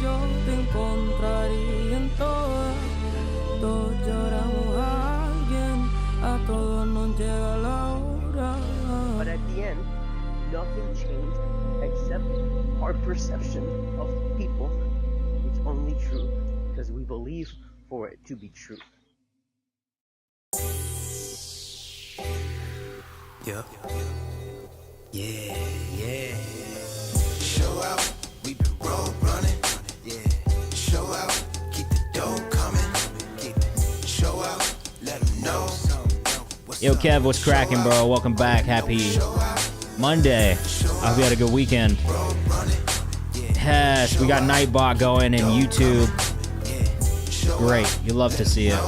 yo te encontraría en todas. Todos lloramos a alguien, a todos nos llega la hora. But at the end, nothing changed except our perception of people. It's only true because we believe for it to be true. Yeah. Yeah. Show out, we've been road running. Yeah. Show out, keep the dough coming. Show out, let them know. Yo, Kev, what's cracking, bro? Welcome back. Happy Monday. I hope you had a good weekend. Yes, we got Nightbot going in YouTube. Great. You love to see it.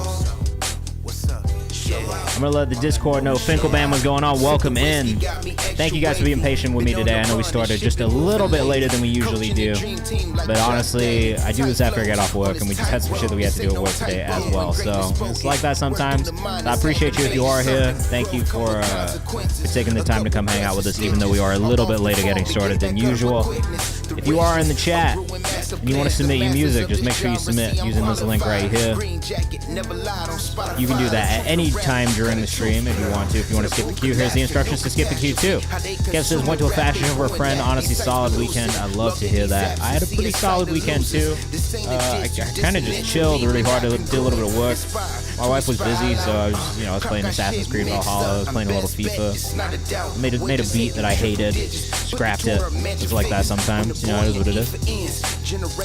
I'm going to let the Discord know Finkelband was going on. Welcome in. Thank you guys for being patient with me today. I know we started just a little bit later than we usually do. But honestly, I do this after I get off work, and we just had some shit that we had to do at work today as well. So it's like that sometimes. I appreciate you if you are here. Thank you for taking the time to come hang out with us, even though we are a little bit later getting started than usual. If you are in the chat and you want to submit your music, just make sure you submit using this link right here. You can do that at any time during the stream if you want to. If you want to skip the queue, here's the instructions to skip the queue too. Kev says, went to a fashion show for a friend. Honestly, solid weekend. I love to hear that. I had a pretty solid weekend too. I kind of just chilled really hard. I did a little bit of work. My wife was busy, so I was playing Assassin's Creed Valhalla. I was playing a little FIFA. Made a beat that I hated. Scrapped it. It's like that sometimes. You know, it is what it is.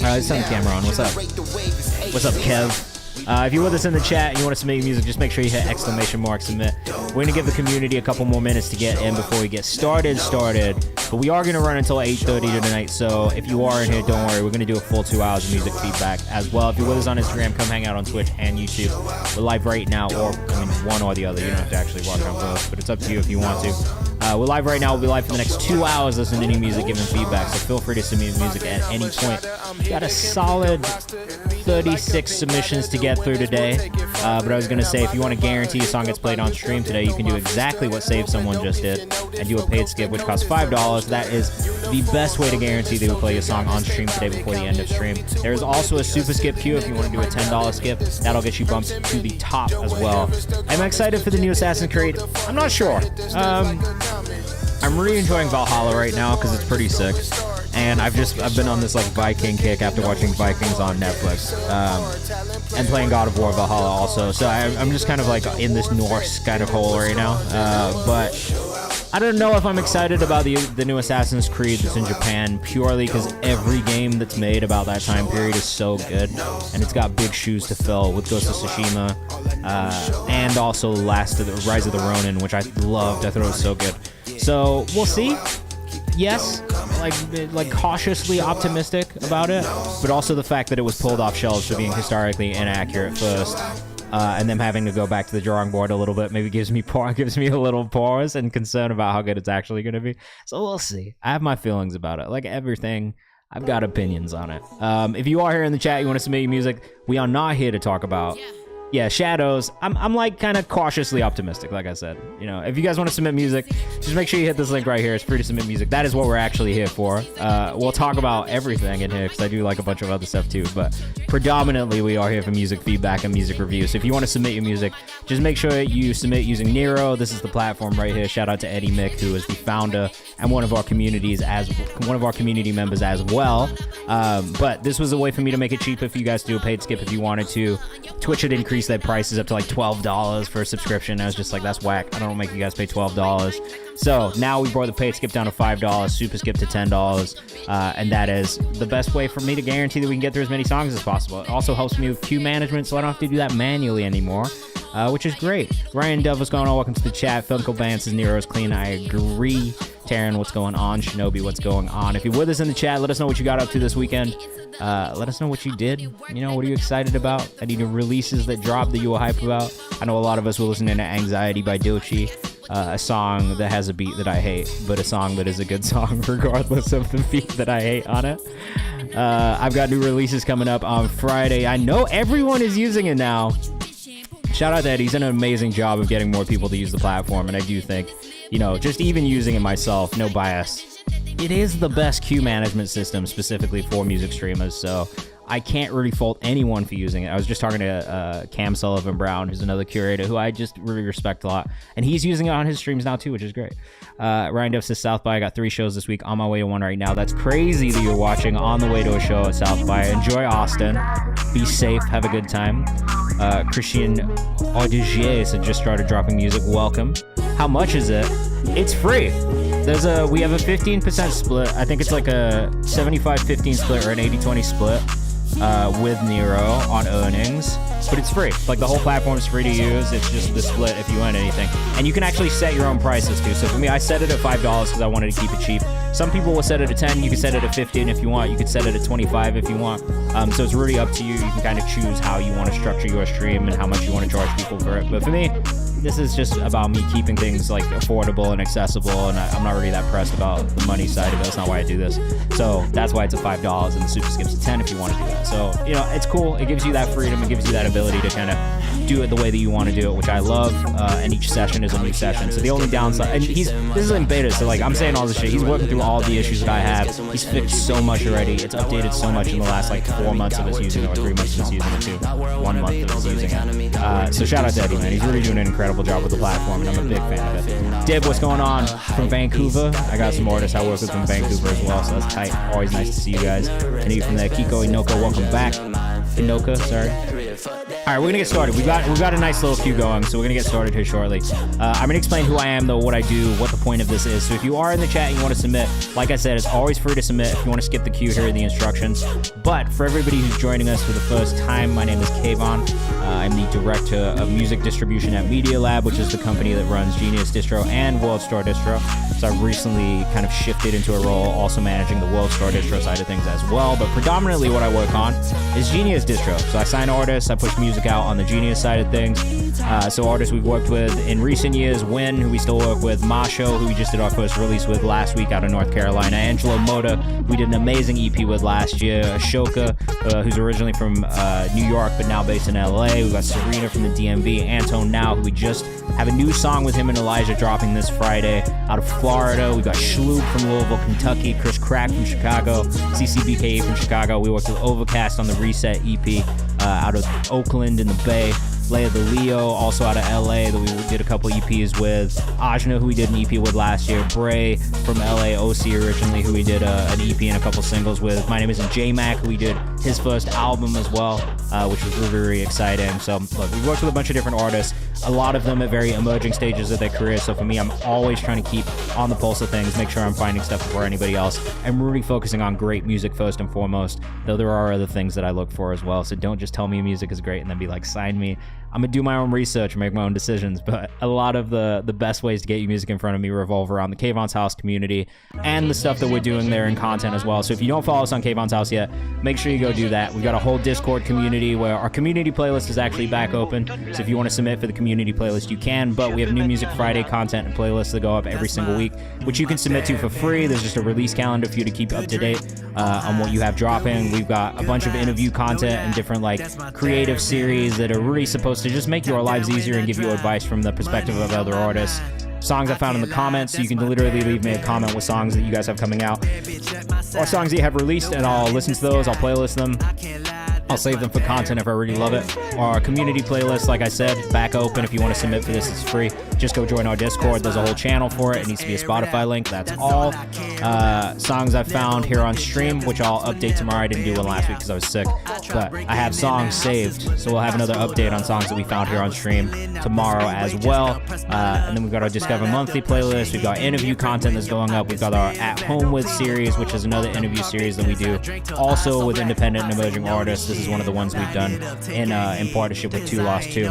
Let's turn the camera on. What's up? What's up, Kev? If you're with us in the chat and you want to submit your music, just make sure you hit ! submit. We're going to give the community a couple more minutes to get in before we get started. But we are going to run until 8:30 tonight, so if you are in here, don't worry. We're going to do a full 2 hours of music feedback as well. If you're with us on Instagram, come hang out on Twitch and YouTube. We're live right now, or one or the other. You don't have to actually watch on both, but it's up to you if you want to. We're live right now. We'll be live for the next 2 hours listening to new music, giving feedback, so feel free to submit music at any point. We got a solid 36 submissions to get through today, but I was going to say, if you want to guarantee a song gets played on stream today, you can do exactly what Save Someone just did and do a paid skip, which costs $5. That is the best way to guarantee they will play a song on stream today before the end of stream. There is also a super skip queue if you want to do a $10 skip. That'll get you bumped to the top as well. I'm excited for the new Assassin's Creed. I'm not sure. I'm really enjoying Valhalla right now because it's pretty sick. And I've been on this like Viking kick after watching Vikings on Netflix, and playing God of War Valhalla also. So I'm just kind of like in this Norse kind of hole right now. But I don't know if I'm excited about the new Assassin's Creed that's in Japan, purely because every game that's made about that time period is so good, and it's got big shoes to fill with Ghost of Tsushima, and also Rise of the Ronin, which I loved. I thought it was so good. So we'll see. Yes, like cautiously optimistic about it, but also the fact that it was pulled off shelves for being historically inaccurate first, and them having to go back to the drawing board a little bit maybe gives me a little pause and concern about how good it's actually going to be. So we'll see. I have my feelings about it. Like everything, I've got opinions on it. If you are here in the chat, you want to submit your music, we are not here to talk about Shadows. I'm like kind of cautiously optimistic, like I said. You know, if you guys want to submit music, just make sure you hit this link right here. It's free to submit music. That is what we're actually here for. We'll talk about everything in here because I do like a bunch of other stuff too, but predominantly we are here for music feedback and music reviews. So if you want to submit your music, just make sure you submit using Nero. This is the platform right here. Shout out to Eddie Mick, who is the founder and one of our community members as well. But this was a way for me to make it cheap if you guys do a paid skip if you wanted to. Twitch had increased their prices up to like $12 for a subscription. I was just like, that's whack. I don't make you guys pay $12. So now we brought the paid skip down to $5, super skip to $10, and that is the best way for me to guarantee that we can get through as many songs as possible. It also helps me with queue management, so I don't have to do that manually anymore, which is great. Ryan Dove, what's going on? Welcome to the chat. Finkelband says Nero's clean. I agree. Taryn, what's going on? Shinobi, what's going on? If you're with us in the chat, let us know what you got up to this weekend. Let us know what you did. You know, what are you excited about? Any new releases that dropped that you were hype about? I know a lot of us were listening to Anxiety by Doechii, a song that has a beat that I hate, but a song that is a good song regardless of the beat that I hate on it. I've got new releases coming up on Friday. I know everyone is using it now. Shout out to Ed. He's done an amazing job of getting more people to use the platform, and I do think, you know, just even using it myself, no bias, it is the best queue management system specifically for music streamers, so I can't really fault anyone for using it. I was just talking to Cam Sullivan Brown, who's another curator who I just really respect a lot, and he's using it on his streams now too, which is great. Ryan Duff says South by. I got 3 shows this week, on my way to one right now. That's crazy that you're watching on the way to a show at South by. Enjoy Austin. Be safe. Have a good time. Christian Audigier said just started dropping music. Welcome. How much is it? It's free. We have a 15% split. I think it's like a 75-15 split or an 80-20 split with Nero on earnings, but it's free. Like, the whole platform's free to use. It's just the split if you want anything. And you can actually set your own prices too. So for me, I set it at $5 because I wanted to keep it cheap. Some people will set it at 10. You can set it at 15 if you want. You could set it at 25 if you want. So it's really up to you. You can kind of choose how you want to structure your stream and how much you want to charge people for it. But for me, this is just about me keeping things like affordable and accessible, and I'm not really that pressed about the money side of it. That's not why I do this. So that's why it's at $5, and the super skips at 10 if you want to do that. So, you know, it's cool. It gives you that freedom. It gives you that ability to kind of do it the way that you want to do it, which I love. And each session is a new session. So the only downside, and this is in beta, so like I'm saying all this shit. He's working through all the issues that I have. He's fixed so much already. It's updated so much in the last like 4 months of us using it, or 3 months of us using it too. 1 month of us using it. So shout out to Eddie, man. He's really doing an incredible job with the platform, and I'm a big fan of it. Dib, what's going on from Vancouver? I got some artists I work with from Vancouver as well, so that's tight. Always nice to see you guys. And you from there, Kiko Inoka, welcome back. Inoka, sorry. All right, we're gonna get started. We've got a nice little queue going, so we're gonna get started here shortly. I'm gonna explain who I am, though, what I do, what the point of this is. So if you are in the chat and you want to submit, like I said, it's always free to submit. If you want to skip the queue, here are the instructions. But for everybody who's joining us for the first time, my name is Kayvan. I'm the director of music distribution at Media Lab, which is the company that runs Genius Distro and World Star Distro. So I've recently kind of shifted into a role also managing the World Star Distro side of things as well. But predominantly what I work on is Genius Distro. So I sign artists, I push music out on the Genius side of things. So artists we've worked with in recent years, Win, who we still work with, Masho, who we just did our first release with last week out of North Carolina, Angelo Moda, we did an amazing EP with last year, Ashoka, who's originally from New York but now based in LA. We've got Serena from the DMV, Antone Now, who we just have a new song with him and Elijah dropping this Friday out of Florida. We've got Shloop from Louisville, Kentucky, Chris Crack from Chicago, CCBKE from Chicago. We worked with Overcast on the Reset EP out of Oakland in the Bay. Leia the Leo, also out of LA, that we did a couple EPs with. Ajna, who we did an EP with last year. Bray from LA, OC originally, who we did an EP and a couple singles with. My Name Isn't J-Mac, who we did his first album as well, which was really, really exciting. So, look, we worked with a bunch of different artists, a lot of them at very emerging stages of their career. So for me, I'm always trying to keep on the pulse of things, make sure I'm finding stuff before anybody else. I'm really focusing on great music first and foremost, though there are other things that I look for as well. So don't just tell me music is great and then be like, sign me. I'm gonna do my own research and make my own decisions, but a lot of the best ways to get you music in front of me revolve around the Kayvon's House community and the stuff that we're doing there in content as well. So if you don't follow us on Kayvon's House yet, make sure you go do that. We've got a whole Discord community where our community playlist is actually back open. So if you want to submit for the community playlist, you can, but we have new Music Friday content and playlists that go up every single week, which you can submit to for free. There's just a release calendar for you to keep up to date on what you have dropping. We've got a bunch of interview content and different like creative series that are really supposed to just make your lives easier and give you advice from the perspective of other artists. Songs I found in the comments, so you can literally leave me a comment with songs that you guys have coming out or songs that you have released, and I'll listen to those, I'll playlist them, I'll save them for content if I really love it. Our community playlist, like I said, back open. If you want to submit for this, it's free. Just go join our Discord. There's a whole channel for it. It needs to be a Spotify link. That's all. Songs I found here on stream, which I'll update tomorrow. I didn't do one last week because I was sick, but I have songs saved, so we'll have another update on songs that we found here on stream tomorrow as well. And then we've got our Discover Monthly playlist. We've got interview content that's going up. We've got our At Home With series, which is another interview series that we do also with independent and emerging artists. This is one of the ones we've done in partnership with 2 Lost 2.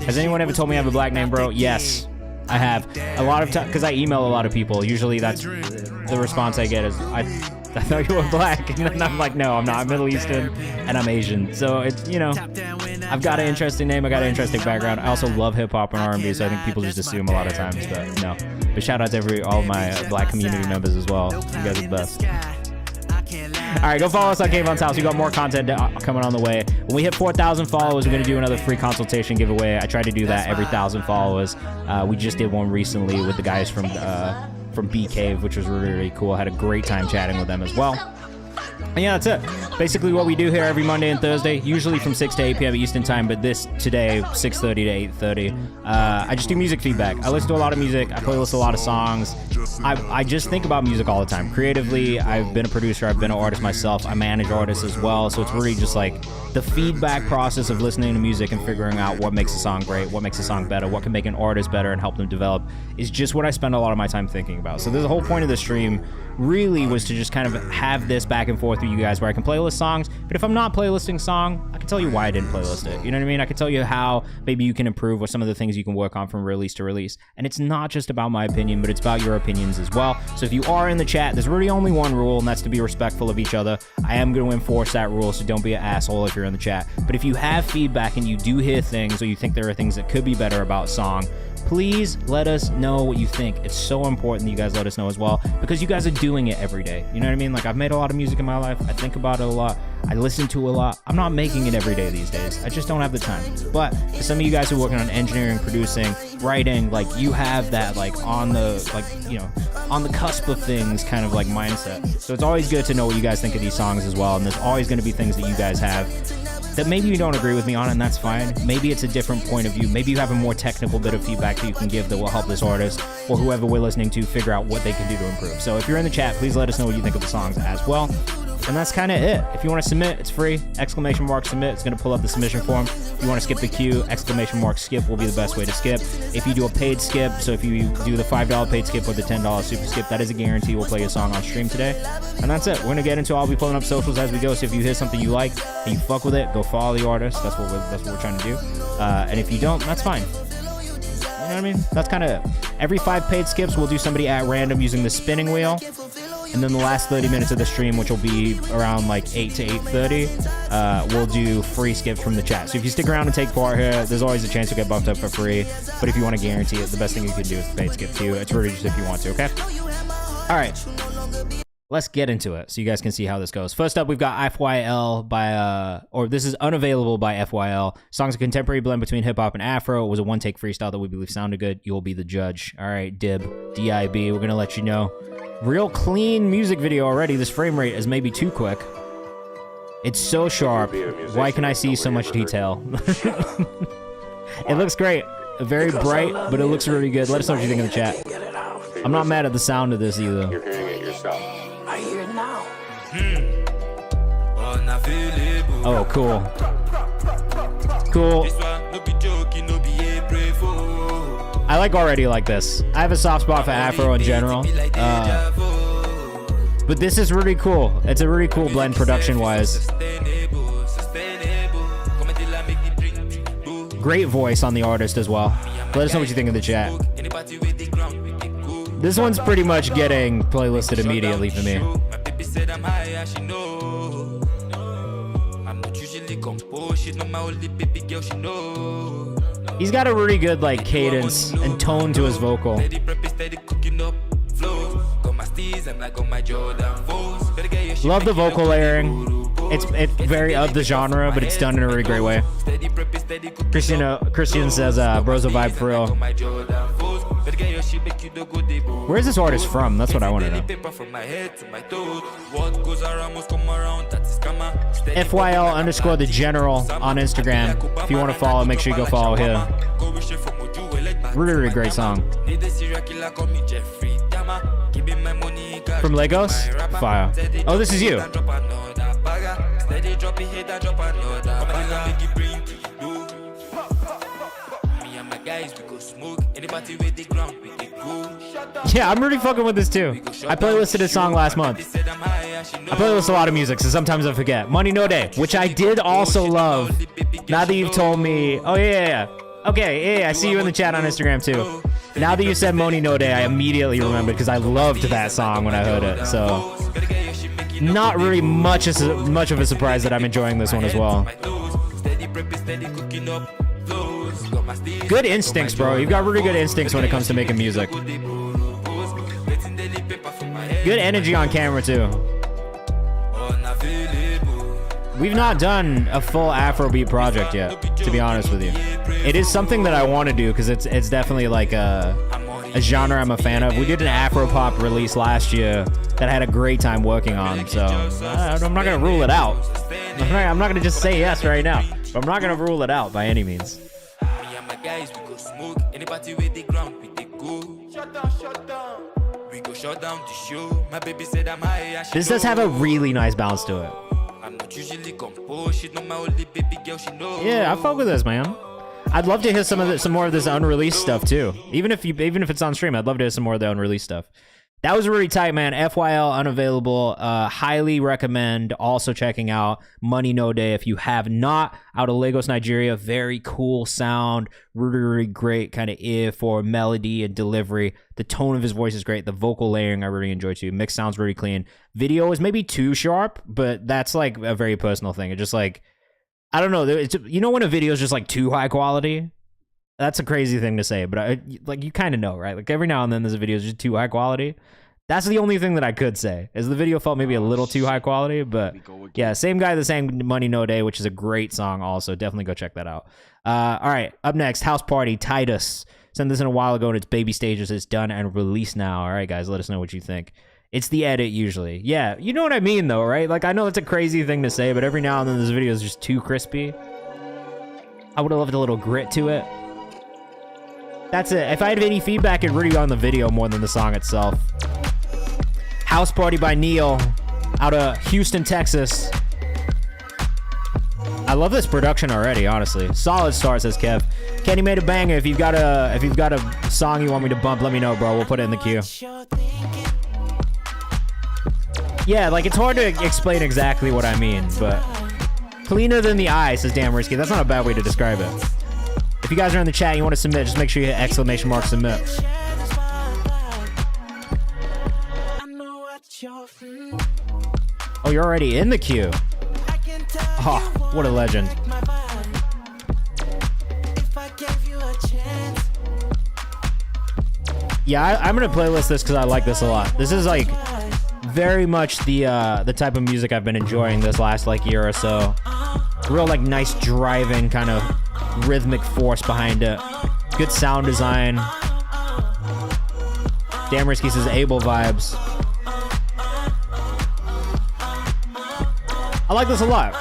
Has anyone ever told me I have a black name, bro? Yes, I have. A lot of time, because I email a lot of people. Usually that's the response I get is, I thought you were black. And then I'm like, no, I'm not. I'm Middle Eastern and I'm Asian. So it's, you know, I've got an interesting name. I got an interesting background. I also love hip hop and R&B, so I think people just assume a lot of times, but no. But shout out to all my black community members as well. You guys are the best. All right, go follow us on Kayvon's House. We got more content coming on the way. When we hit 4,000 followers, we're going to do another free consultation giveaway. I try to do that every 1,000 followers. We just did one recently with the guys from from B Cave, which was really, really cool. I had a great time chatting with them as well. And yeah, that's it. Basically what we do here every Monday and Thursday, usually from 6 to 8 p.m. Eastern time, but today, 6:30 to 8:30. I just do music feedback. I listen to a lot of music. I playlist a lot of songs. I just think about music all the time. Creatively, I've been a producer. I've been an artist myself. I manage artists as well. So it's really just like the feedback process of listening to music and figuring out what makes a song great, what makes a song better, what can make an artist better and help them develop is just what I spend a lot of my time thinking about. So the whole point of the stream really was to just kind of have this back and forth with you guys where I can playlist songs, but if I'm not playlisting song, I can tell you why I didn't playlist it. You know what I mean? I can tell you how maybe you can improve or some of the things you can work on from release to release. And it's not just about my opinion, but it's about your opinions as well. So if you are in the chat, there's really only one rule, and that's to be respectful of each other. I am going to enforce that rule, so don't be an asshole if you're in the chat. But if you have feedback and you do hear things or you think there are things that could be better about song, please let us know what you think. It's so important that you guys let us know as well, because you guys are doing it every day. You know what I mean? Like, I've made a lot of music in my life. I think about it a lot. I listen to a lot. I'm not making it every day these days. I just don't have the time. But for some of you guys who are working on engineering, producing, writing, like, you have that, like, on the, like, you know, on the cusp of things kind of like mindset. So it's always good to know what you guys think of these songs as well. And there's always going to be things that you guys have that maybe you don't agree with me on, and that's fine. Maybe it's a different point of view. Maybe you have a more technical bit of feedback that you can give that will help this artist or whoever we're listening to figure out what they can do to improve. So if you're in the chat, please let us know what you think of the songs as well. And that's kind of it. If you want to submit, it's free. ! Submit. It's going to pull up the submission form. If you want to skip the queue, ! Skip will be the best way to skip. If you do a paid skip, so if you do the $5 paid skip or the $10 super skip, that is a guarantee we'll play a song on stream today. And that's it. We're going to get into, I'll be pulling up socials as we go. So if you hear something you like and you fuck with it, go follow the artist. That's what we're trying to do. And if you don't, that's fine. You know what I mean? That's kind of it. Every 5 paid skips, we'll do somebody at random using the spinning wheel. And then the last 30 minutes of the stream, which will be around like 8 to 8:30, we'll do free skips from the chat. So if you stick around and take part here, there's always a chance you'll get bumped up for free. But if you want to guarantee it, the best thing you can do is the paid skip too. It's really just if you want to, okay? All right. Let's get into it so you guys can see how this goes. First up, we've got FYL by, or this is Unavailable by FYL. Song's a contemporary blend between hip-hop and Afro. It was a one-take freestyle that we believe sounded good. You'll be the judge. All right, D-I-B, we're going to let you know. Real clean music video already. This frame rate is maybe too quick. It's so sharp. Why can I see so much detail? It looks great. Very bright, but it looks really good. Let us know what you think in the chat. I'm not mad at the sound of this either. You're hearing it yourself. I hear it now. Oh, cool. Cool. I like already like this. I have a soft spot for Afro in general. But this is really cool. It's a really cool blend production-wise. Great voice on the artist as well. Let us know what you think in the chat. This one's pretty much getting playlisted immediately for me. He's got a really good like cadence and tone to his vocal. Love the vocal layering. It's very of the genre, but it's done in a really great way. Christian says, bro's a vibe for real. Where's this artist from? That's what I want to know. FYL_ the general on Instagram. If you want to follow, make sure you go follow him. Really, really great song. From Lagos? Fire. Oh, this is you. Yeah, I'm really fucking with this too. I playlisted a song last month. I playlist a lot of music, so sometimes I forget. Money No Day, which I did also love. Now that you've told me, oh yeah. Okay, yeah, I see you in the chat on Instagram too. Now that you said Money No Day, I immediately remembered because I loved that song when I heard it. So, not really much of a surprise that I'm enjoying this one as well. Good instincts, bro. You've got really good instincts when it comes to making music. Good energy on camera too. We've not done a full Afrobeat project yet, to be honest with you. It is something that I want to do because it's definitely like a a genre I'm a fan of. We did an Afropop release last year that I had a great time working on, so I'm not gonna rule it out. I'm not gonna just say yes right now, but I'm not gonna rule it out by any means. This does have a really nice bounce to it. Yeah, I fuck with this, man. I'd love to hear some more of this unreleased stuff too. Even if it's on stream, I'd love to hear some more of the unreleased stuff. That was really tight, man. FYL unavailable. Highly recommend also checking out Money No Day if you have not. Out of Lagos, Nigeria. Very cool sound. Really, really great kind of ear for melody and delivery. The tone of his voice is great. The vocal layering I really enjoy too. Mix sounds really clean. Video is maybe too sharp, but that's like a very personal thing. It just like, I don't know. It's, you know when a video is just like too high quality? That's a crazy thing to say, but like you kind of know, right? Like every now and then there's a video that's just too high quality. That's the only thing that I could say, is the video felt maybe a little too high quality, but yeah, same guy that sang Money No Day, which is a great song also. Definitely go check that out. All right, up next, House Party, Titus. Sent this in a while ago, and it's baby stages. It's done and released now. All right, guys, let us know what you think. It's the edit usually. Yeah, you know what I mean though, right? Like I know it's a crazy thing to say, but every now and then this video is just too crispy. I would have loved a little grit to it. That's it. If I had any feedback, it'd really be on the video more than the song itself. House Party by Neil out of Houston, Texas. I love this production already, honestly. Solid start, says Kev. Kenny made a banger. If you've got a song you want me to bump, let me know, bro. We'll put it in the queue. Yeah, like it's hard to explain exactly what I mean, but cleaner than the eye, says Damn Risky. That's not a bad way to describe it. If you guys are in the chat and you want to submit, just make sure you hit exclamation mark submit. Oh, you're already in the queue. Oh, what a legend. Yeah, I'm gonna playlist this because I like this a lot. This is like very much the type of music I've been enjoying this last like year or so. Real like nice driving kind of rhythmic force behind it. Good sound design. Damn Risky says Abel vibes. I like this a lot.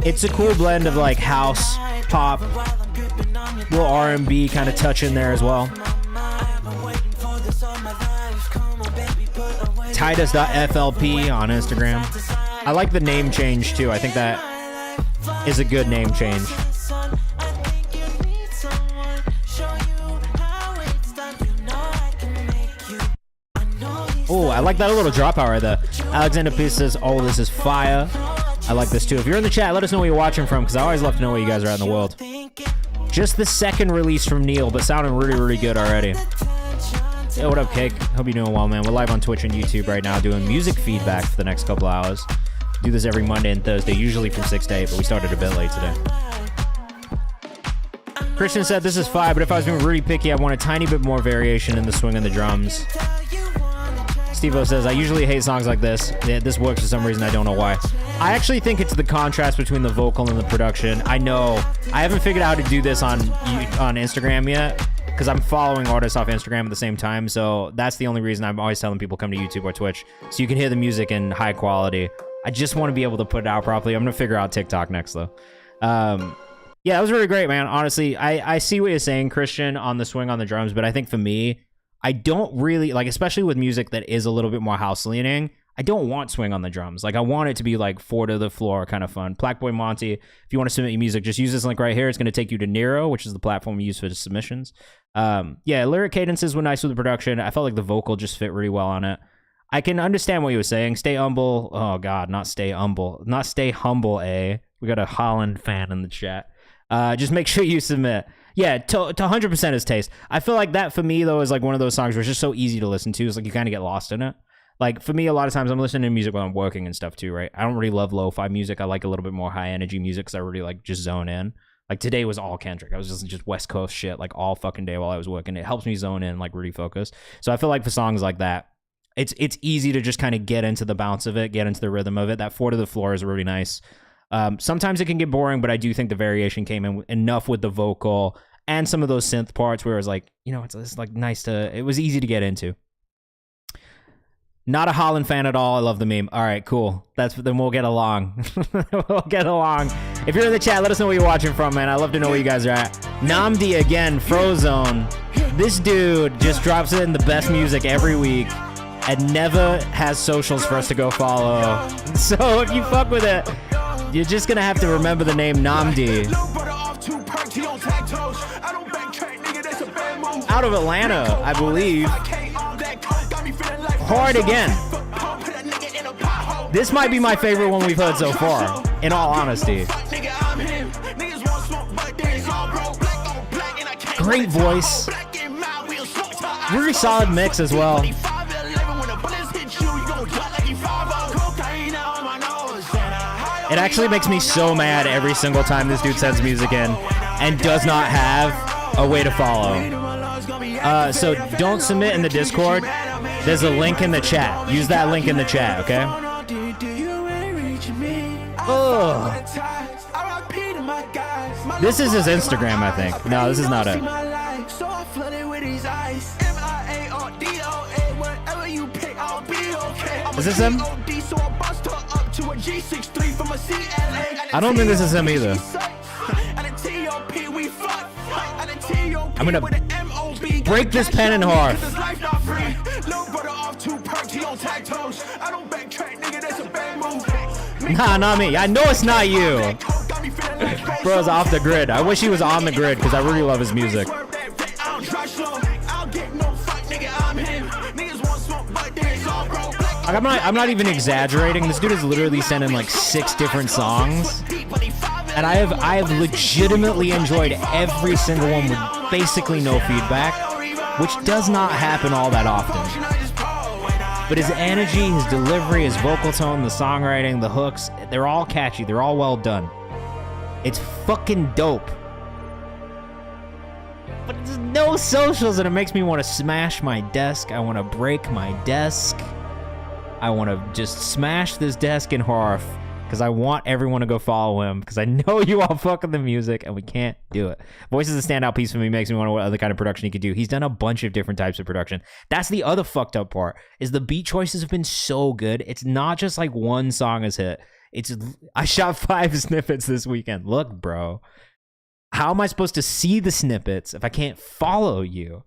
It's a cool blend of like house, pop, little R&B kind of touch in there as well. Titus.flp on Instagram. I like the name change too. I think that is a good name change. Oh, I like that little dropout right there. Alexander P says, oh, this is fire. I like this too. If you're in the chat, let us know where you're watching from, because I always love to know where you guys are at in the world. Just the second release from Neil, but sounding really, really good already. Hey, what up, Cake? Hope you're doing well, man. We're live on Twitch and YouTube right now doing music feedback for the next couple hours. Do this every Monday and Thursday, usually from 6 to 8, but we started a bit late today. Christian said, this is fire, but if I was being really picky, I want a tiny bit more variation in the swing and the drums. Steve-O says, I usually hate songs like this. Yeah, this works for some reason, I don't know why. I actually think it's the contrast between the vocal and the production. I know. I haven't figured out how to do this on Instagram yet, because I'm following artists off Instagram at the same time, so that's the only reason I'm always telling people come to YouTube or Twitch, so you can hear the music in high quality. I just want to be able to put it out properly. I'm going to figure out TikTok next, though. Yeah, it was really great, man. Honestly, I see what you're saying, Christian, on the swing on the drums, but I think for me, I don't really, like, especially with music that is a little bit more house leaning, I don't want swing on the drums. Like, I want it to be, like, four to the floor kind of fun. Blackboy Monty, if you want to submit your music, just use this link right here. It's going to take you to Nero, which is the platform we use for the submissions. Yeah, lyric cadences were nice with the production. I felt like the vocal just fit really well on it. I can understand what you were saying. Stay humble. Oh, God, not stay humble. Not stay humble, eh? We got a Holland fan in the chat. Just make sure you submit. Yeah, to 100% his taste. I feel like that for me, though, is like one of those songs where it's just so easy to listen to. It's like you kind of get lost in it. Like for me, a lot of times I'm listening to music while I'm working and stuff too, right? I don't really love lo-fi music. I like a little bit more high energy music because I really like just zone in. Like today was all Kendrick. I was just West Coast shit like all fucking day while I was working. It helps me zone in, like really focus. So I feel like for songs like that, it's easy to just kind of get into the bounce of it, get into the rhythm of it. That four to the floor is really nice. Sometimes it can get boring, but I do think the variation came in enough with the vocal and some of those synth parts where it was like, you know, it's like nice to, it was easy to get into. Not a Holland fan at all. I love the meme. All right, cool. Then we'll get along. We'll get along. If you're in the chat, let us know where you're watching from, man. I love to know where you guys are at. Namdi again, Frozone. This dude just drops in the best music every week and never has socials for us to go follow. So if you fuck with it, you're just gonna have to remember the name Namdi. Out of Atlanta, I believe. Hard again. This might be my favorite one we've heard so far, in all honesty. Great voice. Really solid mix as well. It actually makes me so mad every single time this dude sends music in and does not have a way to follow. So don't submit in the Discord. There's a link in the chat. Use that link in the chat, okay? Oh. This is his Instagram, I think. No, this is not it. Is this him? I don't think this is him either. I'm gonna break this pen in half. Nah, not me. I know it's not you. Bro's off the grid. I wish he was on the grid because I really love his music. I'm not even exaggerating. This dude is literally sending like 6 different songs. And I have legitimately enjoyed every single one with basically no feedback, which does not happen all that often. But his energy, his delivery, his vocal tone, the songwriting, the hooks, they're all catchy. They're all well done. It's fucking dope. But there's no socials, and it makes me want to smash my desk. I want to break my desk. I want to just smash this desk in half because I want everyone to go follow him because I know you all fuck with the music and we can't do it. Voice is a standout piece for me. Makes me wonder what other kind of production he could do. He's done a bunch of different types of production. That's the other fucked up part is the beat choices have been so good. It's not just like one song is hit. I shot 5 snippets this weekend. Look, bro. How am I supposed to see the snippets if I can't follow you?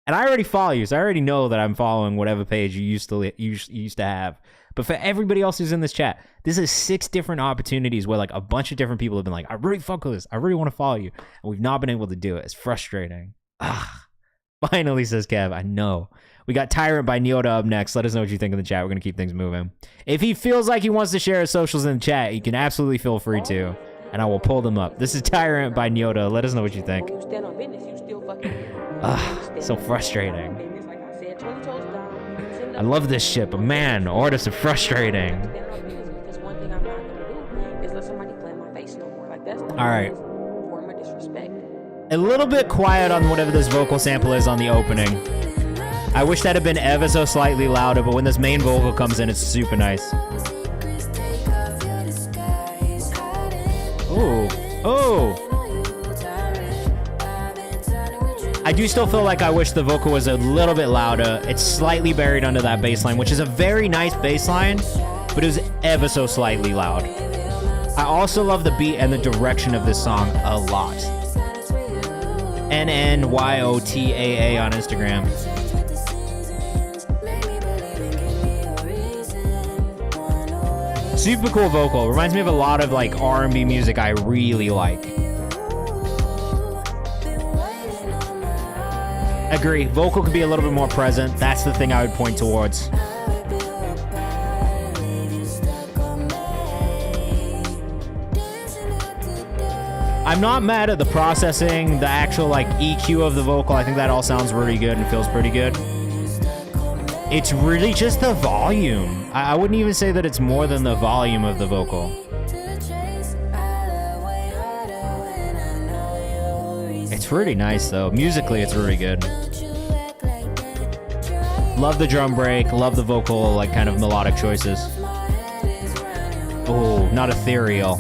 And I already follow you, so I already know that I'm following whatever page you used to have. But for everybody else who's in this chat, this is 6 different opportunities where like a bunch of different people have been like, I really fuck with this. I really want to follow you. And we've not been able to do it. It's frustrating. Finally, says Kev. I know. We got Tyrant by Neota up next. Let us know what you think in the chat. We're going to keep things moving. If he feels like he wants to share his socials in the chat, you can absolutely feel free to. And I will pull them up. This is Tyrant by Neota. Let us know what you think. So frustrating. I love this shit, but man, artists are frustrating. Alright. A little bit quiet on whatever this vocal sample is on the opening. I wish that had been ever so slightly louder, but when this main vocal comes in, it's super nice. Ooh. Oh. I do still feel like I wish the vocal was a little bit louder. It's slightly buried under that bass line, which is a very nice bass line, but it was ever so slightly loud. I also love the beat and the direction of this song a lot. NNYOTAA on Instagram. Super cool vocal. Reminds me of a lot of like R&B music I really like. Agree. Vocal could be a little bit more present. That's the thing I would point towards. I'm not mad at the processing, the actual like EQ of the vocal. I think that all sounds really good and feels pretty good. It's really just the volume. I wouldn't even say that it's more than the volume of the vocal. It's really nice though. Musically, it's really good. Love the drum break. Love the vocal, like kind of melodic choices. Oh, not ethereal.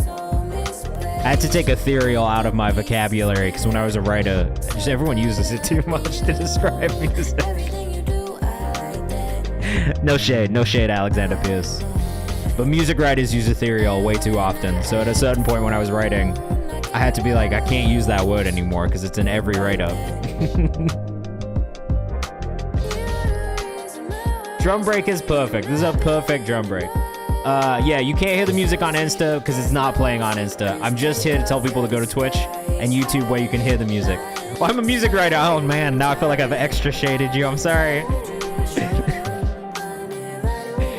I had to take ethereal out of my vocabulary because when I was a writer, just everyone uses it too much to describe music. No shade, Alexander Pierce. But music writers use ethereal way too often. So at a certain point when I was writing, I had to be like, I can't use that word anymore because it's in every write-up. Drum break is perfect. This is a perfect drum break. Yeah, you can't hear the music on Insta because it's not playing on Insta. I'm just here to tell people to go to Twitch and YouTube where you can hear the music. Well, I'm a music writer. Oh man, now I feel like I've extra shaded you. I'm sorry.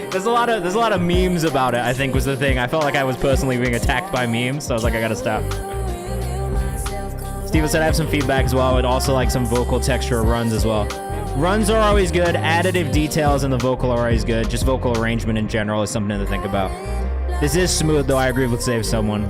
There's a lot of memes about it, I think was the thing. I felt like I was personally being attacked by memes, so I was like, I gotta stop. Steven said I have some feedback as well. I'd also like some vocal texture runs as well. Runs are always good. Additive details in the vocal are always good. Just vocal arrangement in general is something to think about. This is smooth, though. I agree with Save Someone.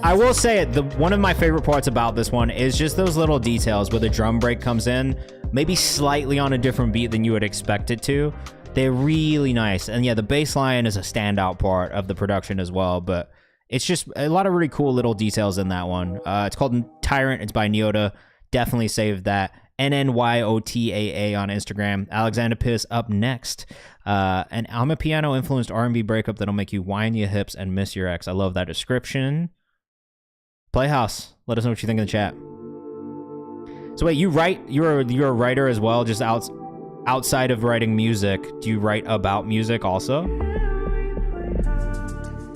I will say it. One of my favorite parts about this one is just those little details where the drum break comes in, maybe slightly on a different beat than you would expect it to. They're really nice. And yeah, the bass line is a standout part of the production as well, but it's just a lot of really cool little details in that one. It's called Tyrant. It's by Nyota. Definitely save that. NNYOTAA on Instagram. Alexander Pierce up next. And I'm a piano-influenced R&B breakup that'll make you whine your hips and miss your ex. I love that description. Playhouse. Let us know what you think in the chat. So wait, you write? You're a writer as well, just outside of writing music. Do you write about music also?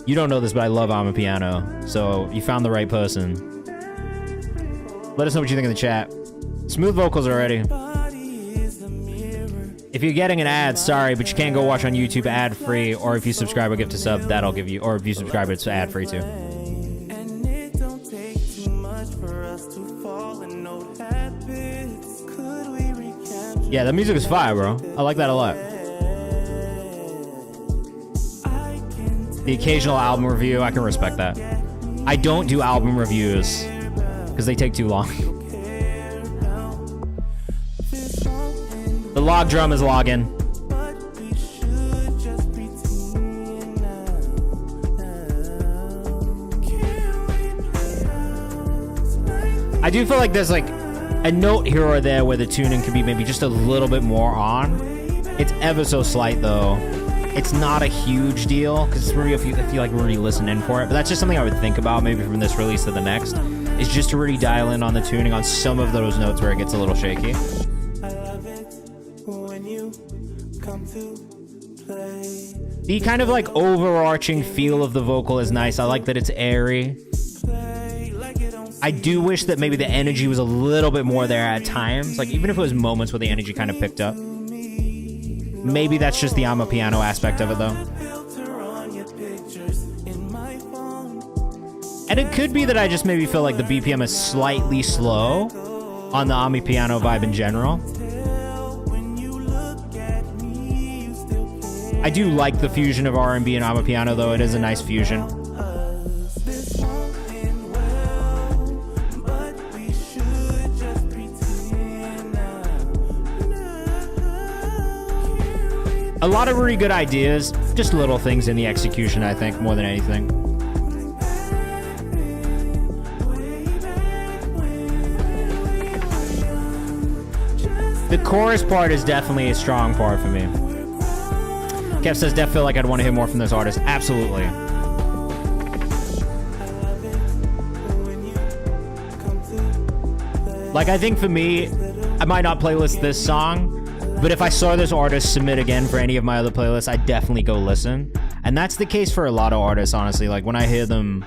You don't know this, but I love I'm a Piano, so you found the right person. Let us know what you think in the chat. Smooth vocals already. If you're getting an ad, sorry, but you can't go watch on YouTube ad-free, or if you subscribe or gift a sub, that'll give you, or if you subscribe, it's ad-free too. Yeah, the music is fire, bro. I like that a lot. The occasional album review, I can respect that. I don't do album reviews because they take too long. The log drum is logging. I do feel like there's like a note here or there where the tuning could be maybe just a little bit more on. It's ever so slight though. It's not a huge deal because it's really if you like really listen in for it. But that's just something I would think about maybe from this release to the next, is just to really dial in on the tuning on some of those notes where it gets a little shaky. The kind of like overarching feel of the vocal is nice. I like that it's airy. I do wish that maybe the energy was a little bit more there at times. Like even if it was moments where the energy kind of picked up. Maybe that's just the I'm a Piano aspect of it, though. And it could be that I just maybe feel like the BPM is slightly slow on the I'm a Piano vibe in general. I do like the fusion of R&B and I'm a Piano, though. It is a nice fusion. A lot of really good ideas, just little things in the execution, I think, more than anything. The chorus part is definitely a strong part for me. Kev says, "Def feel like I'd want to hear more from this artist." Absolutely. Like, I think for me, I might not playlist this song, but if I saw this artist submit again for any of my other playlists, I'd definitely go listen. And that's the case for a lot of artists, honestly. Like, when I hear them,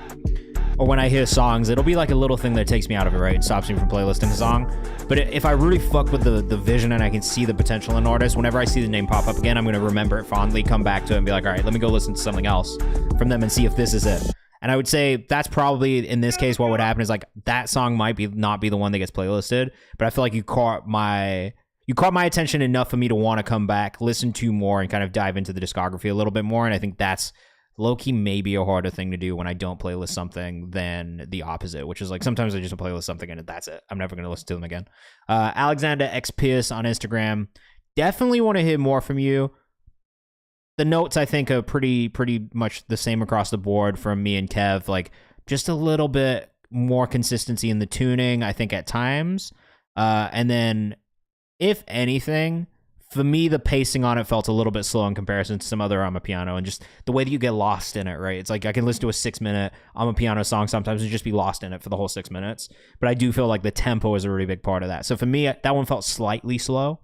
or when I hear songs, it'll be like a little thing that takes me out of it, right? It stops me from playlisting a song. But if I really fuck with the vision and I can see the potential in an artist, whenever I see the name pop up again, I'm going to remember it fondly, come back to it and be like, all right, let me go listen to something else from them and see if this is it. And I would say that's probably, in this case, what would happen is like that song might not be the one that gets playlisted, but I feel like you caught my attention enough for me to want to come back, listen to more, and kind of dive into the discography a little bit more. And I think that's low-key maybe a harder thing to do when I don't playlist something than the opposite, which is like sometimes I just playlist something and that's it. I'm never going to listen to them again. Alexander X Pierce on Instagram. Definitely want to hear more from you. The notes, I think, are pretty much the same across the board from me and Kev. Like, just a little bit more consistency in the tuning, I think, at times. And then, if anything, for me, the pacing on it felt a little bit slow in comparison to some other Amapiano, and just the way that you get lost in it, right? It's like I can listen to a 6-minute Amapiano song sometimes and just be lost in it for the whole 6 minutes. But I do feel like the tempo is a really big part of that. So for me, that one felt slightly slow,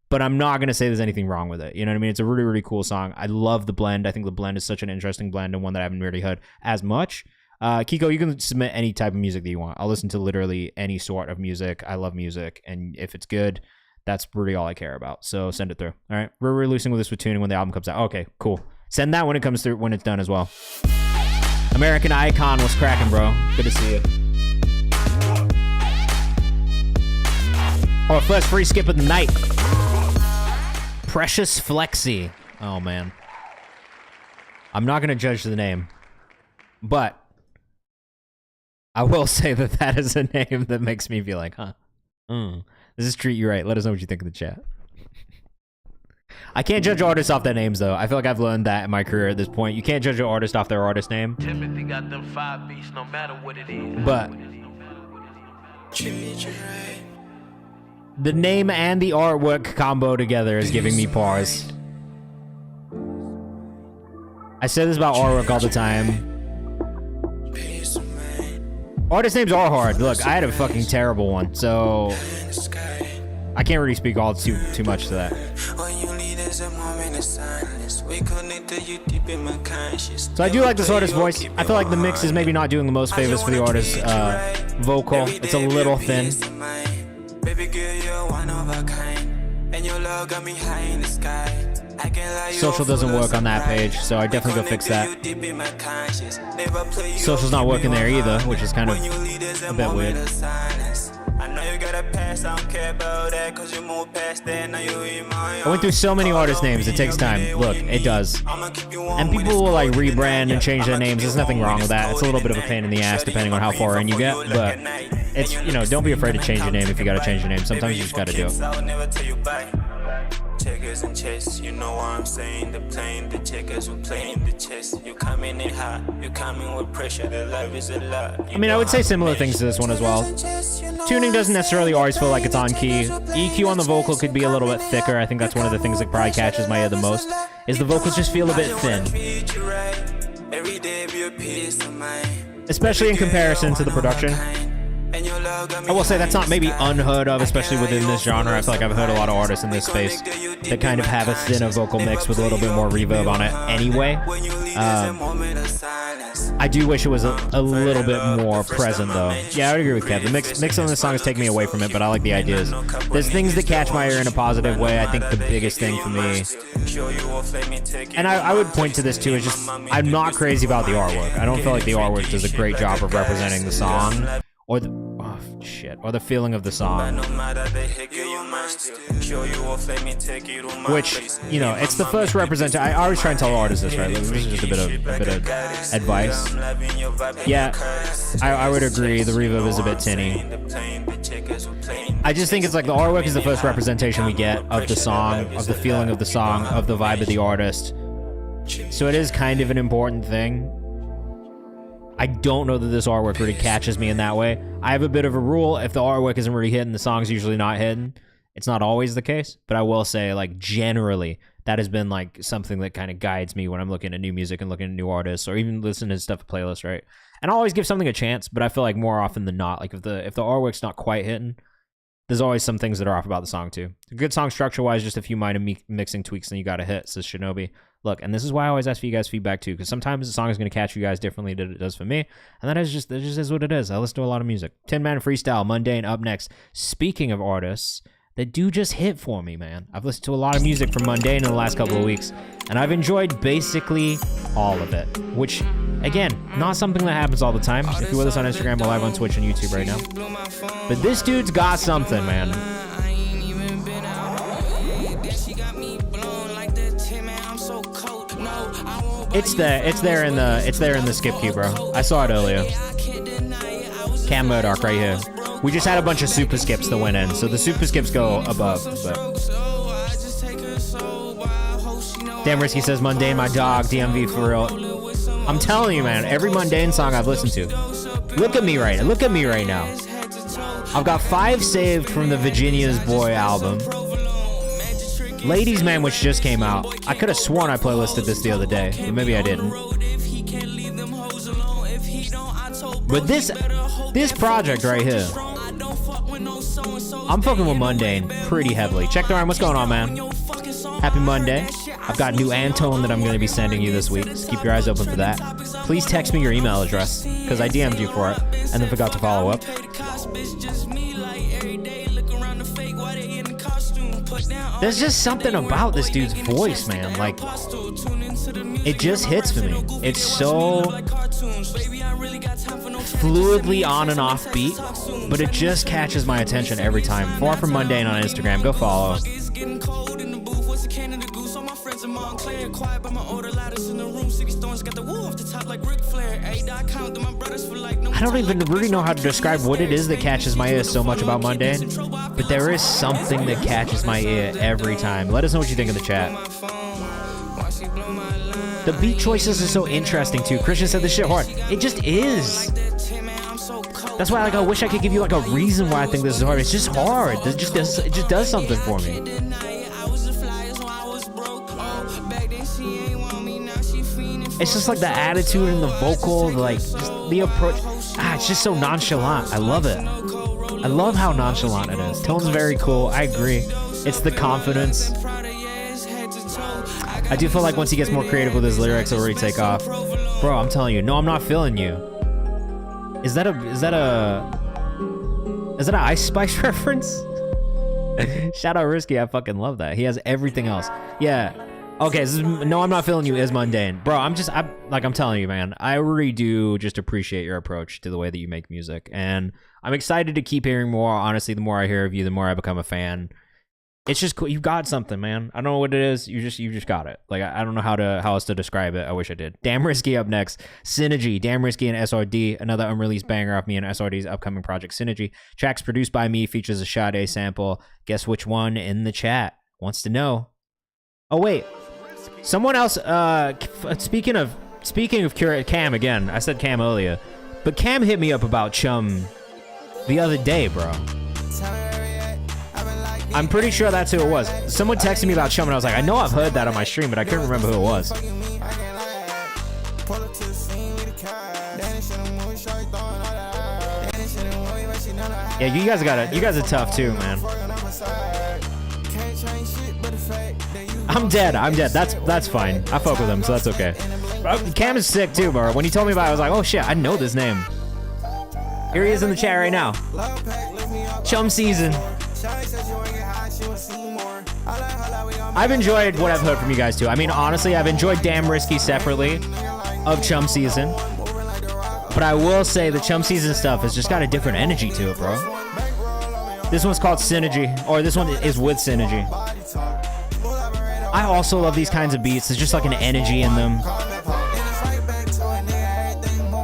but I'm not going to say there's anything wrong with it. You know what I mean? It's a really, really cool song. I love the blend. I think the blend is such an interesting blend and one that I haven't really heard as much. Kiko, you can submit any type of music that you want. I'll listen to literally any sort of music. I love music, and if it's good, that's really all I care about. So send it through. All right. We're releasing with this with tuning when the album comes out. Okay, cool. Send that when it comes through, when it's done as well. American Icon was cracking, bro. Good to see you. Oh, first free skip of the night. Precious Flexi. Oh, man. I'm not going to judge the name, but I will say that that is a name that makes me be like, huh. This is Treat You Right. Let us know what you think in the chat. I can't judge artists off their names, though. I feel like I've learned that in my career at this point. You can't judge an artist off their artist name. Timothy got them 5 beats, no matter what it is. But the name and the artwork combo together is giving me pause. I say this about artwork all the time. Artist names are hard. Look, I had a fucking terrible one, so I can't really speak all too much to that. So I do like this artist's voice. I feel like the mix is maybe not doing the most favors for the artist's vocal. It's a little thin. Social doesn't work on that page, so I definitely go fix that. Social's not working there either, which is kind of a bit weird. I went through so many artist names, it takes time. Look, it does. And people will like rebrand and change their names. There's nothing wrong with that. It's a little bit of a pain in the ass depending on how far in you get, but it's, you know, don't be afraid to change your name if you gotta change your name. Sometimes you just gotta do it. Checkers and chess, you know what I'm saying. The playing the checkers, we're playing the chess. You coming in hot, you coming with pressure. The love is a lot. I mean, I would say similar things to this one as well. Tuning doesn't necessarily always feel like it's on key. EQ on the vocal could be a little bit thicker. I think that's one of the things that probably catches my ear the most, is the vocals just feel a bit thin. Especially in comparison to the production. I will say that's not maybe unheard of, especially within this genre. I feel like I've heard a lot of artists in this space that kind of have a thinner vocal mix with a little bit more reverb on it anyway. I do wish it was a little bit more present, though. Yeah, I would agree with Kev. The mix on this song is taking me away from it, but I like the ideas. There's things that catch my ear in a positive way. I think the biggest thing for me, and I would point to this too, is just I'm not crazy about the artwork. I don't feel like the artwork does a great job of representing the song or the or the feeling of the song. Which, you know, it's the first representation. I always try and tell artists this, right? This is just a bit of advice. Yeah, I would agree. The reverb is a bit tinny. I just think it's like the artwork is the first representation we get of the song, of the feeling of the song, of the vibe of the artist. So it is kind of an important thing. I don't know that this artwork really catches me in that way. I have a bit of a rule. If the artwork isn't really hitting, the song's usually not hitting. It's not always the case, but I will say, like, generally, that has been, like, something that kind of guides me when I'm looking at new music and looking at new artists, or even listening to stuff playlists, right? And I always give something a chance, but I feel like more often than not, like, if the artwork's not quite hitting, there's always some things that are off about the song, too. A good song structure-wise, just a few minor mixing tweaks, and you got to hit, says Shinobi. Look, and this is why I always ask for you guys' feedback, too, because sometimes the song is going to catch you guys differently than it does for me, and that just is what it is. I listen to a lot of music. Tin Man Freestyle, Mundane, up next. Speaking of artists that do just hit for me, man. I've listened to a lot of music from Mundane in the last couple of weeks, and I've enjoyed basically all of it, which, again, not something that happens all the time. If you're with us on Instagram, we're live on Twitch and YouTube right now. But this dude's got something, man. It's there in the skip queue, bro. I saw it earlier. Cam Murdoch right here. We just had a bunch of super skips that went in, so the super skips go above. But Damn Risky says Mundane, my dog, DMV for real. I'm telling you, man, every Mundane song I've listened to. Look at me right now. I've got 5 saved from the Virginia's Boy album. Ladies Man, which just came out. I could have sworn I playlisted this the other day, but maybe I didn't. But this project right here, I'm fucking with Mundane pretty heavily. Check the rhyme. What's going on, man? Happy Monday. I've got new Antone that I'm going to be sending you this week, so keep your eyes open for that. Please text me your email address, because I DM'd you for it, and then forgot to follow up. There's just something about this dude's voice, man. Like, it just hits for me. It's so fluidly on and off beat, but it just catches my attention every time. Far From Mundane on Instagram. Go follow. I don't even really know how to describe what it is that catches my ear so much about Mundane, but there is something that catches my ear every time. Let us know what you think in the chat. The beat choices are so interesting too. Christian said this shit hard. It just is. That's why, like, I wish I could give you like a reason why I think this is hard. It's just hard. It just does something for me. It's just like the attitude and the vocal, like just the approach. It's just so nonchalant. I love it. I love how nonchalant it is. Tone's very cool. I agree. It's the confidence. I do feel like once he gets more creative with his lyrics, it'll really take off. Bro, I'm telling you. No, I'm not feeling you. Is that an Ice Spice reference? Shout out Risky. I fucking love that. He has everything else. Yeah. Okay, this is, no, I'm not feeling you is Mundane. Bro, I'm telling you, man, I really do just appreciate your approach to the way that you make music. And I'm excited to keep hearing more. Honestly, the more I hear of you, the more I become a fan. It's just cool. You've got something, man. I don't know what it is. You just got it. Like, I don't know how else to describe it. I wish I did. Damn Risky up next. Synergy. Damn Risky and SRD. Another unreleased banger off me and SRD's upcoming project, Synergy. Tracks produced by me, features a Sade sample. Guess which one in the chat wants to know? Oh, wait. Someone else, speaking of Cam again, I said Cam earlier, but Cam hit me up about Chum the other day, bro. I'm pretty sure that's who it was. Someone texted me about Chum, and I was like, I know I've heard that on my stream, but I couldn't remember who it was. Yeah, you guys are tough too, man. I'm dead. That's fine. I fuck with him, so that's okay. Cam is sick too, bro. When he told me about it, I was like, oh shit, I know this name. Here he is in the chat right now. Chum season. I've enjoyed what I've heard from you guys too. I mean, honestly, I've enjoyed Damn Risky separately of Chum season. But I will say the Chum season stuff has just got a different energy to it, bro. This one's called Synergy, or this one is with Synergy. I also love these kinds of beats. There's just like an energy in them.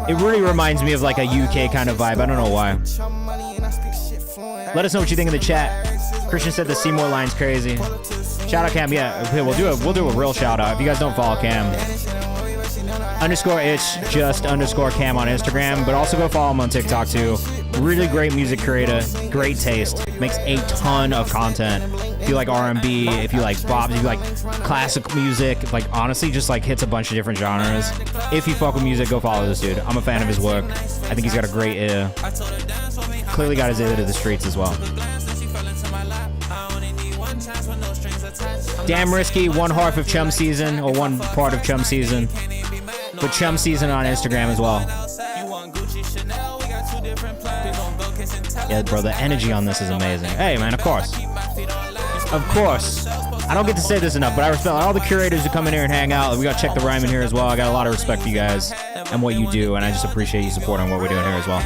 It really reminds me of like a UK kind of vibe. I don't know why. Let us know what you think in the chat. Christian said the Seymour line's crazy. Shout out Cam. Yeah, we'll do a real shout out. If you guys don't follow Cam, _itch just _Cam on Instagram, but also go follow him on TikTok too. Really great music creator, great taste, makes a ton of content. If you like R&B, if you like bop, if you like classic music, like honestly just like hits a bunch of different genres. If you fuck with music, go follow this dude. I'm a fan of his work. I think he's got a great ear. Clearly got his ear to the streets as well. Damn Risky, one half of Chum season, or one part of Chum season. But Chum season on Instagram as well. Yeah, bro, the energy on this is amazing. Hey, man, of course. Of course. I don't get to say this enough, but I respect all the curators who come in here and hang out. We got to check the rhyme in here as well. I got a lot of respect for you guys and what you do, and I just appreciate you supporting what we're doing here as well.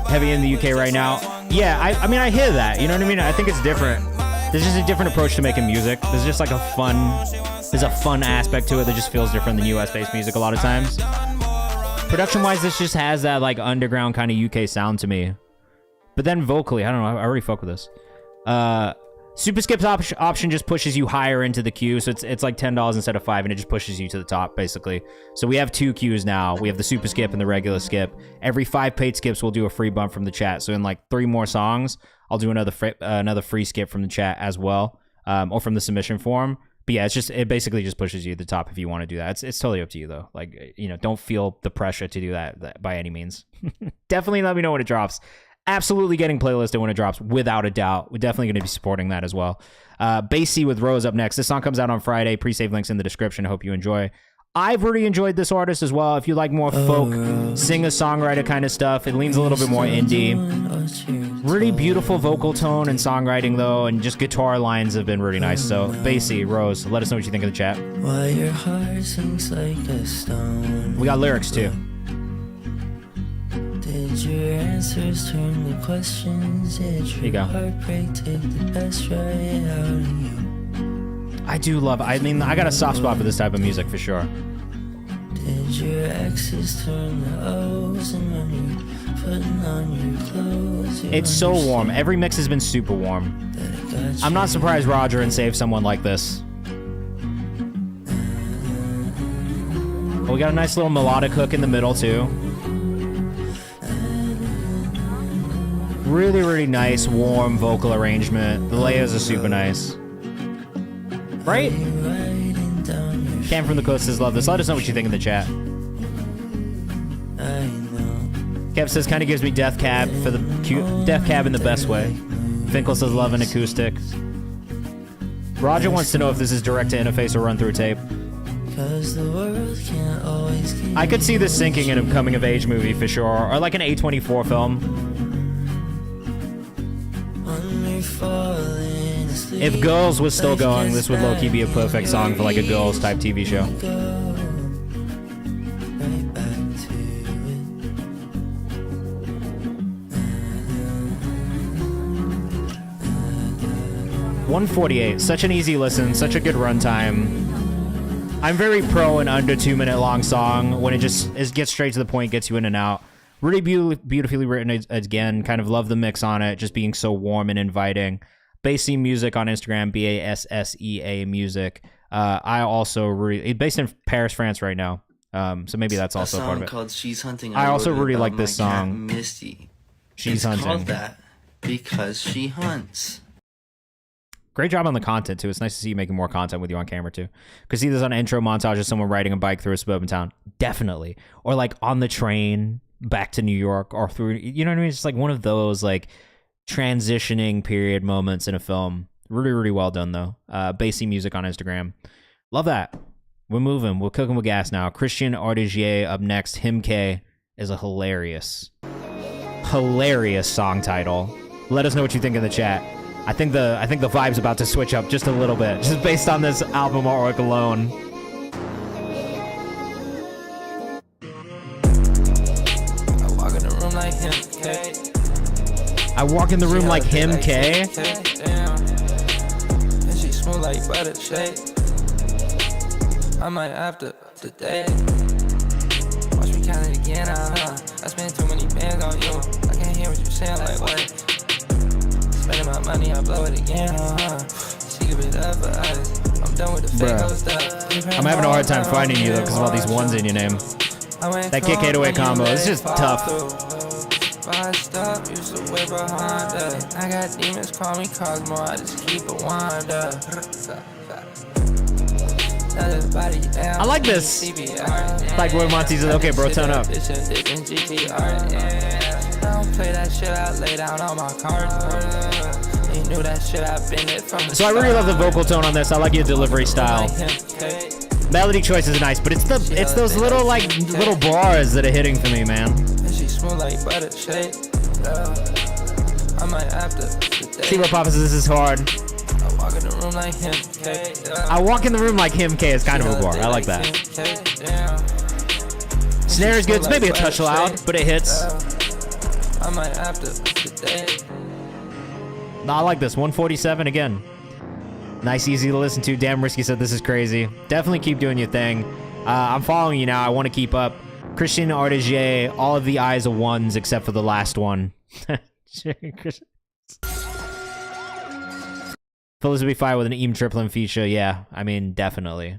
Heavy in the UK right now. Yeah, I mean, I hear that. You know what I mean? I think it's different. There's just a different approach to making music. There's just like there's a fun aspect to it that just feels different than US-based music a lot of times. Production-wise, this just has that like underground kind of UK sound to me. But then vocally, I don't know, I already fuck with this. Super Skip's option just pushes you higher into the queue, so it's like $10 instead of $5, and it just pushes you to the top, basically. So we have 2 queues now. We have the Super Skip and the regular skip. Every 5 paid skips, we'll do a free bump from the chat. So in like 3 more songs, I'll do another free skip from the chat as well, or from the submission form. But yeah, it basically just pushes you to the top if you want to do that. It's totally up to you though. Like, you know, don't feel the pressure to do that by any means. Definitely let me know when it drops. Absolutely getting playlisted when it drops, without a doubt. We're definitely going to be supporting that as well. Basie with Rose up next. This song comes out on Friday. Pre-save links in the description. I hope you enjoy. I've really enjoyed this artist as well. If you like more folk, singer-songwriter kind of stuff, it leans a little bit more indie. Really beautiful vocal tone and songwriting, though, and just guitar lines have been really nice. So, Basie, Rose, let us know what you think in the chat. Why your heart sinks like a stone. We got lyrics, too. Did your answers turn to questions? Did your heartbreak take the best right out of you? I do love, I mean, I got a soft spot for this type of music for sure. Did your exes turn to O's, and when you're putting on your clothes, it's so warm. Every mix has been super warm. I'm not surprised Roger and Save someone like this. Oh, we got a nice little melodic hook in the middle too. Really, really nice, warm vocal arrangement. The layers are super nice. Right? Cam from the Coast says, love this. Let us know what you think in the chat. Kev says, kind of gives me Death Cab for the Death Cab in the best way. Finkel says, love an acoustic. Roger wants to know if this is direct to interface or run through tape. I could see this syncing in a coming of age movie for sure, or like an A24 film. If Girls was still going, this would low-key be a perfect song for like a Girls type TV show. $148, such an easy listen, such a good runtime. I'm very pro an under 2-minute long song when it gets straight to the point, gets you in and out. Really beautifully written again. Kind of love the mix on it, just being so warm and inviting. Basie Music on Instagram, BASSEA Music. I also really based in Paris, France right now. So maybe that's also part of it. Called She's Hunting. I also really like this song. Misty. She's Hunting. Called that because she hunts. Great job on the content too. It's nice to see you making more content with you on camera too. Because see this on an intro montage of someone riding a bike through a suburban town. Definitely. Or like on the train back to New York or through, you know what I mean? It's like one of those like transitioning period moments in a film. Really, really well done though. Basie Music on Instagram. Love that. We're moving. We're cooking with gas now. Christian Ardigier up next. Him K is a hilarious song title. Let us know what you think in the chat. I think the vibe's about to switch up just a little bit, just based on this album artwork alone. I walk in the room like him, K. I walk in the room like him, K. And she smooth like butter shake. I might after today. Watch me count it again, I spend too many bands on you. I can't hear what you're saying, like what? Spending my money, I blow it again, She give it up for us. I'm done with the fake stuff. I'm having a hard time finding you though because of all these ones in your name. That kick 808 combo, it's just tough. I stop, used to way behind us. I got demons, call me Cosmo, I just keep it wind up. I like this. Like Roy Monty says, okay bro, turn up. I don't play that shit, I lay down on my cards. You knew that shit, I've been it from the So I really love the vocal tone on this. I like your delivery style. Melody choice is nice, but it's those little bars that are hitting for me, man. Smooth like butter shake. I might have to. See what Papa says, this is hard. I walk in the room like him, K. I walk in the room like him, K is kind of a bar. I like that. Snare is good. It's maybe a touch loud, but it hits. I might have to. No, I like this. 147 again. Nice, easy to listen to. Damn Risky said this is crazy. Definitely keep doing your thing. I'm following you now. I want to keep up. Christian Ardigier, all of the eyes are ones except for the last one. Phyllis would be fire with an Eam Triplin feature. Yeah, I mean, definitely.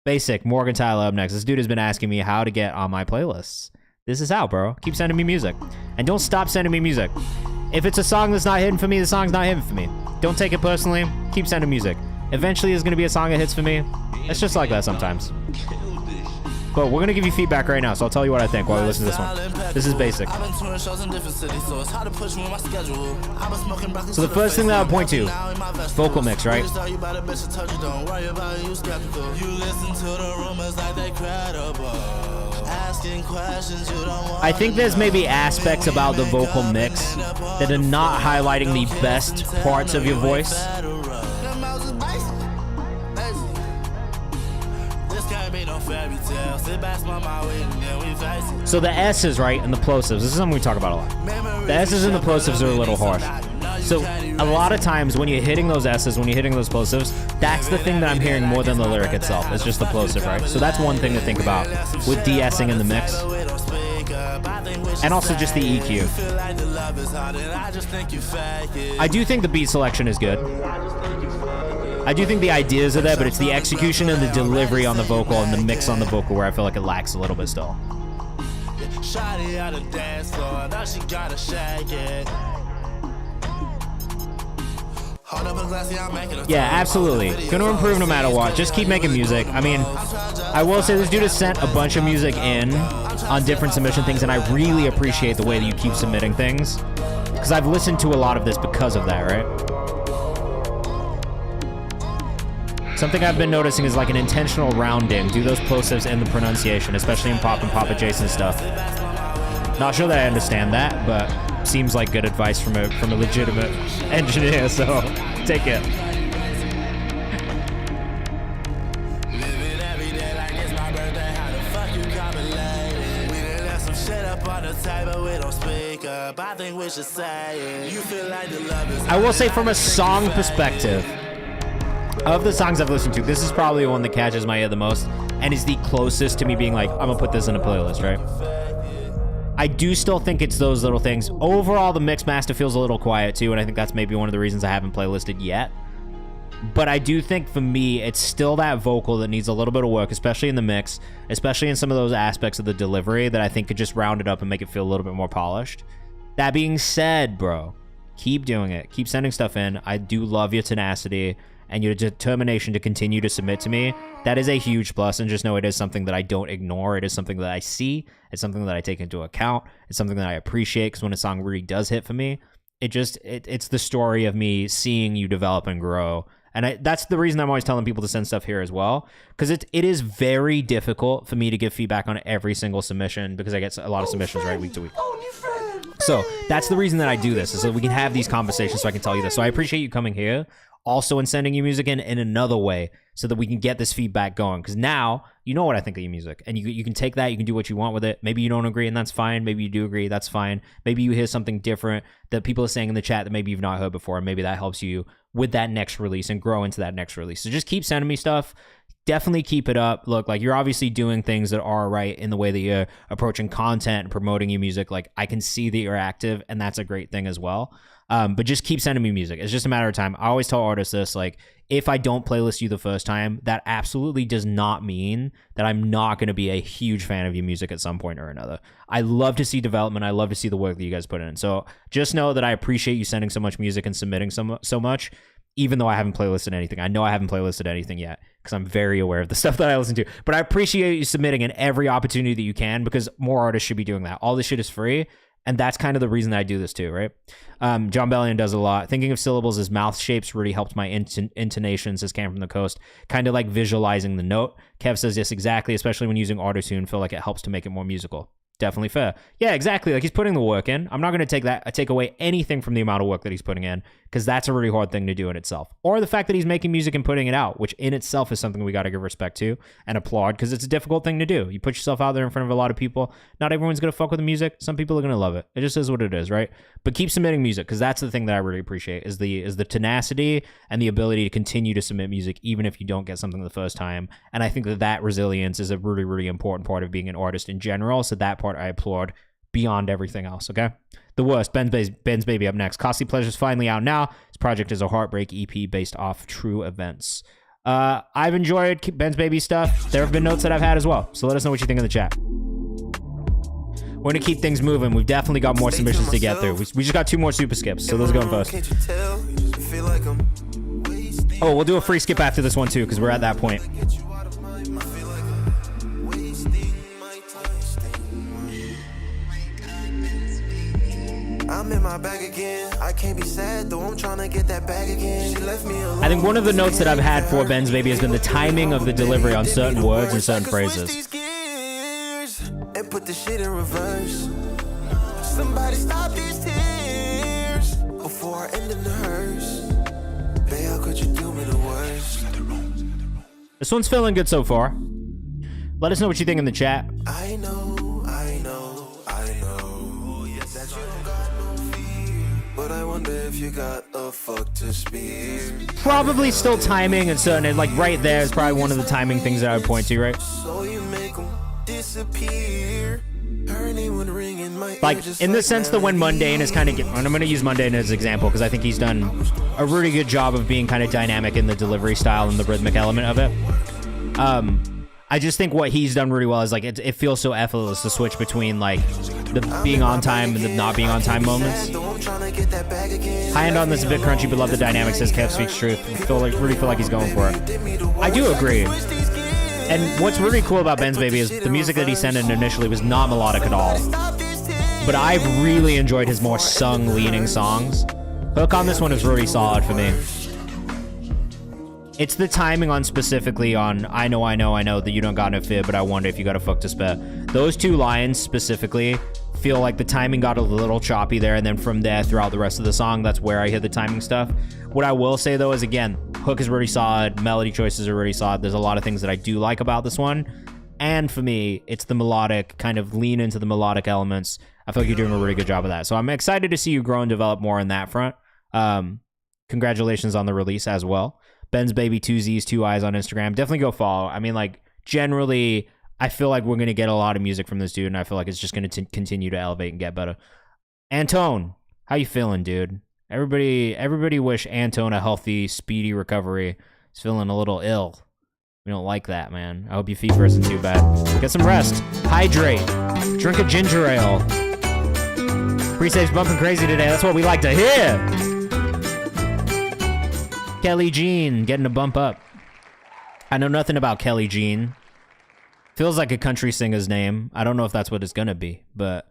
Basic, Morgan Tyler up next. This dude has been asking me how to get on my playlists. This is how, bro. Keep sending me music. And don't stop sending me music. If it's a song that's not hitting for me, the song's not hitting for me. Don't take it personally. Keep sending music. Eventually, there's going to be a song that hits for me. It's just like that sometimes. But we're going to give you feedback right now, so I'll tell you what I think while we listen to this one. This is basic. So the first thing that I'll point to, vocal mix, right? I think there's maybe aspects about the vocal mix that are not highlighting the best parts of your voice. So the S's, right, and the plosives, this is something we talk about a lot. The S's and the plosives are a little harsh. So a lot of times when you're hitting those S's, when you're hitting those plosives, that's the thing that I'm hearing more than the lyric itself. It's just the plosive, right? So that's one thing to think about with de-essing in the mix. And also just the EQ. I do think the beat selection is good. I do think the ideas are there, but it's the execution and the delivery on the vocal and the mix on the vocal where I feel like it lacks a little bit still. Yeah, absolutely. Gonna improve no matter what. Just keep making music. I mean, I will say this dude has sent a bunch of music in on different submission things, and I really appreciate the way that you keep submitting things. Because I've listened to a lot of this because of that, right? Something I've been noticing is like an intentional rounding. Do those plosives in the pronunciation, especially in pop and pop adjacent stuff. Not sure that I understand that, but seems like good advice from a legitimate engineer, so take it. I will say from a song perspective, of the songs I've listened to, this is probably the one that catches my ear the most and is the closest to me being like, I'm gonna put this in a playlist, right? I do still think it's those little things. Overall, the mix master feels a little quiet too, and I think that's maybe one of the reasons I haven't playlisted yet. But I do think for me, it's still that vocal that needs a little bit of work, especially in the mix, especially in some of those aspects of the delivery that I think could just round it up and make it feel a little bit more polished. That being said, bro, keep doing it. Keep sending stuff in. I do love your tenacity and your determination to continue to submit to me. That is a huge plus, and just know it is something that I don't ignore. It is something that I see. It's something that I take into account. It's something that I appreciate, because when a song really does hit for me, it's the story of me seeing you develop and grow. And that's the reason I'm always telling people to send stuff here as well, because it is very difficult for me to give feedback on every single submission, because I get a lot of submissions right week to week. So that's the reason that I do this, is so we can have these conversations, so I can tell you this. So I appreciate you coming here, also, and sending you music in another way, so that we can get this feedback going. Because now you know what I think of your music, and you can take that, you can do what you want with it. Maybe you don't agree, and that's fine. Maybe you do agree, that's fine. Maybe you hear something different that people are saying in the chat that maybe you've not heard before, and maybe that helps you with that next release and grow into that next release. So just keep sending me stuff. Definitely keep it up. Look, like, you're obviously doing things that are right in the way that you're approaching content and promoting your music. Like, I can see that you're active, and that's a great thing as well. But just keep sending me music. It's just a matter of time. I always tell artists this, like, if I don't playlist you the first time, that absolutely does not mean that I'm not going to be a huge fan of your music at some point or another. I love to see development. I love to see the work that you guys put in. So just know that I appreciate you sending so much music and submitting so much, even though I haven't playlisted anything. I know I haven't playlisted anything yet, because I'm very aware of the stuff that I listen to. But I appreciate you submitting in every opportunity that you can, because more artists should be doing that. All this shit is free. And that's kind of the reason that I do this too, right? John Bellion does a lot. Thinking of syllables as mouth shapes really helped my intonations as Came From The Coast. Kind of like visualizing the note. Kev says, yes, exactly. Especially when using autotune, feel like it helps to make it more musical. Definitely fair. Yeah, exactly. Like, he's putting the work in. I'm not going to take away anything from the amount of work that he's putting in, because that's a really hard thing to do in itself. Or the fact that he's making music and putting it out, which in itself is something we got to give respect to and applaud, because it's a difficult thing to do. You put yourself out there in front of a lot of people. Not everyone's going to fuck with the music. Some people are going to love it. It just is what it is, right? But keep submitting music, because that's the thing that I really appreciate, is the tenacity and the ability to continue to submit music even if you don't get something the first time. And I think that resilience is a really, really important part of being an artist in general. So that part I applaud beyond everything else, okay? The worst, Ben's Baby up next. Costly Pleasure's finally out now. It's project is a heartbreak EP based off true events. I've enjoyed Ben's Baby stuff. There have been notes that I've had as well. So let us know what you think in the chat. We're going to keep things moving. We've definitely got more submissions to get through. We just got 2 more super skips, so those are going first. Oh, we'll do a free skip after this one too, because we're at that point. I'm in my bag again. I can't be sad though. I'm trying to get that bag again. She left me alone. I think one of the notes that I've had for Ben's Baby has been the timing of the delivery on certain words and certain phrases. And put the shit in reverse. Somebody stop these tears before I end in the hearse. Babe, how could you do me the worst? This one's feeling good so far. Let us know what you think in the chat. I know that you don't got no fear, but I wonder if you got a fuck to spare. Probably still timing and certain, like right there is probably one of the timing things that I would point to, right? So you make them disappear. Her name would ring in my Like, ear just in the like sense that when Mundane is kind of, and I'm going to use Mundane as an example because I think he's done a really good job of being kind of dynamic in the delivery style and the rhythmic element of it. I just think what he's done really well is like it feels so effortless to switch between like the being on time and the not being on time moments. High end on this a bit crunchy, but love the dynamics. Says Kev speaks truth. Really feel like he's going for it. I do agree. And what's really cool about Ben's Baby is the music that he sent in initially was not melodic at all. But I've really enjoyed his more sung-leaning songs. Hook on this one is really solid for me. It's the timing on specifically on I know that you don't got no fear, but I wonder if you got a fuck to spare. Those 2 lines specifically feel like the timing got a little choppy there, and then from there throughout the rest of the song, that's where I hear the timing stuff. What I will say though is, again, hook is really solid, melody choices are really solid. There's a lot of things that I do like about this one, and for me, it's the melodic, kind of lean into the melodic elements. I feel like you're doing a really good job of that. So I'm excited to see you grow and develop more on that front. Congratulations on the release as well. Ben's Baby 2 Z's 2 Eyes on Instagram. Definitely go follow. I mean, like, generally, I feel like we're going to get a lot of music from this dude, and I feel like it's just going to continue to elevate and get better. Antone, how you feeling, dude? Everybody wish Antone a healthy, speedy recovery. He's feeling a little ill. We don't like that, man. I hope your fever isn't too bad. Get some rest. Hydrate. Drink a ginger ale. Pre-save's bumping crazy today. That's what we like to hear. Kelly Jean getting a bump up. I know nothing about Kelly Jean. Feels like a country singer's name. I don't know if that's what it's gonna be, but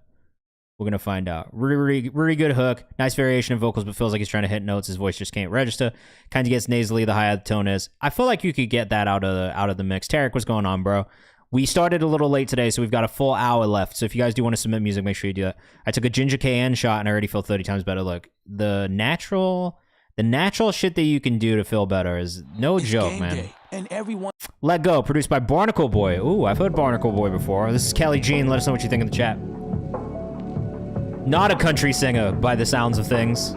we're gonna find out. Really good hook. Nice variation of vocals, but feels like he's trying to hit notes. His voice just can't register. Kind of gets nasally the higher the tone is. I feel like you could get that out of the mix. Tarek, what's going on, bro? We started a little late today, so we've got a full hour left. So if you guys do want to submit music, make sure you do that. I took a ginger KN shot and I already feel 30 times better. Look, the natural shit that you can do to feel better is no joke, man. And everyone Let Go, produced by Barnacle Boy. Ooh, I've heard Barnacle Boy before. This is Kelly Jean. Let us know what you think in the chat. Not a country singer by the sounds of things.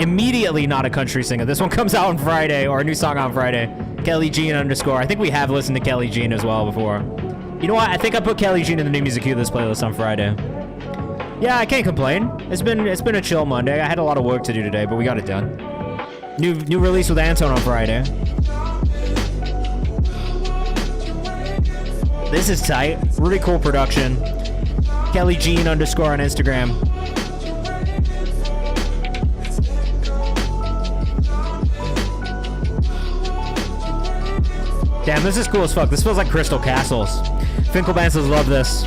Immediately not a country singer. This one comes out on Friday, or a new song on Friday. Kelly Jean _ I think we have listened to Kelly Jean as well before. You know what? I think I put Kelly Jean in the new music queue this playlist on Friday. Yeah, I can't complain. It's been a chill Monday. I had a lot of work to do today, but we got it done. New release with Antone on Friday. This is tight. Really cool production. Kelly Jean _ on Instagram. Damn, this is cool as fuck. This feels like Crystal Castles. Finkelbances love this.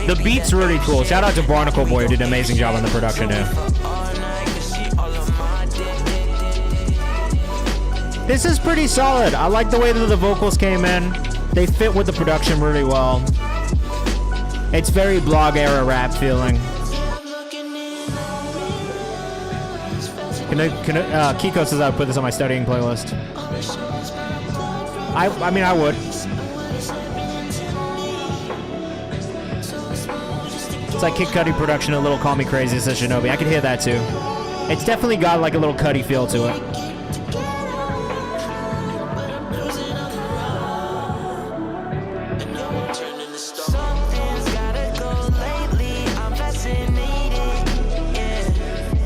The beat's really cool. Shout out to Barnacle Boy, who did an amazing job on the production here. This is pretty solid. I like the way that the vocals came in. They fit with the production really well. It's very blog era rap feeling. Kiko says I would put this on my studying playlist. I mean, I would. It's like Kid Cudi production, a little Call Me Crazy, says Shinobi. I could hear that too. It's definitely got like a little Cudi feel to it.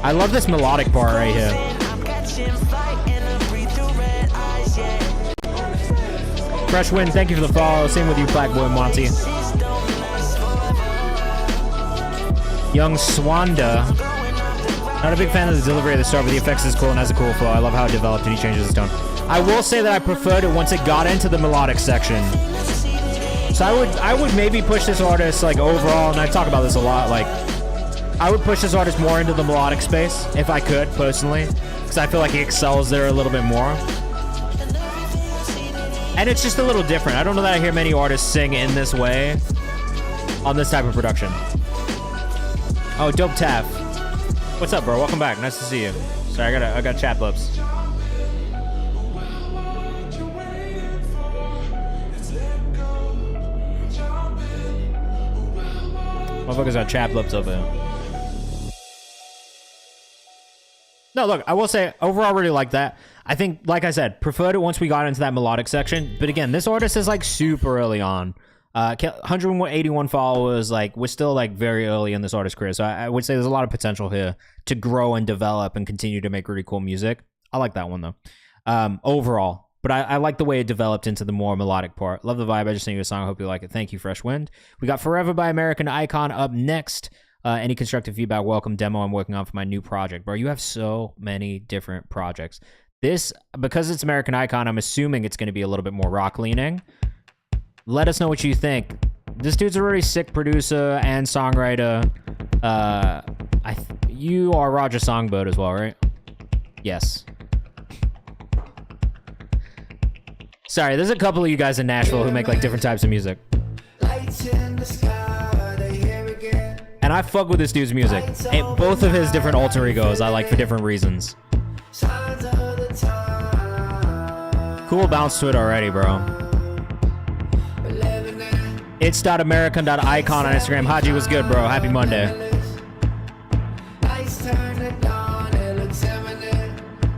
I love this melodic part right here. Fresh Wind, thank you for the follow. Same with you, Black Boy Monty. Young Swanda. Not a big fan of the delivery of the start, but the effects is cool and has a cool flow. I love how it developed and he changes his tone. I will say that I preferred it once it got into the melodic section. So I would maybe push this artist like overall, and I talk about this a lot, like I would push this artist more into the melodic space if I could, personally, because I feel like he excels there a little bit more. And it's just a little different. I don't know that I hear many artists sing in this way on this type of production. Oh, Dope Taff. What's up, bro? Welcome back. Nice to see you. Sorry, I got chat blips. Motherfuckers got chat blips over here. No, look, I will say, overall, really like that. I think, like I said, preferred it once we got into that melodic section. But again, this artist is like super early on. 181 followers, like we're still like very early in this artist's career. So I would say there's a lot of potential here to grow and develop and continue to make really cool music. I like that one though. Overall. But I like the way it developed into the more melodic part. Love the vibe. I just sent you a song. I hope you like it. Thank you, Fresh Wind. We got Forever by American Icon up next. Any constructive feedback, welcome. Demo I'm working on for my new project. Bro, you have so many different projects. This, because it's American Icon, I'm assuming it's going to be a little bit more rock leaning. Let us know what you think. This dude's a really sick producer and songwriter. You are Roger Songbird as well, right? Yes. Sorry, there's a couple of you guys in Nashville who make like different types of music. And I fuck with this dude's music. And both of his different alter egos I like for different reasons. Cool bounce to it already, bro. It's.american.icon on Instagram. Haji was good, bro. Happy Monday.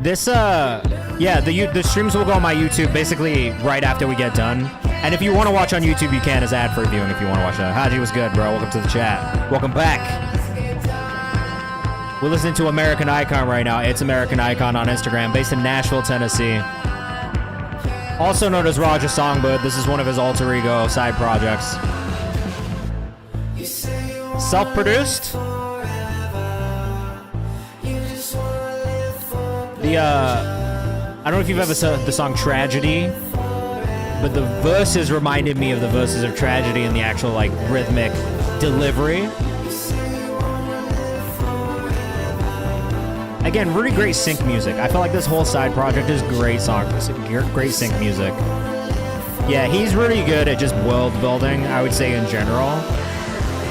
This, yeah, the streams will go on my YouTube basically right after we get done. And if you want to watch on YouTube, you can as ad for viewing if you want to watch that. Haji was good, bro. Welcome to the chat. Welcome back. We're listening to American Icon right now. It's American Icon on Instagram, based in Nashville, Tennessee. Also known as Roger Songbird. This is one of his alter ego side projects. Self-produced. I don't know if you've ever heard the song Tragedy, but the verses reminded me of the verses of Tragedy in the actual like rhythmic delivery. Again, really great sync music. I feel like this whole side project is great great sync music. Yeah, he's really good at just world building, I would say in general.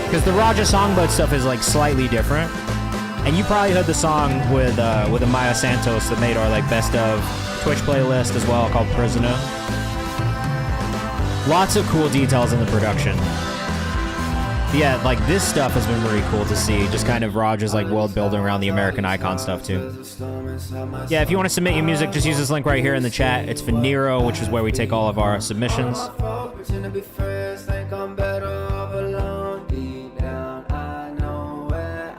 Because the Roger Songbird stuff is like slightly different. And you probably heard the song with Amaya Santos that made our like best of Twitch playlist as well, called Prisoner. Lots of cool details in the production. Yeah, like this stuff has been really cool to see. Just kind of Roger's like world building around the American Icon stuff too. Yeah, if you want to submit your music, just use this link right here in the chat. It's for Nero, which is where we take all of our submissions.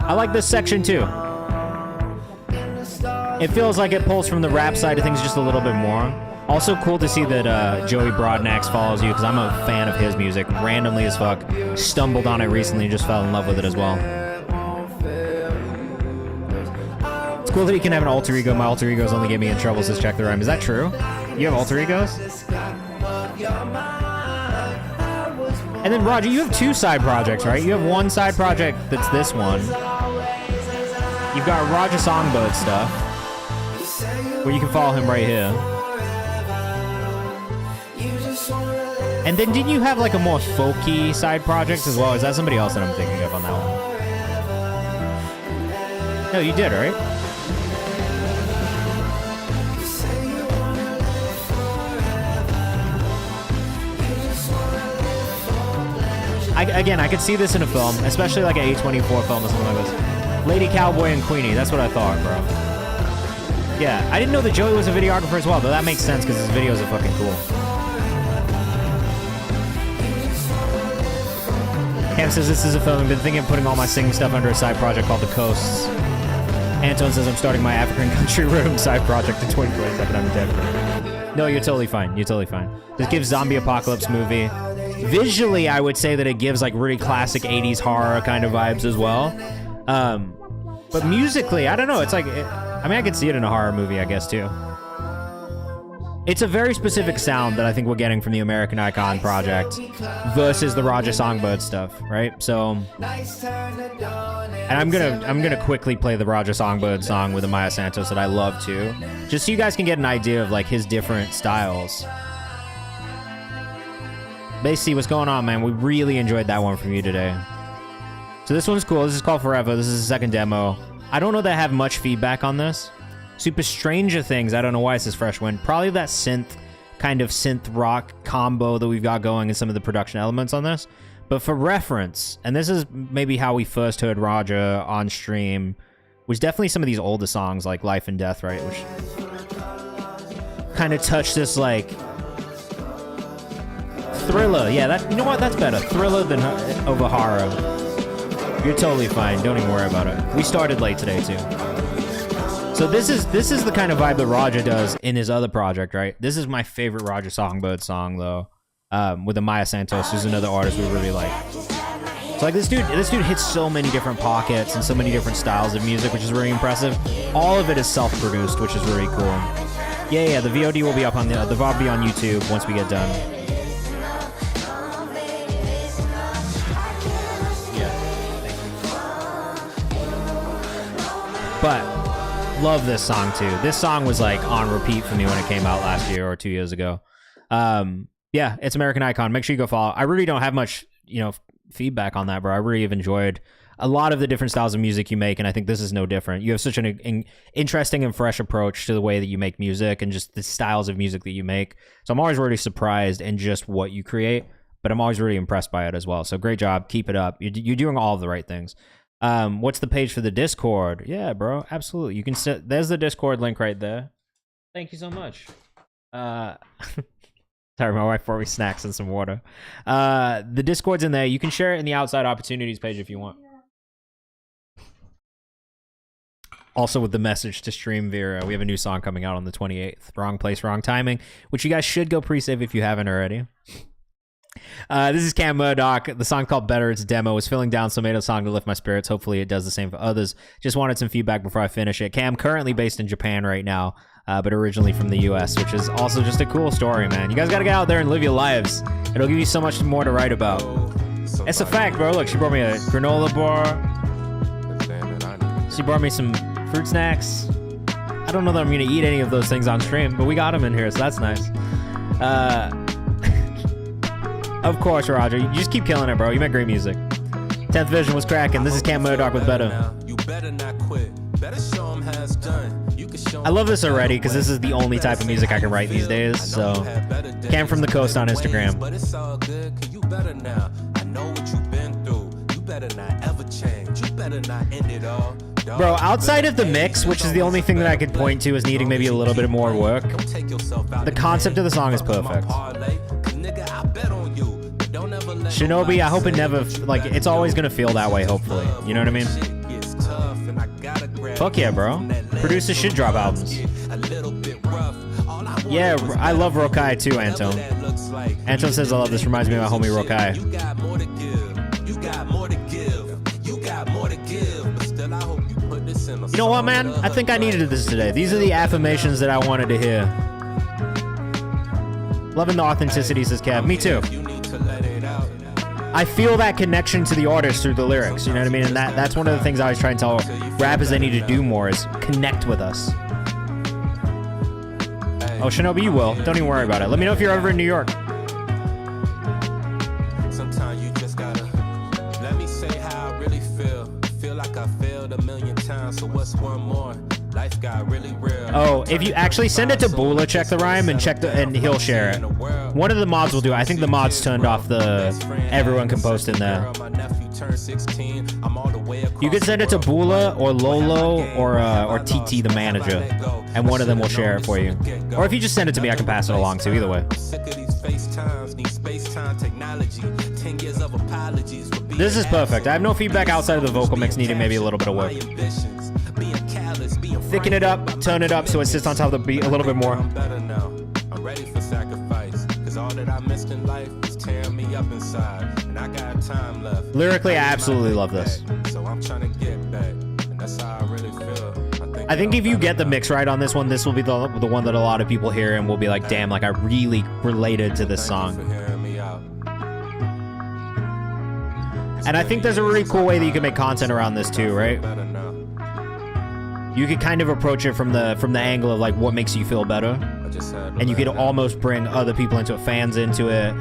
I like this section too. It feels like it pulls from the rap side of things just a little bit more. Also cool to see that Joey Broadnax follows you, because I'm a fan of his music, randomly as fuck. Stumbled on it recently and just fell in love with it as well. It's cool that he can have an alter ego. My alter egos only get me in trouble, says Check the Rhyme. Is that true? You have alter egos? And then Roger, you have two side projects, right? You have one side project that's this one. You've got Roger Songbird stuff, where you can follow him right here. And then didn't you have like a more folky side project as well? Is that somebody else that I'm thinking of on that one? No, you did, right? Again, I could see this in a film, especially like an A24 film or something like this. Lady Cowboy and Queenie, that's what I thought, bro. Yeah, I didn't know that Joey was a videographer as well, but that makes sense because his videos are fucking cool. Cam says this is a film. I've been thinking of putting all my singing stuff under a side project called The Coasts. Anton says I'm starting my African country room side project in 2027. I'm dead. No, you're totally fine. You're totally fine. This gives zombie apocalypse movie. Visually, I would say that it gives like really classic 80s horror kind of vibes as well. But musically, I don't know. It's like, I mean, I could see it in a horror movie, I guess, too. It's a very specific sound that I think we're getting from the American Icon project versus the Roger Songbird stuff, right? So, and I'm gonna quickly play the Roger Songbird song with Amaya Santos that I love too, just so you guys can get an idea of like his different styles. Basically, what's going on, man? We really enjoyed that one from you today. So this one's cool. This is called Forever. This is the second demo. I don't know that I have much feedback on this. Super Stranger Things, I don't know why it's this fresh one. Probably that synth rock combo that we've got going and some of the production elements on this. But for reference, and this is maybe how we first heard Roger on stream, was definitely some of these older songs like Life and Death, right? Which kind of touched this like thriller. Yeah, that, you know what? That's better. Thriller than over horror. You're totally fine. Don't even worry about it. We started late today too. So this is the kind of vibe that Roger does in his other project, right? This is my favorite Roger Songbird song though, with Amaya Santos, who's another artist we really like. So like this dude hits so many different pockets and so many different styles of music, which is really impressive. All of it is self-produced, which is really cool. Yeah, the VOD will be up on the VOD will be on YouTube once we get done. But love this song too. This song was like on repeat for me when it came out last year or 2 years ago. Yeah, it's American Icon. Make sure you go follow. I really don't have much, feedback on that, bro. I really have enjoyed a lot of the different styles of music you make, and I think this is no different. You have such an interesting and fresh approach to the way that you make music and just the styles of music that you make. So I'm always really surprised in just what you create, but I'm always really impressed by it as well. So great job. Keep it up. You're doing all of the right things. What's the page for the Discord? Yeah, bro, absolutely. You can there's the Discord link right there. Thank you so much. Sorry, my wife brought me snacks and some water. The Discord's in there. You can share it in the Outside Opportunities page if you want. Also with the message to stream Vera, we have a new song coming out on the 28th. Wrong Place, Wrong Timing, which you guys should go pre-save if you haven't already. This is Cam Murdoch. The song called Better. It's a demo. It's filling down, so made a song to lift my spirits. Hopefully it does the same for others. Just wanted some feedback before I finish it. Cam, currently based in Japan right now, but originally from the US, which is also just a cool story, man. You guys gotta get out there and live your lives. It'll give you so much more to write about. It's a fact, bro. Look, she brought me a granola bar. She brought me some fruit snacks. I don't know that I'm gonna eat any of those things on stream, but we got them in here, so that's nice. Of course, Roger. You just keep killing it, bro. You make great music. 10th Vision was cracking. This is Cam Murdoch with Better. I love this already because this is the only type of music I can write these days. So, Cam from the Coast on Instagram. But it's all good, cause you better now. I know what you've been through. You better not ever change. You better not end it all. Bro, outside of the mix, which is the only thing that I could point to as needing maybe a little bit more work, the concept of the song is perfect. Shinobi, I hope it never, like, it's always gonna feel that way, hopefully. You know what I mean? Fuck yeah, bro. Producers should drop albums. Yeah, I love Rokai too, Anton. Anton says I love this. Reminds me of my homie Rokai. You know what, man? I think I needed this today. These are the affirmations that I wanted to hear. Loving the authenticity, says Kev. Me too. I feel that connection to the artist through the lyrics, you know what I mean? And that's one of the things I always try and tell rappers they need to do more is connect with us. Oh, Shinobi, you will. Don't even worry about it. Let me know if you're ever in New York. Sometimes you just gotta let me say how I really feel. Feel like I failed a million times, so what's one more? Life got really real. Oh, if you actually send it to Bula, check the rhyme and and he'll share it. One of the mods will do it. I think the mods turned off the everyone can post in there. You could send it to Bula or Lolo or TT the manager, and one of them will share it for you. Or if you just send it to me, I can pass it along too. Either way. This is perfect. I have no feedback outside of the vocal mix needing maybe a little bit of work. thicken it up, turn it up so it sits on top of the beat a little bit more. I'm better now. I'm ready for sacrifice. Cause all that I missed in life is tearing me up inside. And I got time left. Lyrically, I absolutely love this. So I'm trying to get back. And that's how I really feel. I think if you get the mix right on this one, this will be the one that a lot of people hear and will be like, damn, like I really related to this song. And I think there's a really cool way that you can make content around this too, right? You could kind of approach it from the angle of like what makes you feel better. And you could almost bring other people into it, fans into it,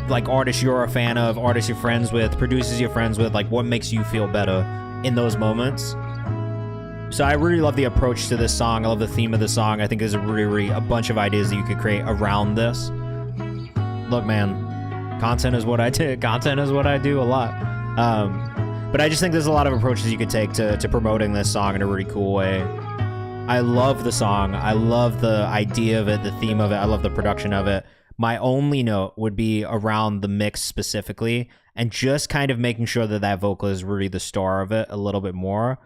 like artists you're a fan of, artists you're friends with, producers you're friends with, like what makes you feel better in those moments. So I really love the approach to this song. I love the theme of the song. I think there's a bunch of ideas that you could create around this. Look, man, content is what I do. Content is what I do a lot. But I just think there's a lot of approaches you could take to promoting this song in a really cool way. I love the song. I love the idea of it, the theme of it. I love the production of it. My only note would be around the mix specifically and just kind of making sure that that vocal is really the star of it a little bit more.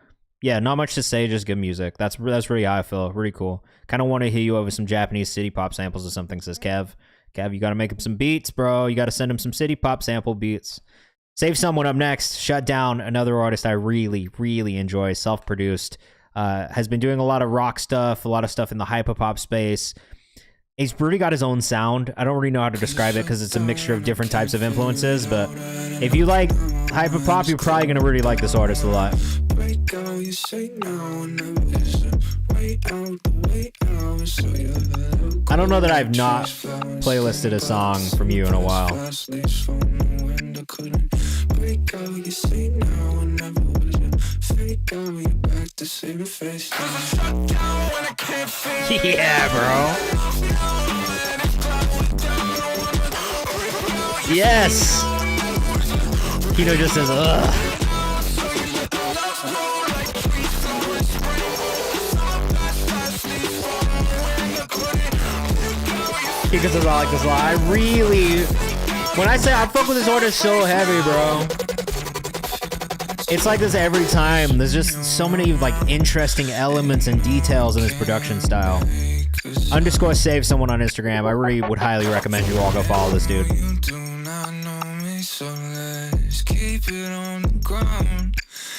Yeah, not much to say, just good music. That's really how I feel. Really cool. Kind of want to hear you over some Japanese city pop samples or something, says Kev. Kev, you got to make him some beats, bro. You got to send him some city pop sample beats. Save Someone up next. Shut Down, another artist I really, really enjoy. Self-produced. Has been doing a lot of rock stuff, a lot of stuff in the hyperpop space. He's really got his own sound. I don't really know how to describe it because it's a mixture of different types of influences, but if you like hyperpop, you're probably going to really like this artist a lot. I don't know that I've not playlisted a song from you in a while. Yeah, bro. Yes. Kino just says, ugh. Kiko says, I like this a lot. I really, when I say I fuck with this artist so heavy, bro. It's like this every time. There's just so many like interesting elements and details in his production style. _ Save Someone on Instagram. I really would highly recommend you all go follow this dude.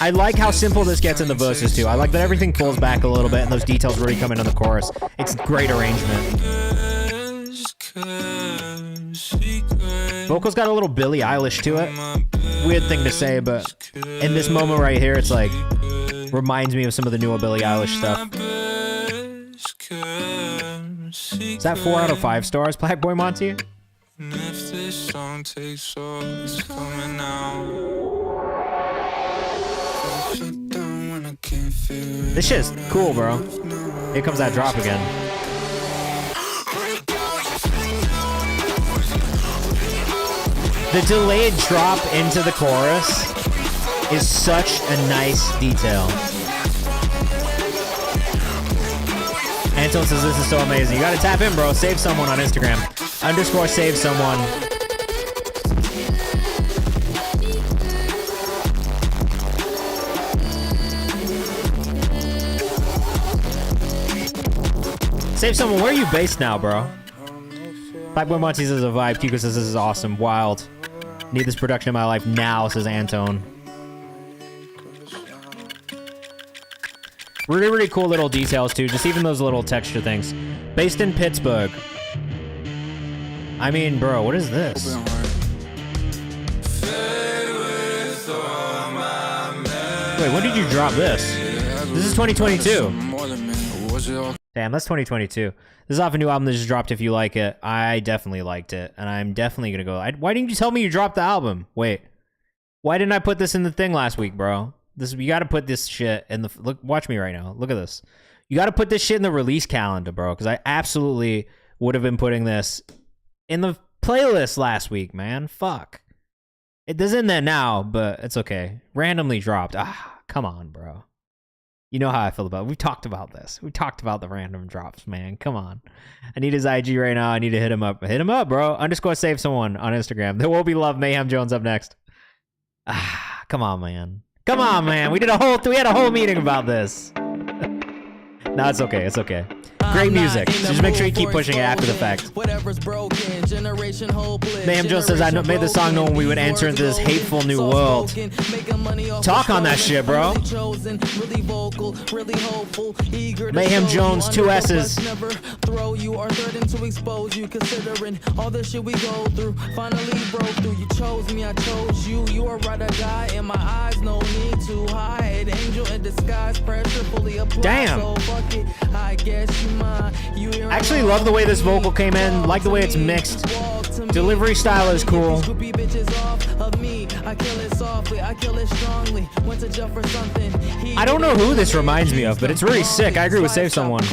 I like how simple this gets in the verses too. I like that everything pulls back a little bit and those details really come into the chorus. It's great arrangement. Vocals got a little Billie Eilish to it. Weird thing to say, but in this moment right here, it's like reminds me of some of the newer Billie Eilish stuff. Is that 4 out of 5 stars, Black Boy Monty? This shit's cool, bro. Here comes that drop again. The delayed drop into the chorus is such a nice detail. Anton says this is so amazing. You gotta tap in, bro. Save Someone on Instagram. _ Save Someone. Save Someone, where are you based now, bro? Black Boy Monty says a vibe. Kiko says this is awesome. Wild. Need this production in my life now, says Antone. Really, really cool little details, too. Just even those little texture things. Based in Pittsburgh. I mean, bro, what is this? Wait, when did you drop this? This is 2022. Damn, that's 2022. This is off a new album that just dropped. If you like it, I definitely liked it, and I'm definitely gonna go. Why didn't you tell me you dropped the album? Wait, why didn't I put this in the thing last week, bro? You got to put this shit in the look. Watch me right now. Look at this. You got to put this shit in the release calendar, bro, because I absolutely would have been putting this in the playlist last week, man. Fuck. It is in there now, but it's okay. Randomly dropped. Come on, bro. You know how I feel about it. We talked about this. We talked about the random drops, man. Come on. I need his IG right now. I need to hit him up. Hit him up, bro. _ Save Someone on Instagram. There will be love. Mayhem Jones up next. Come on, man. Come on, man. We had a whole meeting about this. No, it's okay. It's okay. Great music. So just make sure you keep pushing it after the fact. Whatever's broken, generation hopeless. Mayhem Joe says, I made the song knowing we would enter into this hateful new world. Talk on that shit, bro. Mayhem Jones, 2 S's. Never throw you or threaten to expose you, considering all the shit we go through. Finally broke through. You chose me, I chose you. You are right, a guy in my eyes. No need to hide. Angel in disguise, pressure fully applied. Damn. So fuck it. I guess you mine. You I actually love the way this vocal came in. Like the way it's mixed. Delivery style is cool. I don't know who this reminds me of, but it's really sick. I agree with Save Someone.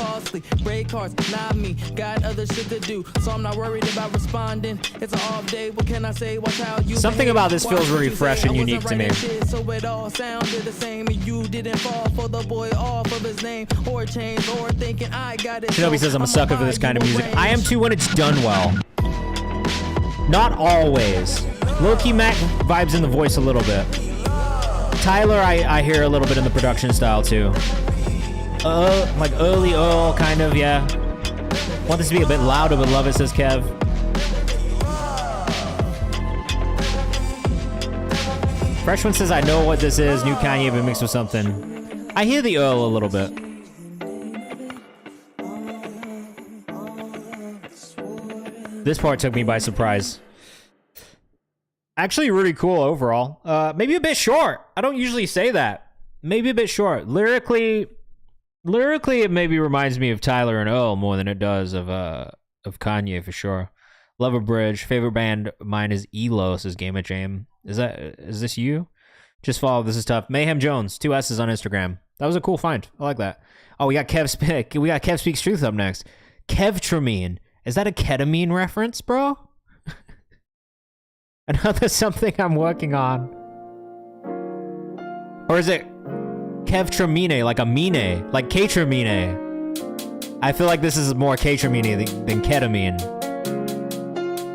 Something about this feels really fresh and unique to me. Shinobi says I'm a sucker for this kind of music. I am too when it's done well. Not always. Low-key Mac vibes in the voice a little bit. Tyler, I hear a little bit in the production style too. Like early Earl, kind of, yeah. Want this to be a bit louder, but love it, says Kev. Freshman says, I know what this is. New Kanye, but mixed with something. I hear the Earl a little bit. This part took me by surprise. Actually, really cool overall. Maybe a bit short. I don't usually say that. Maybe a bit short. Lyrically, it maybe reminds me of Tyler and Earl more than it does of Kanye for sure. Love a Bridge. Favorite band of mine is ELO, says Gamer Jam. Is this you? Just follow. This is tough. Mayhem Jones, 2 S's on Instagram. That was a cool find. I like that. Oh, we got Kev Speaks Truth up next. Kevtramine. Is that a ketamine reference, bro? Another something I'm working on. Or is it Kevtramine, like a mine, like Ketramine? I feel like this is more Ketramine than ketamine.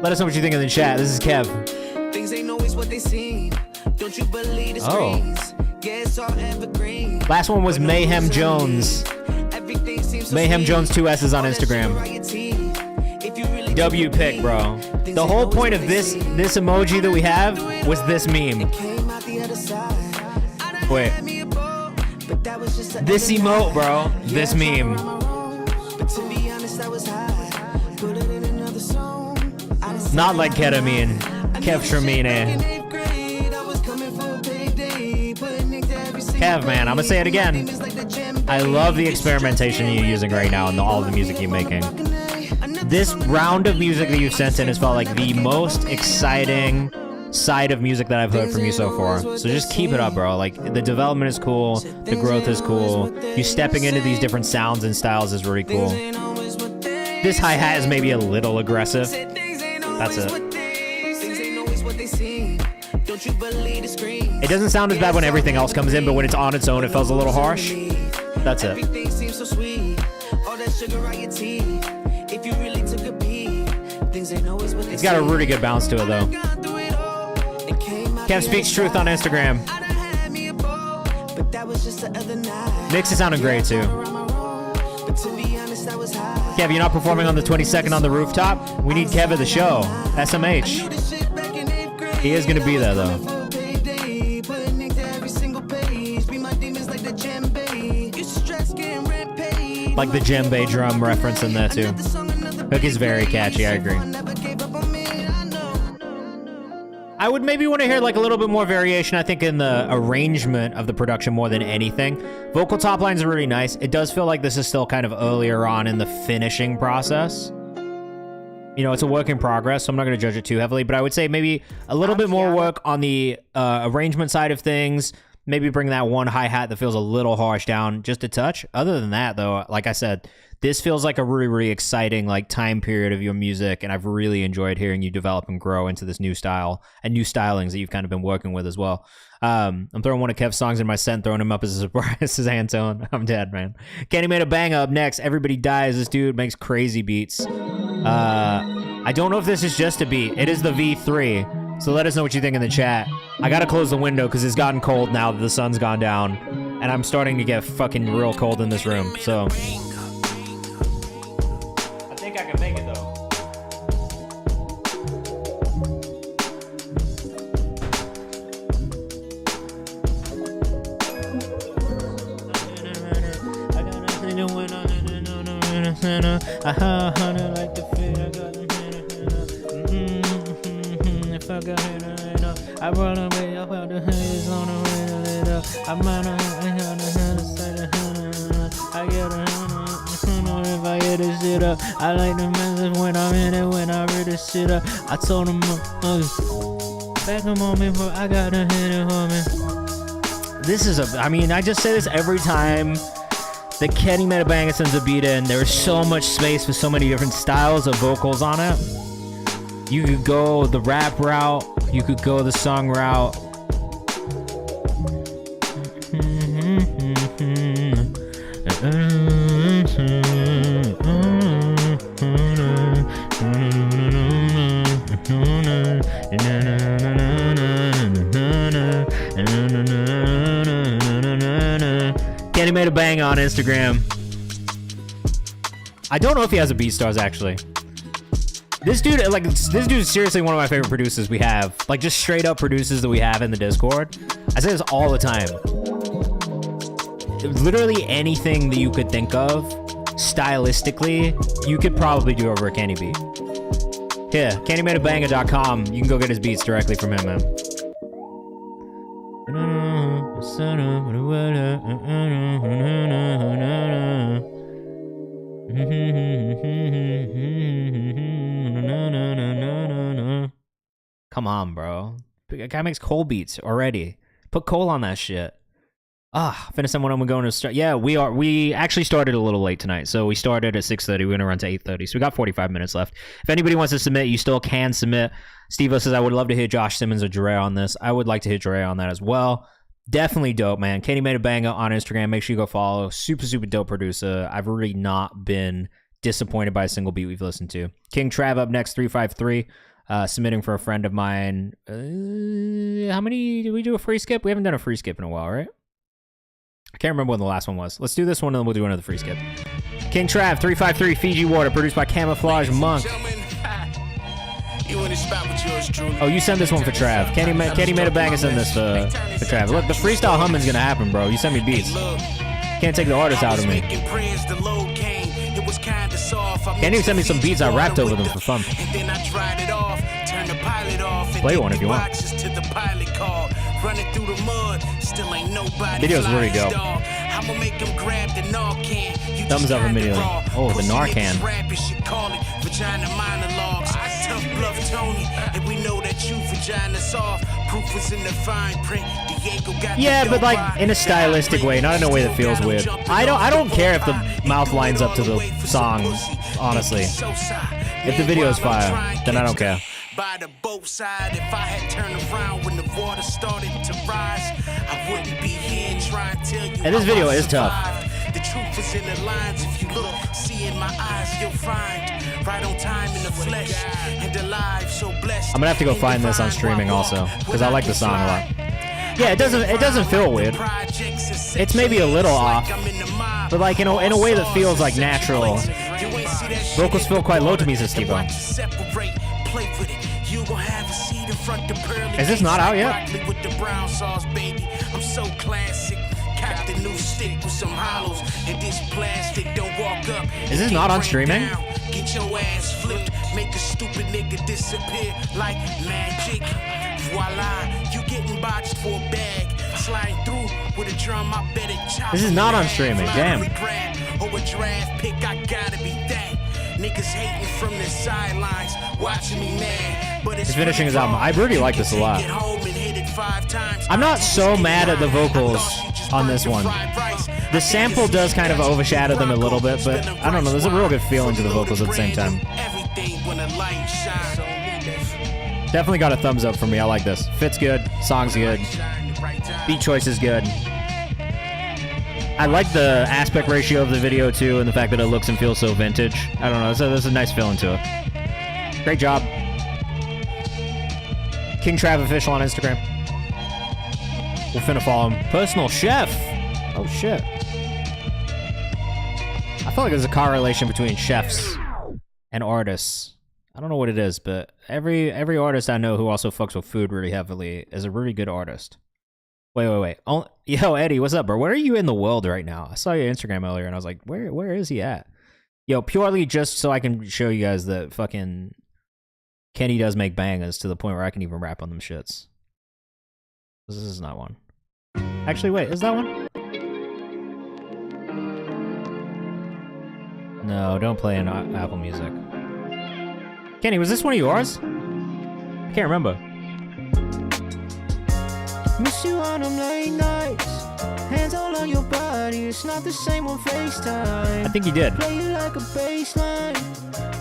Let us know what you think in the chat. This is Kev. Things ain't always what they seem. Don't you believe the screens? Yeah, it's all evergreen. Last one was Mayhem Jones. Mayhem Jones, 2 S's on Instagram. W pick, bro. The whole point of this emoji that we have was this meme. Wait. This emote, bro. This meme. Not like ketamine. Kevtramine. Kev, man, I'm gonna say it again. I love the experimentation you're using right now and all the music you're making. This round of music that you've sent in has felt like the most exciting side of music that I've heard from you so far. So just keep it up, bro. Like, the development is cool. The growth is cool. You stepping into these different sounds and styles is really cool. This hi-hat is maybe a little aggressive. That's it. It doesn't sound as bad when everything else comes in, but when it's on its own, it feels a little harsh. That's it. It's got a really good bounce to it, though. Kev Speaks Truth on Instagram. Mix is sounding great, too. Kev, you're not performing on the 22nd on the rooftop? We need Kev at the show. SMH. He is going to be there, though. Like the djembe drum reference in there, too. Hook is very catchy, I agree. I would maybe want to hear like a little bit more variation, I think, in the arrangement of the production more than anything. Vocal top lines are really nice. It does feel like this is still kind of earlier on in the finishing process. You know, it's a work in progress, so I'm not going to judge it too heavily, but I would say maybe a little bit more work on the arrangement side of things. Maybe bring that one hi-hat that feels a little harsh down just a touch. Other than that, though, like I said, this feels like a really, really exciting like time period of your music, and I've really enjoyed hearing you develop and grow into this new style and new stylings that you've kind of been working with as well. I'm throwing one of Kev's songs in my set and throwing him up as a surprise, says Antone. I'm dead, man. Kenny made a bang up next. Everybody Dies. This dude makes crazy beats. I don't know if this is just a beat. It is the V3. So let us know what you think in the chat. I gotta close the window because it's gotten cold now that the sun's gone down. and I'm starting to get fucking real cold in this room. So I think I can make it though. Like the fit, I got if I got it, I run away, I found the hands on the way, I'm on I get if I get this shit up. I like the message when I'm in it, when I read this shit up. I told them, back a moment, but I gotta hit it for me. This is I mean, I just say this every time the Kenny Made a Banger sends a beat in. There is so much space for so many different styles of vocals on it. You could go the rap route, you could go the song route. Kenny Made a Banger on Instagram. I don't know if he has a BeatStars actually. This dude is seriously one of my favorite producers we have. Like just straight up producers that we have in the Discord. I say this all the time. Literally anything that you could think of, stylistically, you could probably do over a Kenny beat. Here, KennyMadeABanger.com. You can go get his beats directly from him, man. Come on, bro. The guy makes Cole beats already. Put Cole on that shit. Finish someone when we're going to start. Yeah, we actually started a little late tonight. So we started at 6:30. We're going to run to 8:30. So we got 45 minutes left. If anybody wants to submit, you still can submit. Steve-O says, I would love to hear Josh Simmons or Dre on this. I would like to hear Dre on that as well. Definitely dope, man. Kenny Made a Banger on Instagram. Make sure you go follow. Super, super dope producer. I've really not been disappointed by a single beat we've listened to. King Trav up next, 353. Submitting for a friend of mine. How many did we do a free skip? We haven't done a free skip in a while, right? I can't remember when the last one was. Let's do this one and then we'll do another free skip. King Trav, 353, Fiji Water, produced by Camouflage Monk. Oh, you send this one for Trav. Kenny Made a Banger, send this for Trav. Look, the freestyle humming's gonna happen, bro. You send me beats. Can't take the artist out of me. Kenny send me some beats. I rapped over them for fun. Play one if you want. Video's really dope. Thumbs up immediately. Oh, the Narcan. Yeah, but like in a stylistic way, not in a way that feels weird. I don't care if the mouth lines up to the song, honestly. If the video's fire, then I don't care. By the boat side, if I had turned around when the water started to rise, I wouldn't be here trying to tell you. And this video is tough. The truth is in the lines. If you look, see in my eyes, you'll find right on time in the flesh and alive, so blessed. I'm gonna have to go find this on streaming also, because I like the song a lot. Yeah, it doesn't feel weird. It's maybe a little off, but like in a way that feels like natural. Vocals feel quite low to me, says Steve-O. Is this not out yet? Is this not on streaming? Get your ass flipped, make a stupid nigga disappear like magic. Voila, you getting botched for a bag. Sliding through with a drum, I bet it chop. This is not on streaming, damn. Or a draft pick, I gotta be that. Niggas hating from the sidelines, watching me mad. But it's finishing his album. I really like this a lot. I'm not so mad at the vocals on this one. The sample does kind of overshadow them a little bit, but I don't know, there's a real good feeling to the vocals at the same time. Definitely got a thumbs up for me. I like this. Fits good, song's good, beat choice is good. I like the aspect ratio of the video too, and the fact that it looks and feels so vintage. I don't know, there's a nice feeling to it. Great job. King Trav Official on Instagram. We'll finna follow him. Personal Chef. Oh shit. I feel like there's a correlation between chefs and artists. I don't know what it is, but every artist I know who also fucks with food really heavily is a really good artist. Wait. Oh, yo, Eddie, what's up, bro? Where are you in the world right now? I saw your Instagram earlier, and I was like, where is he at? Yo, purely just so I can show you guys that fucking Kenny does make bangers to the point where I can even rap on them shits. This is not one. Actually, wait, is that one? No, don't play in Apple Music. Kenny, was this one of yours? I can't remember. Miss you on them late nights. Hands all on your body. It's not the same on FaceTime. I think you did. Play you like a baseline.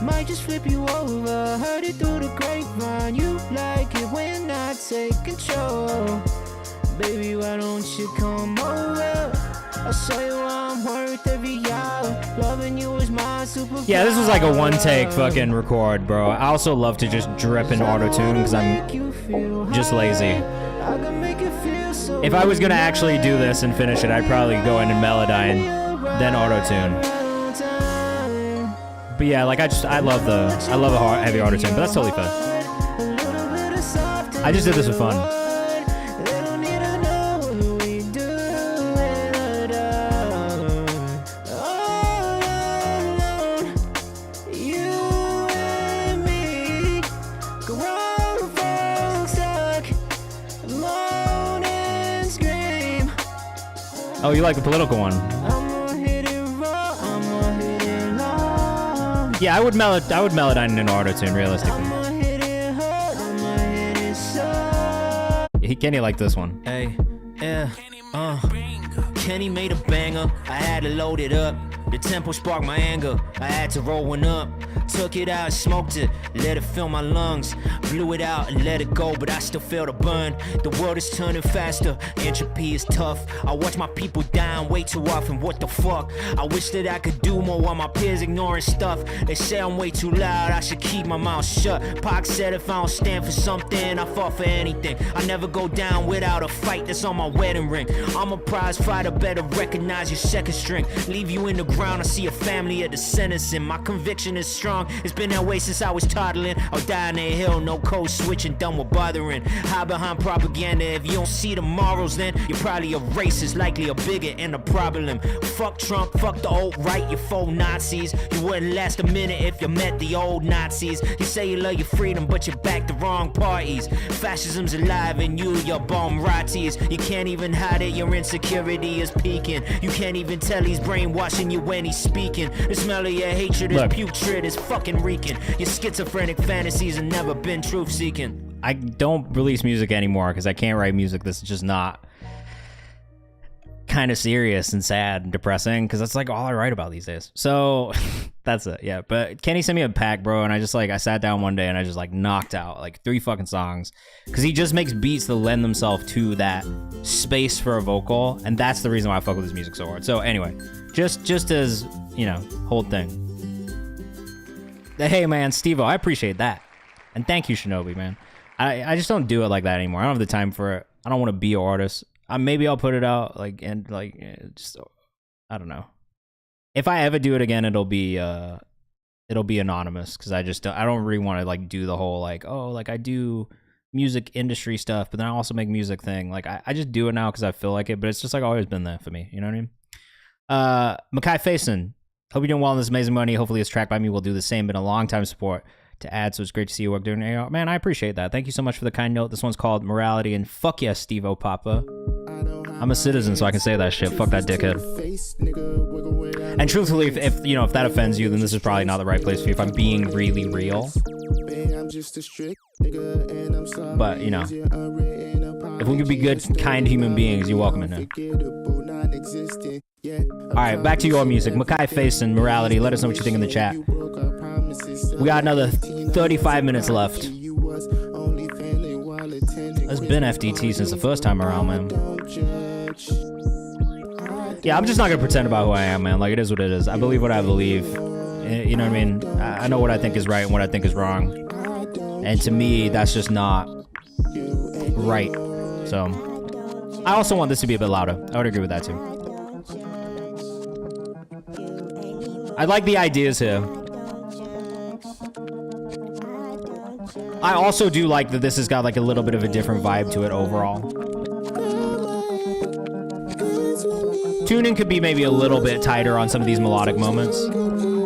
Might just flip you over. Heard it through the grapevine. You like it when I take control. Baby, why don't you come over? I'll show you I'm worth every hour. Loving you is my superpower. Yeah, this was like a one-take fucking record, bro. I also love to just drip in auto-tune because I'm just lazy. If I was gonna actually do this and finish it, I'd probably go into Melodyne, then auto-tune. But yeah, like I love a heavy auto-tune, but that's totally fun. I just did this for fun. Oh, you like the political one? Yeah, I would Melodyne in an auto-tune, realistically. Kenny liked this one. Hey, yeah, Kenny made a banger. I had to load it up. The tempo sparked my anger. I had to roll one up. Took it out, smoked it, let it fill my lungs. Blew it out and let it go, but I still feel the burn. The world is turning faster, entropy is tough. I watch my people dying way too often, what the fuck? I wish that I could do more while my peers ignoring stuff. They say I'm way too loud, I should keep my mouth shut. Pac said if I don't stand for something, I fought for anything. I never go down without a fight, that's on my wedding ring. I'm a prize fighter, better recognize your second string. Leave you in the ground, I see a family at the sentencing. My conviction is strong, it's been that way since I was toddling. I'll die on a hill, no code switching, done with bothering. Hide behind propaganda, if you don't see the morals, then you're probably a racist, likely a bigot and a problem. Fuck Trump, fuck the old right, you faux Nazis. You wouldn't last a minute if you met the old Nazis. You say you love your freedom, but you back the wrong parties. Fascism's alive in you, your bum rotties. You can't even hide it, your insecurity is peaking. You can't even tell he's brainwashing you when he's speaking. The smell of your hatred is putrid, is fucking reeking. Your schizophrenic fantasies have never been truth-seeking. I don't release music anymore because I can't write music that's just not kind of serious and sad and depressing, because that's like all I write about these days. So that's it. Yeah, but Kenny sent me a pack, bro, and I sat down one day and I just like knocked out like 3 fucking songs, because he just makes beats that lend themselves to that space for a vocal, and that's the reason why I fuck with his music so hard. So anyway, just as, you know, whole thing. Hey man, Steve-O, I appreciate that, and thank you, Shinobi, man. I just don't do it like that anymore. I don't have the time for it. I don't want to be an artist. Maybe I'll put it out just I don't know. If I ever do it again, it'll be anonymous, because I don't really want to like do the whole like, oh, like I do music industry stuff, but then I also make music thing. Like I just do it now because I feel like it, but it's just like always been there for me. You know what I mean? Makai Faison, hope you're doing well on this amazing money. Hopefully this track by me will do the same. Been a long time support to add, so it's great to see you work doing AR. Man, I appreciate that. Thank you so much for the kind note. This one's called Morality, and fuck yes, Steve-O Papa. I'm a citizen, so I can say that shit. Fuck that dickhead. And truthfully, if you know, if that offends you, then this is probably not the right place for you, if I'm being really real. But, you know, if we could be good, kind human beings, you're welcome in here. Alright, back to your music. Makai Faison, Morality. Let us know what you think in the chat. We got another 35 minutes left. It's been FDT since the first time around, man. Yeah, I'm just not gonna pretend about who I am, man. Like, it is what it is. I believe what I believe. You know what I mean? I know what I think is right and what I think is wrong. And to me, that's just not right. So, I also want this to be a bit louder. I would agree with that, too. I like the ideas here. I also do like that this has got like a little bit of a different vibe to it overall. Tuning could be maybe a little bit tighter on some of these melodic moments.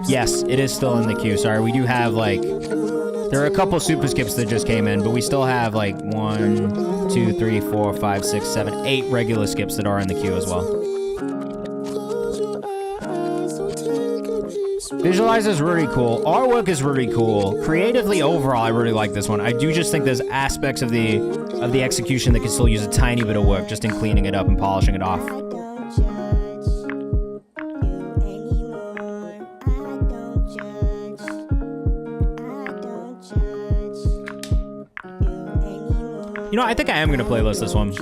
Yes, it is still in the queue. Sorry, we do have like, there are a couple super skips that just came in, but we still have like 1, 2, 3, 4, 5, 6, 7, 8 regular skips that are in the queue as well. Visualize is really cool. Artwork is really cool. Creatively, overall, I really like this one. I do just think there's aspects of the execution that can still use a tiny bit of work just in cleaning it up and polishing it off. You know, I think I am going to playlist this one.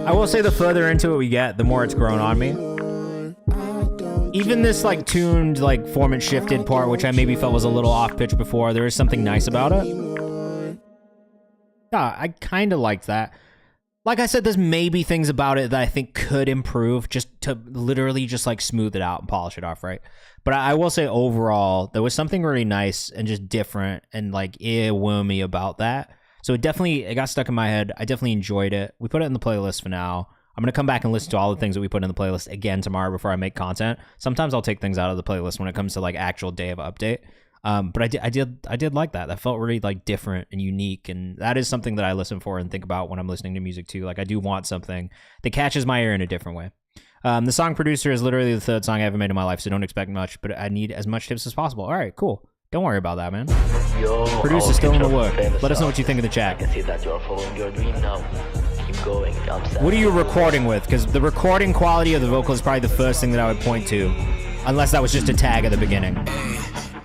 I will say the further into it we get, the more it's grown on me. Even this like tuned, like form and shifted part, which I maybe felt was a little off pitch before, there is something nice about it. Yeah, I kind of liked that. Like I said, there's maybe things about it that I think could improve just to literally just like smooth it out and polish it off, right? But I will say overall, there was something really nice and just different and like earwormy about that. So it got stuck in my head. I definitely enjoyed it. We put it in the playlist for now. I'm going to come back and listen to all the things that we put in the playlist again tomorrow before I make content. Sometimes I'll take things out of the playlist when it comes to like actual day of update. But I did like that. That felt really like different and unique. And that is something that I listen for and think about when I'm listening to music too. Like I do want something that catches my ear in a different way. The song producer is literally the third song I ever made in my life, so don't expect much, but I need as much tips as possible. All right, cool. Don't worry about that, man. Producer's still in the work. Let us know what you think in the chat. I can see that you're following your dream now. Keep going. What are you recording with? Because the recording quality of the vocal is probably the first thing that I would point to, unless that was just a tag at the beginning.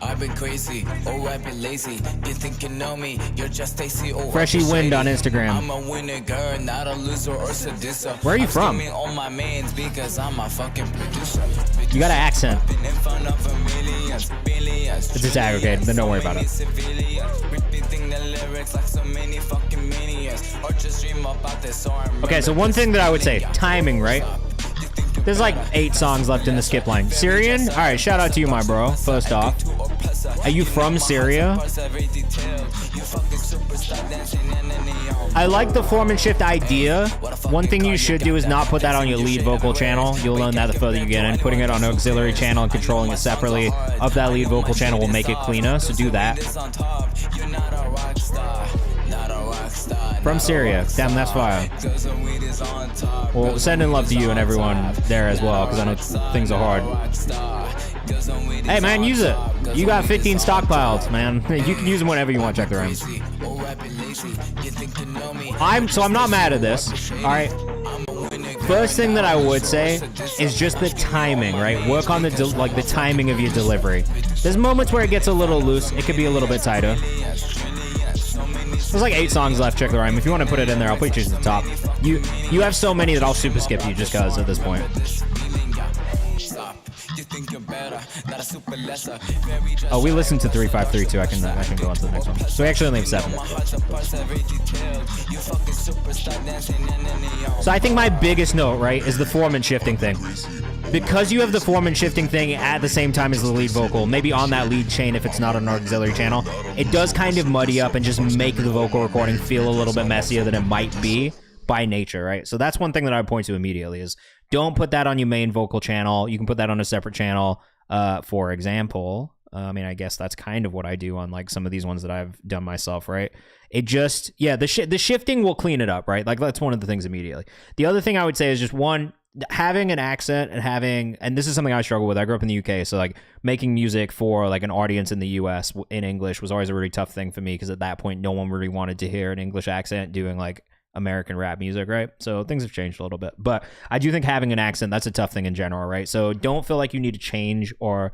I've been crazy, oh I've been lazy. You think you know me, you're just Stacy. Oh, Freshy Wind on Instagram. I'm a winner girl, not a loser or seducer. Where are you from? On my mans because I'm a fucking producer. You got an accent. It's a tag, okay? Then don't worry about it. Okay, so one thing that I would say, timing, right? There's like 8 songs left in the skip line. Syrian? All right, shout out to you, my bro. First off, are you from Syria? I like the form and shift idea. One thing you should do is not put that on your lead vocal channel. You'll learn that the further you get in. Putting it on an auxiliary channel and controlling it separately of that lead vocal channel will make it cleaner, so do that. From Syria. Damn, that's fire. Well, sending love to you and everyone there as well, because I know things are hard. Hey, man, use it. You got 15 stockpiled, man. You can use them whenever you want. Check the rims. I'm not mad at this. All right. First thing that I would say is just the timing, right? Work on the the timing of your delivery. There's moments where it gets a little loose. It could be a little bit tighter. There's like 8 songs left. Check the rhyme. If you want to put it in there, I'll put you to the top. You have so many that I'll super skip you just cause at this point. Oh, we listened to 3532. I can go on to the next one. So we actually only have 7. So I think my biggest note, right, is the form and shifting thing. Because you have the form and shifting thing at the same time as the lead vocal, maybe on that lead chain if it's not an auxiliary channel, it does kind of muddy up and just make the vocal recording feel a little bit messier than it might be by nature, right? So that's one thing that I would point to immediately is don't put that on your main vocal channel. You can put that on a separate channel. For example, I mean, I guess that's kind of what I do on like some of these ones that I've done myself, right? It just, yeah, the shifting will clean it up, right? Like that's one of the things immediately. The other thing I would say is just one, having an accent and this is something I struggle with. I grew up in the UK, so like making music for like an audience in the US in English was always a really tough thing for me because at that point, no one really wanted to hear an English accent doing like American rap music, right? So things have changed a little bit, but I do think having an accent, that's a tough thing in general, right? So don't feel like you need to change your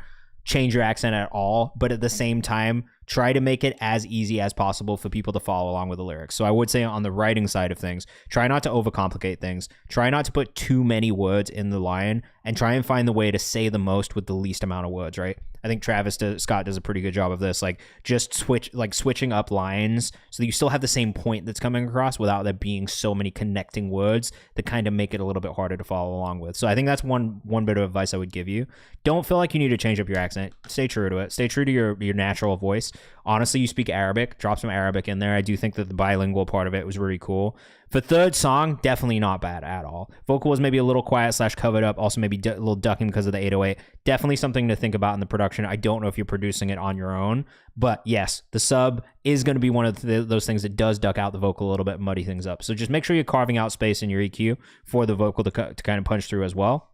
accent at all, but at the same time, try to make it as easy as possible for people to follow along with the lyrics. So I would say on the writing side of things, try not to overcomplicate things. Try not to put too many words in the line and try and find the way to say the most with the least amount of words, right? I think Travis Scott does a pretty good job of this, like just switching up lines so that you still have the same point that's coming across without there being so many connecting words that kind of make it a little bit harder to follow along with. So I think that's one bit of advice I would give you. Don't feel like you need to change up your accent. Stay true to it. Stay true to your natural voice. Honestly, you speak Arabic. Drop some Arabic in there. I do think that the bilingual part of it was really cool. For third song, definitely not bad at all. Vocal was maybe a little quiet / covered up. Also maybe a little ducking because of the 808. Definitely something to think about in the production. I don't know if you're producing it on your own, but yes, the sub is going to be one of those things that does duck out the vocal a little bit, muddy things up. So just make sure you're carving out space in your EQ for the vocal to kind of punch through as well.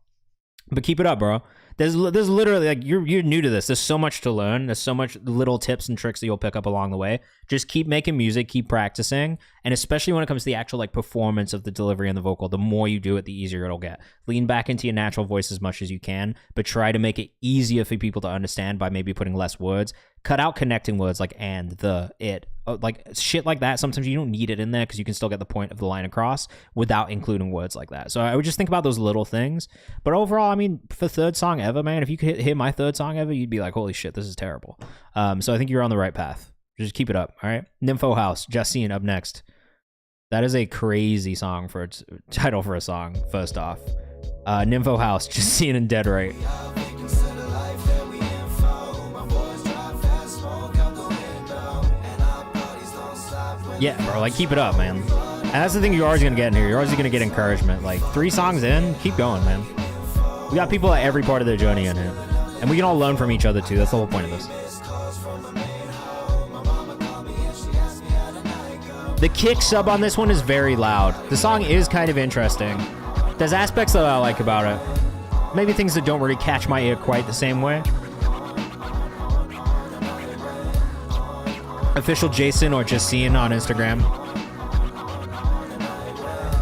But keep it up, bro. There's literally, like, you're new to this. There's so much to learn. There's so much little tips and tricks that you'll pick up along the way. Just keep making music, keep practicing, and especially when it comes to the actual like performance of the delivery and the vocal, the more you do it, the easier it'll get. Lean back into your natural voice as much as you can, but try to make it easier for people to understand by maybe putting less words. Cut out connecting words like and, the, it, like shit like that. Sometimes you don't need it in there because you can still get the point of the line across without including words like that. So I would just think about those little things. But overall, I mean, for third song ever, man, if you could hit my third song ever, you'd be like, holy shit, this is terrible. So I think you're on the right path. Just keep it up, all right? Nympho House, Justine up next. That is a crazy song for its title for a song, first off. Nympho House, Justine and Dead Right. Yeah, bro, like, keep it up, man. And that's the thing you're always going to get in here. You're always going to get encouragement. Like, 3 songs in, keep going, man. We got people at every part of their journey in here. And we can all learn from each other, too. That's the whole point of this. The kick sub on this one is very loud. The song is kind of interesting. There's aspects that I like about it. Maybe things that don't really catch my ear quite the same way. Official Jason or Justine on Instagram.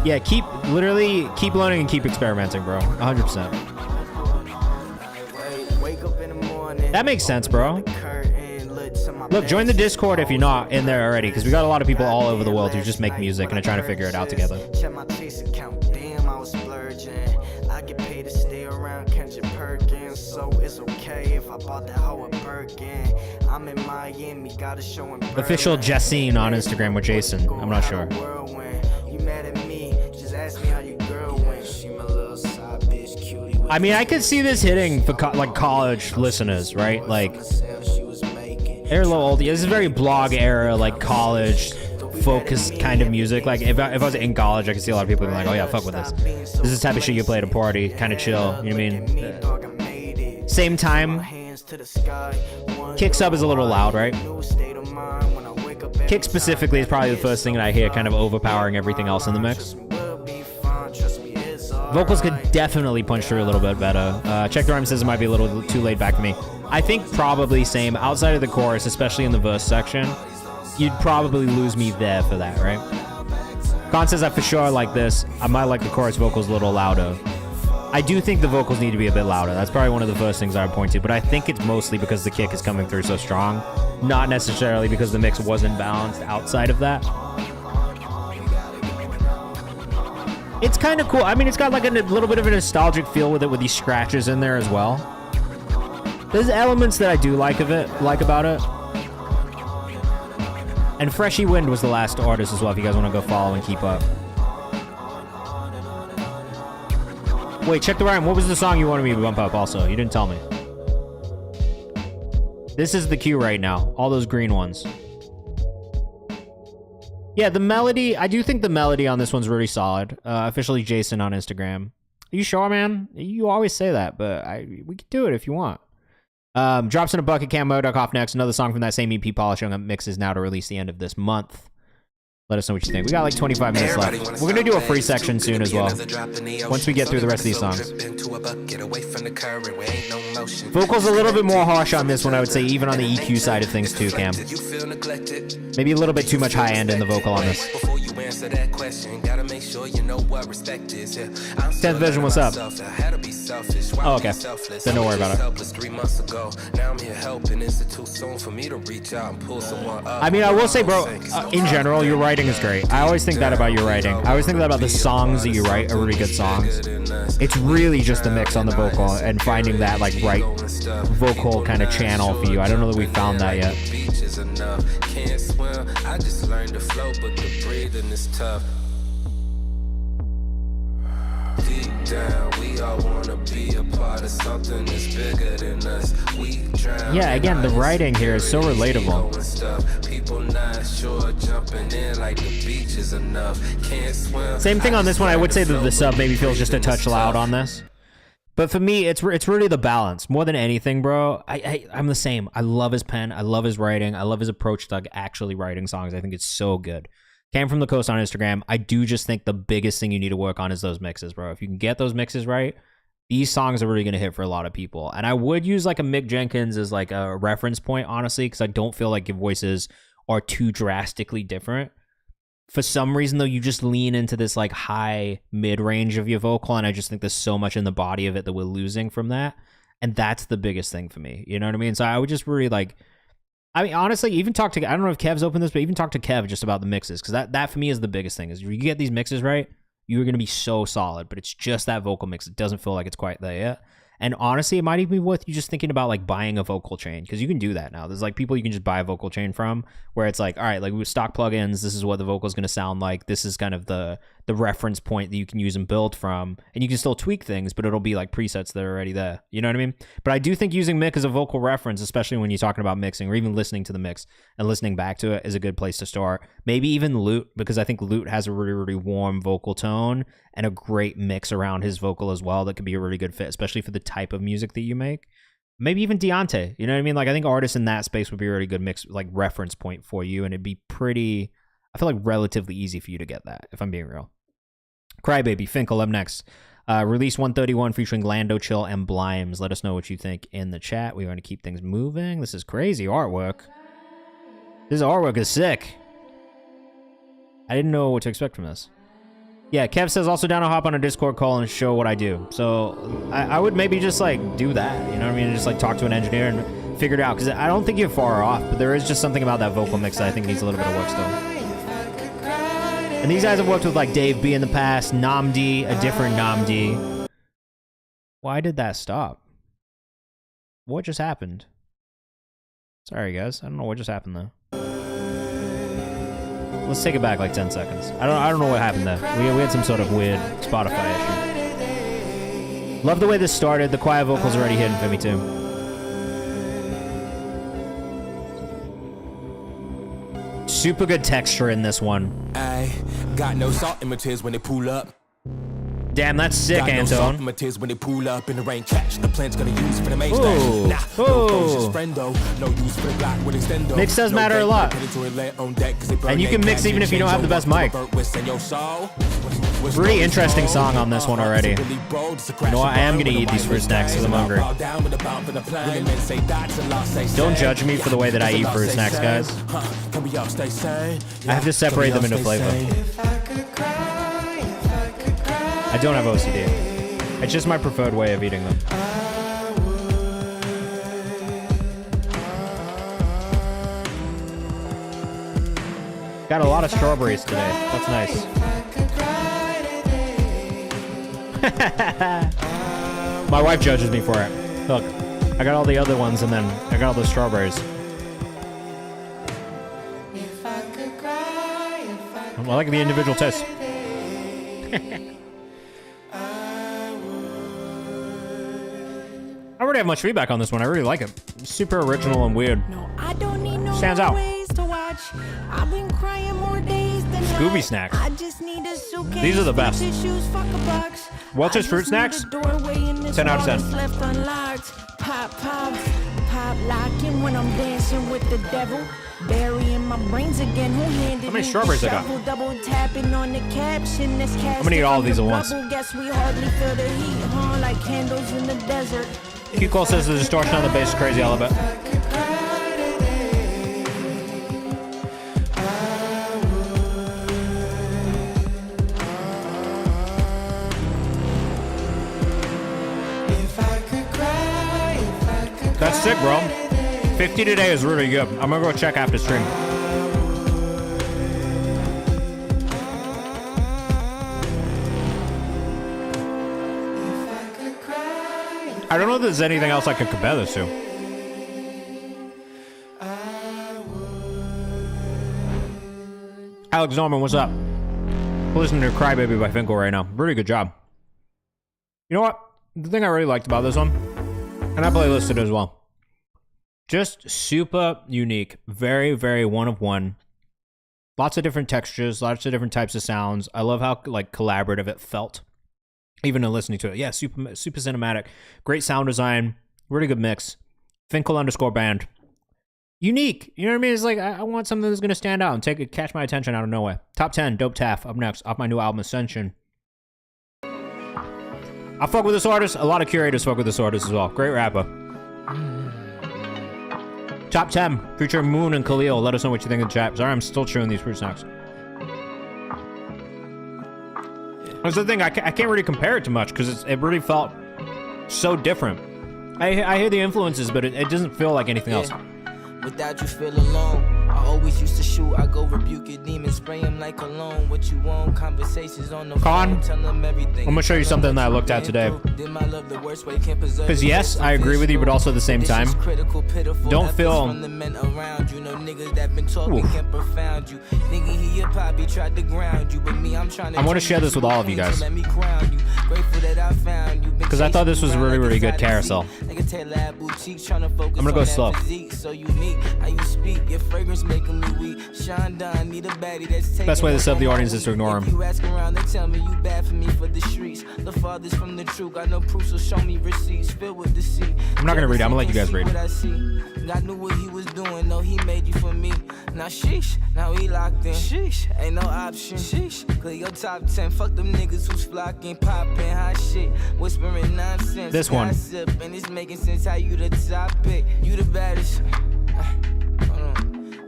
Yeah, keep learning and keep experimenting, bro. 100%. That makes sense, bro. Look, join the Discord if you're not in there already, because we got a lot of people all over the world who just make music and are trying to figure it out together. Official Jessine on Instagram with Jason. I'm not sure. I mean, I could see this hitting for like college listeners, right? Like, they're a little old. This is very blog era, like college focused kind of music. Like if I was in college, I could see a lot of people being like, oh yeah, fuck with this. This is the type of shit you play at a party, kind of chill. You know what I mean? Same time, kick sub is a little loud, right? Kick specifically is probably the first thing that I hear kind of overpowering everything else in the mix. Vocals could definitely punch through a little bit better. Check the Rhyme says it might be a little too laid back for me. I think probably same. Outside of the chorus, especially in the verse section, you'd probably lose me there for that, right? Con says I for sure like this. I might like the chorus vocals a little louder. I do think the vocals need to be a bit louder. That's probably one of the first things I would point to, but I think it's mostly because the kick is coming through so strong, not necessarily because the mix wasn't balanced outside of that. It's kind of cool. I mean, it's got like a little bit of a nostalgic feel with it, with these scratches in there as well. There's elements that I do like about it. And Freshy Wind was the last artist as well, if you guys want to go follow and keep up. Wait, check the rhyme. What was the song you wanted me to bump up also? You didn't tell me. This is the cue right now. All those green ones. Yeah, the melody, I do think the melody on this one's really solid. Officially Jason on Instagram. Are you sure, man? You always say that, but we can do it if you want. Drops in a Bucket, Cam Modoc off next. Another song from that same EP, polishing up mixes now to release the end of this month. Let us know what you think. We got like 25 minutes left. We're going to do a free section soon as well, once we get through the rest of these songs. Vocals a little bit more harsh on this one, I would say, even on the EQ side of things too, Cam. Maybe a little bit too much high end in the vocal on this. answer that question. Gotta make sure you know what respect is. Yeah, I'm 10th Vision, what's up? I had to be selfish. Oh, okay. Then don't worry about it. Helpless 3 months ago. Now I'm here helping. Is it too soon for me to reach out and pull someone up? I mean, I will say, bro, in general, your writing is great. I always think that about your writing. I always think that about the songs that you write are really good songs. It's really just the mix on the vocal and finding that, like, right vocal kind of channel for you. I don't know that we found that yet. Can't swim. I just learned to float, but the breathing is tough. Deep down, we all wanna be a part of something that's bigger than us. We drown. Yeah, again, the writing here is so relatable. People not sure jumping in like the beach is enough. Can't swim. Same thing on this one. I would say that the sub maybe feels just a touch loud on this. But for me, it's really the balance. More than anything, bro, I'm the same. I love his pen. I love his writing. I love his approach to like, actually writing songs. I think it's so good. Came from the coast on Instagram. I do just think the biggest thing you need to work on is those mixes, bro. If you can get those mixes right, these songs are really going to hit for a lot of people. And I would use like a Mick Jenkins as like a reference point, honestly, because I don't feel like your voices are too drastically different. For some reason, though, you just lean into this like high mid-range of your vocal, and I just think there's so much in the body of it that we're losing from that. And that's the biggest thing for me. You know what I mean? So I would just really like... I mean, honestly, even talk to... I don't know if Kev's opened this, but even talk to Kev just about the mixes, because that for me is the biggest thing. Is if you get these mixes right, you're going to be so solid, but it's just that vocal mix. It doesn't feel like it's quite there yet. And honestly, it might even be worth you just thinking about like buying a vocal chain, because you can do that now. There's like people you can just buy a vocal chain from, where it's like, all right, like with stock plugins, this is what the vocal is going to sound like. This is kind of the reference point that you can use and build from, and you can still tweak things, but it'll be like presets that are already there. You know what I mean? But I do think using Mick as a vocal reference, especially when you're talking about mixing or even listening to the mix and listening back to it, is a good place to start. Maybe even Lute, because I think Lute has a really, really warm vocal tone and a great mix around his vocal as well that could be a really good fit, especially for the type of music that you make. Maybe even Deontay, you know what I mean? Like, I think artists in that space would be a really good mix, like reference point for you, and it'd be pretty, I feel like relatively easy for you to get that, if I'm being real. Crybaby, Finkel up next. Release 131 featuring Lando Chill and Blimes. Let us know what you think in the chat. We want to keep things moving. This is crazy artwork. This artwork is sick. I didn't know what to expect from this. Yeah, Kev says also down to hop on a Discord call and show what I do. So I would maybe just like do that, you know what I mean? Just like talk to an engineer and figure it out, because I don't think you're far off, but there is just something about that vocal mix that I think needs a little bit of work still. And these guys have worked with like Dave B in the past, Namdi, a different Namdi. Why did that stop? What just happened? Sorry guys, I don't know what just happened though. Let's take it back like 10 seconds. I don't know what happened there. We had some sort of weird Spotify issue. Love the way this started. The quiet vocals are already hitting for me too. Super good texture in this one. I got no salt in my tears when they pull up. Damn, that's sick, Got no Antone. salt in my tears when they pull up in the rain catch. The plan's gonna use for the main stage. Ooh. Nah, no closures, friendo. No use for the block with extendo. Mix does matter a lot. And you can mix even if you don't have the best mic. Pretty interesting song on this one already. You know what? I am gonna eat these fruit snacks because I'm hungry. Don't judge me for the way that I eat fruit snacks, guys. I have to separate them into flavor. I don't have OCD. It's just my preferred way of eating them. Got a lot of strawberries today. That's nice. My wife judges me for it. Look, I got all the other ones and then I got all the strawberries. I like the individual taste. I already have much feedback on this one. I really like it. It's super original and weird. Stands out. Scooby snacks. These are the best. Welch's fruit snacks? 10 out of 10. How many strawberries I got? I'm gonna eat all of these at once. Q Cole says the distortion on the bass is crazy. I love it. sick, bro. 50 today is really good. I'm gonna go check after stream. I don't know if there's anything else I could compare this to. Alex Norman, what's up? We're listening to Crybaby by Finkel right now. Really good job. You know what? The thing I really liked about this one, and I playlisted it as well. Just super unique. Very, very one of one. Lots of different textures, lots of different types of sounds. I love how like collaborative it felt. Even in listening to it. Yeah, super cinematic. Great sound design. Really good mix. Finkel_band. Unique. You know what I mean? It's like, I want something that's going to stand out and catch my attention out of nowhere. Top 10, Dope Taff, up next, off my new album, Ascension. I fuck with this artist. A lot of curators fuck with this artist as well. Great rapper. Top 10, featuring Moon and Khalil. Let us know what you think in the chat. Sorry, I'm still chewing these fruit snacks. That's the thing, I can't really compare it to much because it really felt so different. I hear the influences, but it doesn't feel like anything else. Without you feel alone, I always used to shoot. I go rebuke your demons, spray them like cologne. What you want, conversations on the phone, tell them everything. I'm gonna show you something that I looked at today. Because yes, I agree with you, but also at the same time, don't feel... I want to share this with all of you guys. Because I thought this was really, really good carousel. I'm gonna go slow. Best way to sub the audience is to ignore him. I'm not gonna read it, I'm gonna let you guys read it. I knew what he was doing, no, he made you for me. Now sheesh, now he locked in. Sheesh, ain't no option. Sheesh, clear your top 10. Fuck them niggas who's flocking, popping hot shit, whispering nonsense. This one. Gossip, and it's making sense how you the topic. You the baddest.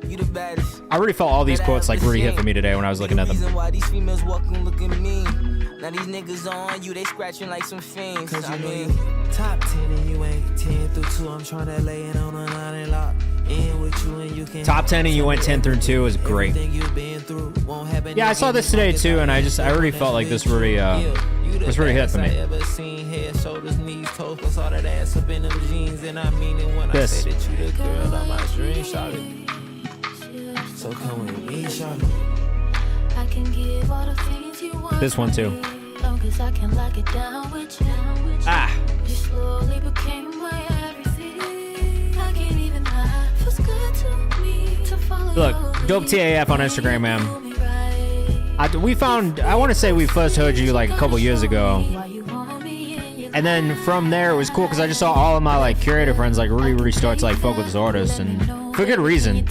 You the baddest. I already felt all these quotes like really hit for me today when I was looking at them. Why these females walking looking mean? Now these niggas on you, they scratching like some fiends. Cause you know you top 10 and you ain't 10 through 2. I'm trying to lay it on a line and lock in with you and you can. Top 10 and you went 10 through 2 is great. Yeah, I saw this today too, and I really felt like this really hit for me. So come with me, I can give all the things you want. This one too. Cause I can lock it down with you. Ah. You slowly became my everything. I can't even hide. Feels good to me to follow. Look, Dope TAF on Instagram, man. I want to say we first heard you like a couple years ago. And then from there, it was cool because I just saw all of my like curator friends like really start to like fuck with this artist, and for good reason.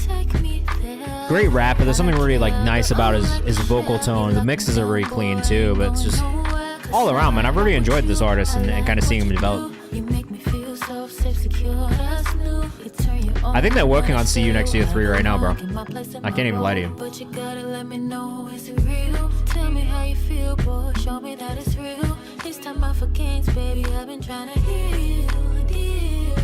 Great rapper. There's something really like nice about his vocal tone. The mixes are really clean too, but it's just all around, man. I've really enjoyed this artist and kind of seeing him develop. I think they're working on See You Next Year 3 right now, bro. I can't even lie to you. But you gotta let me know, is it real? Tell me how you feel, boy. Show me that it's real. This time I for games, baby. I've been trying to heal.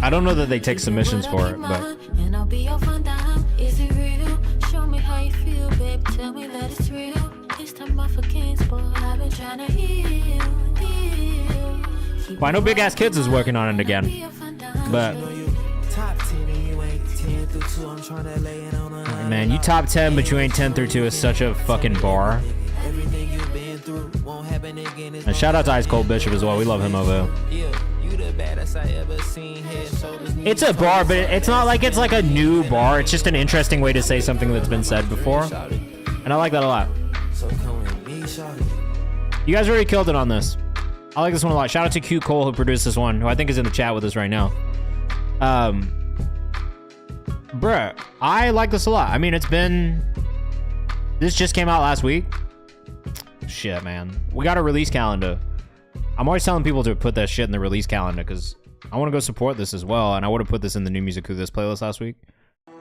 I don't know that they take submissions for it, but and I'll be your fun dime. Is it real? Show me how you feel, baby. Tell me that it's real. This time I for games, boy. I've been trying to heal. well, I know Big Ass Kids is working on it again, but man, you top 10, but you ain't 10 through 2 is such a fucking bar. And shout out to Ice Cold Bishop as well. We love him over there. It's a bar, but it's not like it's like a new bar. It's just an interesting way to say something that's been said before. And I like that a lot. You guys really killed it on this. I like this one a lot. Shout out to Q Cole who produced this one, who I think is in the chat with us right now. Bruh, I like this a lot. I mean, this just came out last week. Shit, man. We got a release calendar. I'm always telling people to put that shit in the release calendar because I want to go support this as well, and I would have put this in the New Music Who This playlist last week.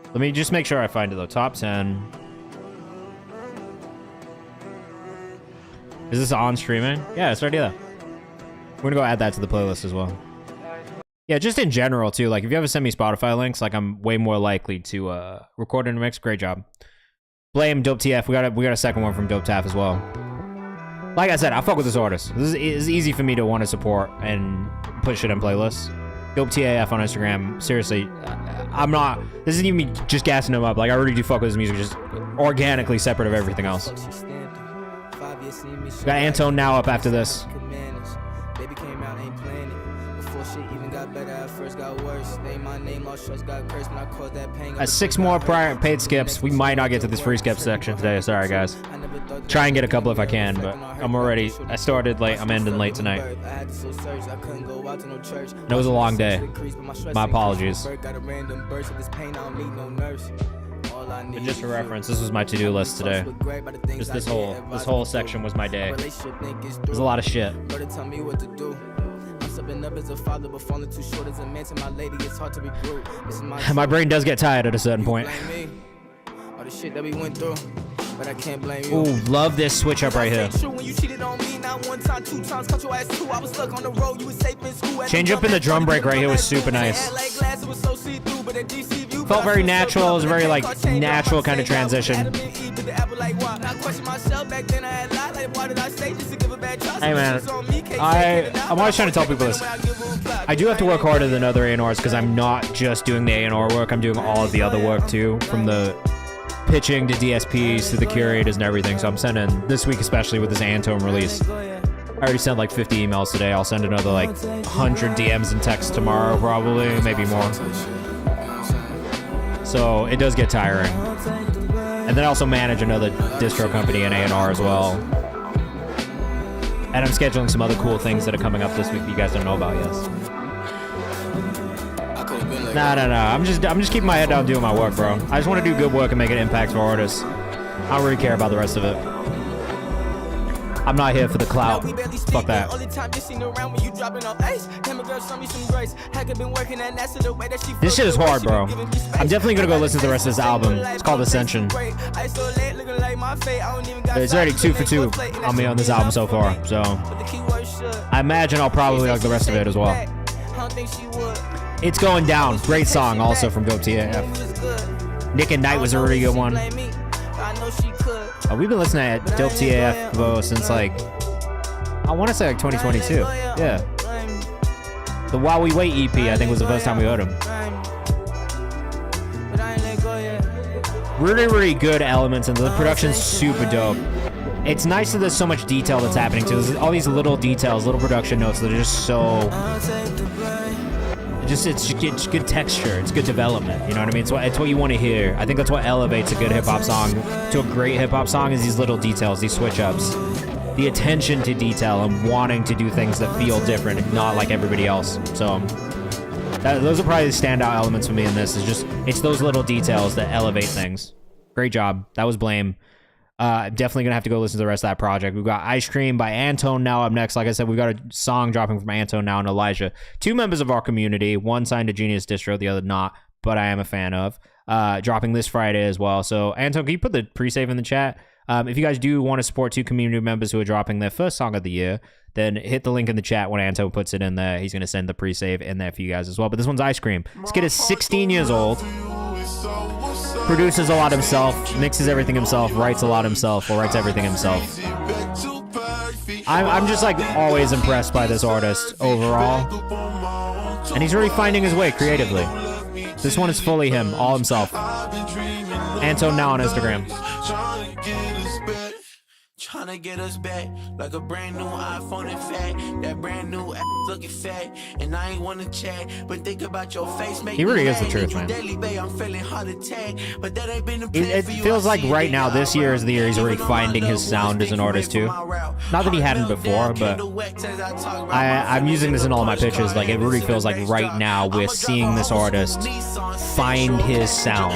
Let me just make sure I find it though. Top 10. Is this on streaming? Yeah, it's already there. We're gonna go add that to the playlist as well. Yeah, just in general too. Like if you ever send me Spotify links, like I'm way more likely to record in a mix. Great job. Blame Dope TF. We got a second one from Dope TF as well. Like I said, I fuck with this artist. This is easy for me to want to support and put shit in playlists. Dope TAF on Instagram. Seriously, I'm not. This isn't even me just gassing him up. Like I already do fuck with his music, just organically separate of everything else. Got Antone now up after this. Six more prior paid skips. We might not get to this free skip section today. Sorry, guys. Try and get a couple if I can, but I started late. I'm ending late tonight. It was a long day. My apologies. But just for reference, this was my to-do list today. Just this whole section was my day. There's a lot of shit. My brain does get tired at a certain point. Ooh, love this switch up right here. Change up in the drum break right here was super nice. Felt very natural. It was a very like natural kind of transition. Hey man, I'm always trying to tell people this. I do have to work harder than other A&Rs because I'm not just doing the A&R work. I'm doing all of the other work too, from the pitching to DSPs to the curators and everything. So I'm sending this week, especially with this Antone release. I already sent like 50 emails today. I'll send another like 100 DMs and texts tomorrow, probably, maybe more. So it does get tiring. And then I also manage another distro company in A&R as well. And I'm scheduling some other cool things that are coming up this week that you guys don't know about yet. No. I'm just keeping my head down doing my work, bro. I just want to do good work and make an impact for artists. I don't really care about the rest of it. I'm not here for the clout. Fuck that. This shit is hard, bro. I'm definitely gonna go listen to the rest of this album. It's called Ascension. It's already 2 for 2 on me on this album so far, so I imagine I'll probably like the rest of it as well. It's Going Down. Great song also from Dope TAF. Nick and Night was a really good one. We've been listening to Dope TAF since like, I want to say like 2022. Yeah. The While We Wait EP, I think, was the first time we heard him. Really, really good elements, and the production's super dope. It's nice that there's so much detail that's happening too. There's all these little details, little production notes that are just so... It's good texture. It's good development. You know what I mean? It's what you want to hear. I think that's what elevates a good hip hop song to a great hip hop song, is these little details, these switch ups, the attention to detail, and wanting to do things that feel different and not like everybody else. So those are probably the standout elements for me in this. It's those little details that elevate things. Great job. That was Blame. Definitely gonna have to go listen to the rest of that project. We've got Ice Cream by Antone now up next. Like I said, we've got a song dropping from Antone now and Elijah. 2 members of our community, one signed to Genius Distro, the other not, but I am a fan of. Dropping this Friday as well. So Antone, can you put the pre-save in the chat? If you guys do want to support 2 community members who are dropping their first song of the year, then hit the link in the chat when Antone puts it in there. He's gonna send the pre-save in there for you guys as well. But this one's Ice Cream. This kid is 16 years old. Produces a lot himself, mixes everything himself, writes a lot himself, or writes everything himself. I'm just like always impressed by this artist overall. And he's really finding his way creatively. This one is fully him, all himself. Antone now on Instagram. Tryna get us back like a brand new iPhone. In fact, that brand new ass looking fat, and I ain't wanna chat, but think about your face. He really is the truth, man. It feels like right now, this year is the year he's really finding his sound as an artist too. Not that he hadn't before, but I'm using this in all my pitches. Like, it really feels like right now we're seeing this artist find his sound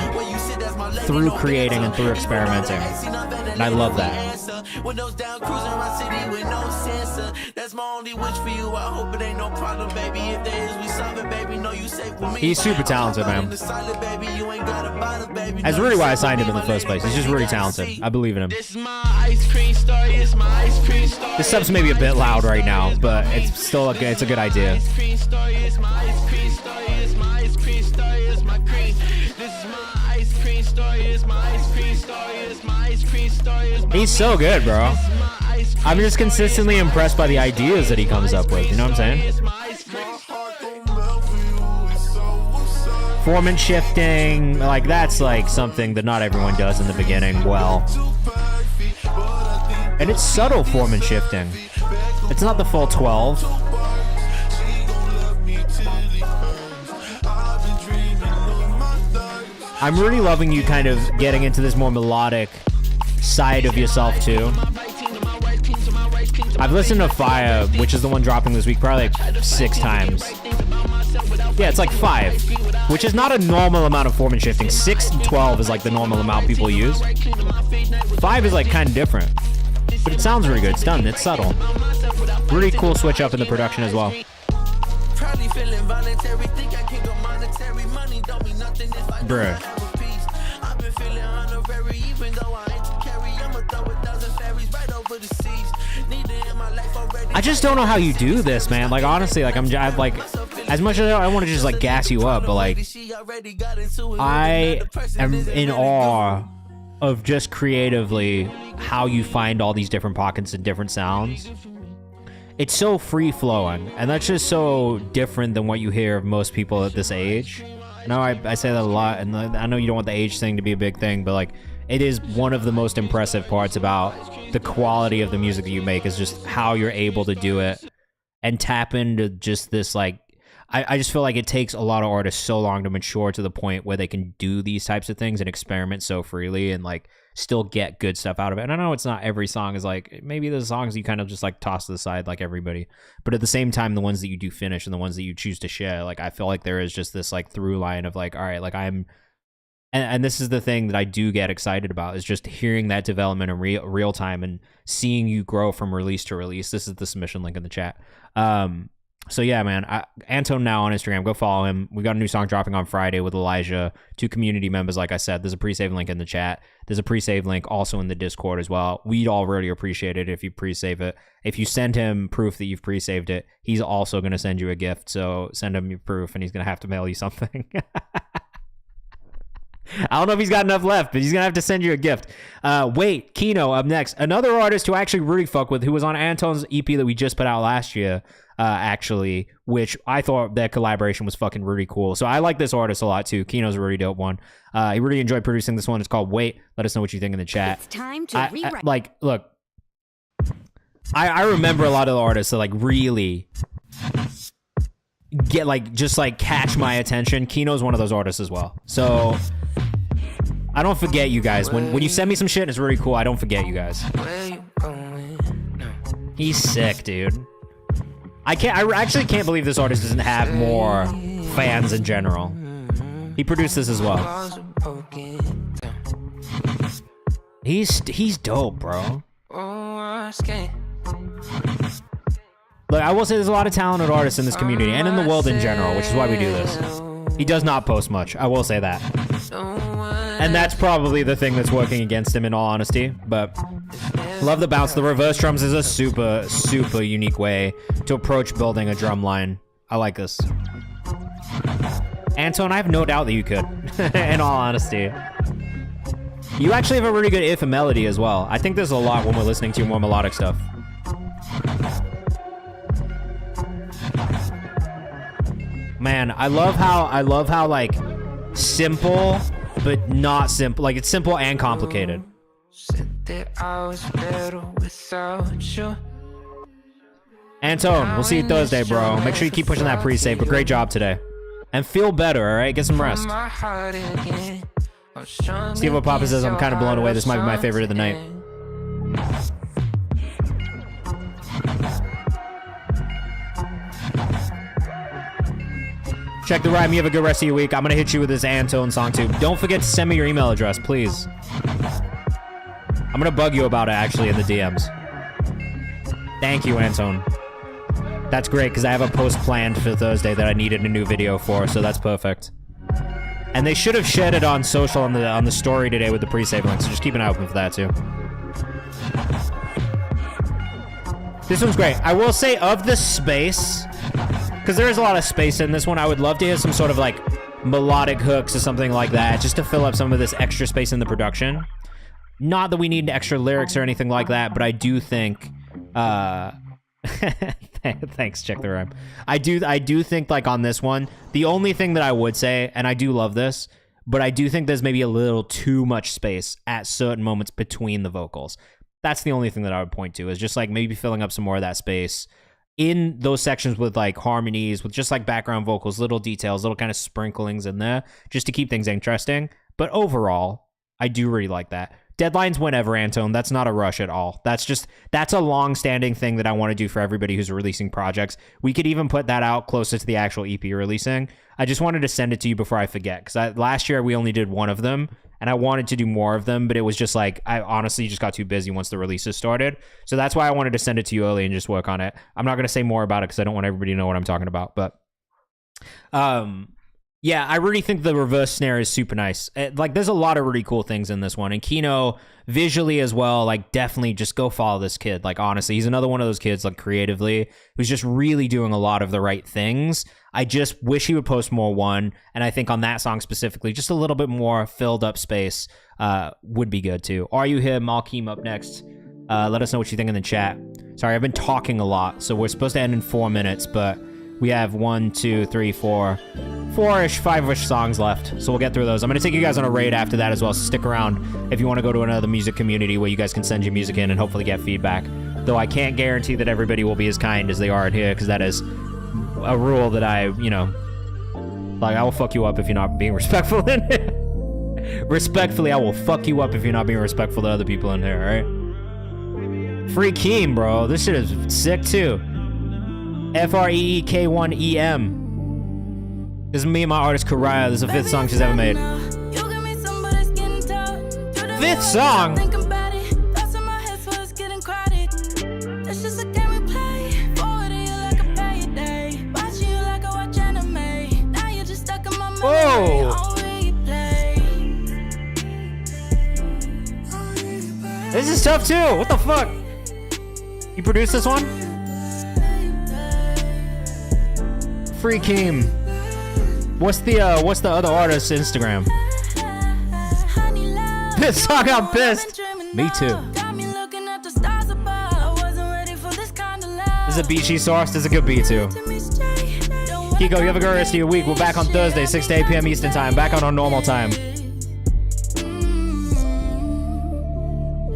through creating and through experimenting, and I love that. Spencer. Windows down, cruising around city with no sensor. That's my only wish for you. I hope it ain't no problem, baby. If there is, we solve it, baby. Know you safe with me. He's super talented, man. That's really why I signed him in the first place. He's just really talented. I believe in him. This sub's maybe a bit loud right now, but it's still it's a good idea. He's so good, bro. I'm just consistently impressed by the ideas that he comes up with. You know what I'm saying? Foreman shifting, like that's like something that not everyone does in the beginning well. And it's subtle foreman shifting. It's not the full 12. I'm really loving you kind of getting into this more melodic side of yourself too. I've listened to Fire, which is the one dropping this week, probably like 6 times. Yeah, it's like 5, which is not a normal amount of foreman shifting. 6 and 12 is like the normal amount people use. 5 is like kind of different, but it sounds really good. It's done. It's subtle. Really cool switch up in the production as well. Bruh. I just don't know how you do this, man. Like honestly, like I'm like, as much as I want to just like gas you up, but like I am in awe of just creatively how you find all these different pockets and different sounds. It's so free flowing, and that's just so different than what you hear of most people at this age. No, I say that a lot, and I know you don't want the age thing to be a big thing, but like it is one of the most impressive parts about the quality of the music that you make is just how you're able to do it and tap into just this like I just feel like it takes a lot of artists so long to mature to the point where they can do these types of things and experiment so freely and like still get good stuff out of it. And I know it's not every song is like, maybe the songs you kind of just like toss to the side like everybody, but at the same time, the ones that you do finish and the ones that you choose to share, like I feel like there is just this like through line of like, all right, like and this is the thing that I do get excited about is just hearing that development in real time and seeing you grow from release to release. This is the submission link in the chat. So yeah, man, Anton now on Instagram, go follow him. We got a new song dropping on Friday with Elijah, 2 community members. Like I said, there's a pre-save link in the chat. There's a pre-save link also in the Discord as well. We'd all really appreciate it if you pre-save it. If you send him proof that you've pre-saved it, he's also going to send you a gift. So send him your proof and he's going to have to mail you something. I don't know if he's got enough left, but he's going to have to send you a gift. Wait, Kino up next. Another artist who I actually really fuck with, who was on Anton's EP that we just put out last year, actually, which I thought that collaboration was fucking really cool. So I like this artist a lot too. Kino's a really dope one. He really enjoyed producing this one. It's called Wait. Let us know what you think in the chat. It's time to rewrite. Like, look, I remember a lot of the artists that like really get like, just like catch my attention. Kino's one of those artists as well. So I don't forget you guys. When you send me some shit and it's really cool, I don't forget you guys. He's sick, dude. I actually can't believe this artist doesn't have more fans in general. He produced this as well. He's dope, bro. Look, I will say there's a lot of talented artists in this community and in the world in general, which is why we do this. He does not post much, I will say that. And that's probably the thing that's working against him in all honesty, but love the bounce. The reverse drums is a super, super unique way to approach building a drum line. I like this. Anton, I have no doubt that you could, in all honesty. You actually have a really good if and melody as well. I think there's a lot when we're listening to more melodic stuff. Man, I love how like simple but not simple. Like it's simple and complicated. Anton, we'll see you Thursday, bro. Make sure you keep pushing that pre-save, but great job today. And feel better, all right? Get some rest. Steve Papa says, I'm kind of blown away. This might be my favorite of the night. Check the rhyme. You have a good rest of your week. I'm going to hit you with this Anton song, too. Don't forget to send me your email address, please. I'm gonna bug you about it actually in the DMs. Thank you, Anton. That's great because I have a post planned for Thursday that I needed a new video for, so that's perfect. And they should have shared it on social on the story today with the pre-save link, so just keep an eye open for that too. This one's great. I will say of the space, because there is a lot of space in this one, I would love to hear some sort of like melodic hooks or something like that, just to fill up some of this extra space in the production. Not that we need extra lyrics or anything like that, but I do think, thanks, check the rhyme. I do think like on this one, the only thing that I would say, and I do love this, but I do think there's maybe a little too much space at certain moments between the vocals. That's the only thing that I would point to, is just like maybe filling up some more of that space in those sections with like harmonies, with just like background vocals, little details, little kind of sprinklings in there, just to keep things interesting. But overall, I do really like that. Deadlines whenever, Antone. That's not a rush at all. That's a long-standing thing that I want to do for everybody who's releasing projects. We could even put that out closer to the actual EP releasing. I just wanted to send it to you before I forget, because last year we only did one of them, and I wanted to do more of them, but it was just like, I honestly just got too busy once the releases started. So that's why I wanted to send it to you early and just work on it. I'm not going to say more about it because I don't want everybody to know what I'm talking about, but yeah, I really think the reverse snare is super nice. Like, there's a lot of really cool things in this one. And Kino, visually as well, like, definitely just go follow this kid. Like, honestly, he's another one of those kids, like, creatively, who's just really doing a lot of the right things. I just wish he would post more one. And I think on that song specifically, just a little bit more filled up space would be good, too. Are You Him? Malkeem up next. Let us know what you think in the chat. Sorry, I've been talking a lot, so we're supposed to end in 4 minutes, but we have 1, 2, 3, 4, 4-ish, 5-ish songs left. So we'll get through those. I'm going to take you guys on a raid after that as well. So stick around if you want to go to another music community where you guys can send your music in and hopefully get feedback. Though I can't guarantee that everybody will be as kind as they are in here, because that is a rule that I, you know, like, I will fuck you up if you're not being respectful in here. Respectfully, I will fuck you up if you're not being respectful to other people in here, alright? Free Keem, bro. This shit is sick too. FREEK1EM. This is me and my artist Karaya. This is the 5th song she's ever made. 5th song? Whoa! This is tough too. What the fuck? You produced this one? Free Keem. What's the other artist's Instagram? This song, I'm pissed. Me too. This is a beat she sourced. This is a good beat too. Kiko, you have a good rest of your week. We're back on Thursday, 6 to 8 p.m. Eastern time. Back on our normal time.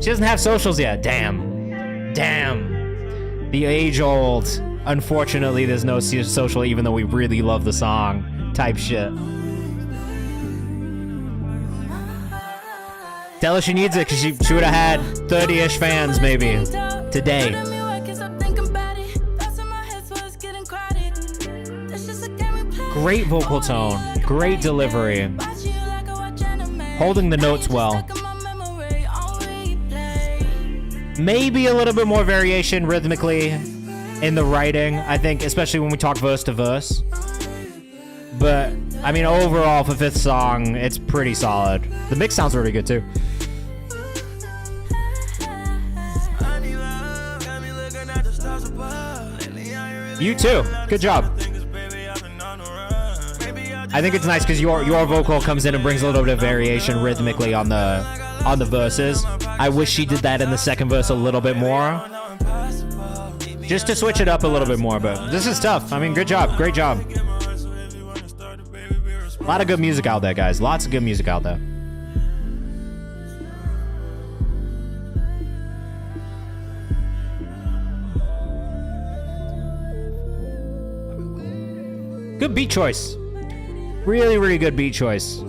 She doesn't have socials yet. Damn. Damn. The age-old. Unfortunately, there's no social, even though we really love the song. Type shit. Tell her she needs it, because she would have had 30-ish fans, maybe, today. Great vocal tone. Great delivery. Holding the notes well. Maybe a little bit more variation rhythmically in the writing, I think, especially when we talk verse to verse. But, I mean, overall, for 5th song, it's pretty solid. The mix sounds really good, too. You, too. Good job. I think it's nice because your vocal comes in and brings a little bit of variation rhythmically on the verses. I wish she did that in the second verse a little bit more, just to switch it up a little bit more. But this is tough. I mean, good job, great job. A lot of good music out there, guys. Lots of good music out there. Good beat choice. Really, really good beat choice.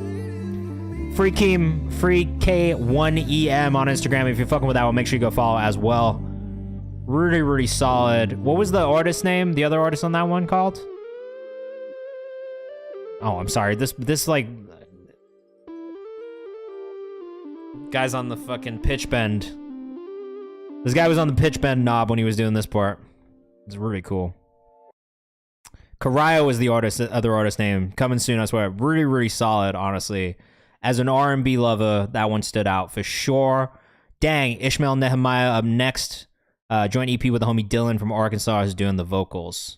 Free Keem, free K1EM on Instagram. If you're fucking with that one, make sure you go follow as well. Really, really solid. What was the artist name? The other artist on that one called? Oh, I'm sorry. This like... Guys on the fucking pitch bend. This guy was on the pitch bend knob when he was doing this part. It's really cool. Karaya was the other artist name. Coming soon, I swear. Really, really solid, honestly. As an R&B lover, that one stood out for sure. Dang, Ishmael Nehemiah up next. Joint EP with the homie Dylan from Arkansas is doing the vocals.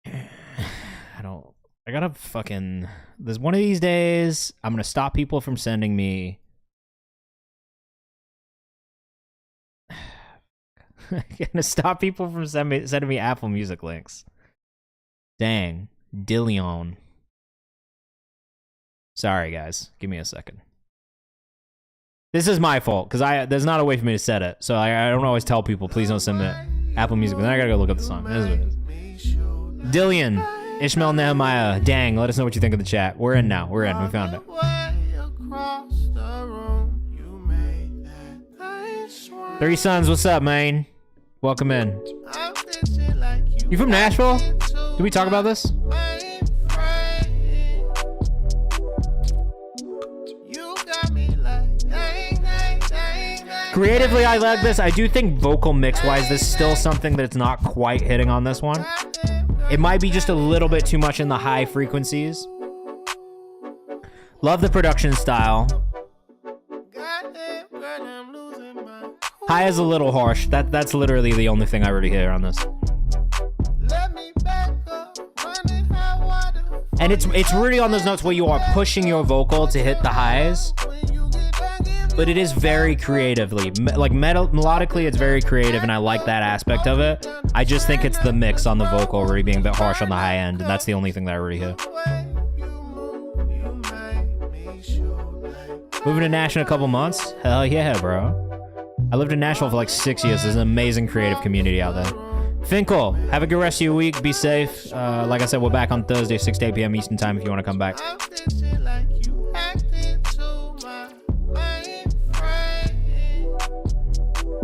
I gotta fucking... There's one of these days, I'm gonna stop people from sending me... I'm gonna stop people from sending me Apple Music links. Dang. Dillion. Sorry, guys. Give me a second. This is my fault, because there's not a way for me to set it. So I don't always tell people, please don't send me Apple Music. But then I gotta go look up the song. It is what it is. Dillion. Ishmael Nehemiah. Dang, let us know what you think in the chat. We're in now. We're in. We found it. 3 Sons, what's up, man? Welcome in. You from Nashville? Did we talk about this? Creatively, I like this. I do think vocal mix-wise, there's still something that's not quite hitting on this one. It might be just a little bit too much in the high frequencies. Love the production style. High is a little harsh. That's literally the only thing I really hear on this. And it's really on those notes where you are pushing your vocal to hit the highs. But it is very creatively. Like melodically, it's very creative, and I like that aspect of it. I just think it's the mix on the vocal really being a bit harsh on the high end, and that's the only thing that I really hear. Moving to Nashville in a couple months? Hell yeah, bro. I lived in Nashville for like 6 years. There's an amazing creative community out there. Finkel, have a good rest of your week. Be safe. Like I said, we're back on Thursday, 6 to 8 p.m. Eastern time if you want to come back.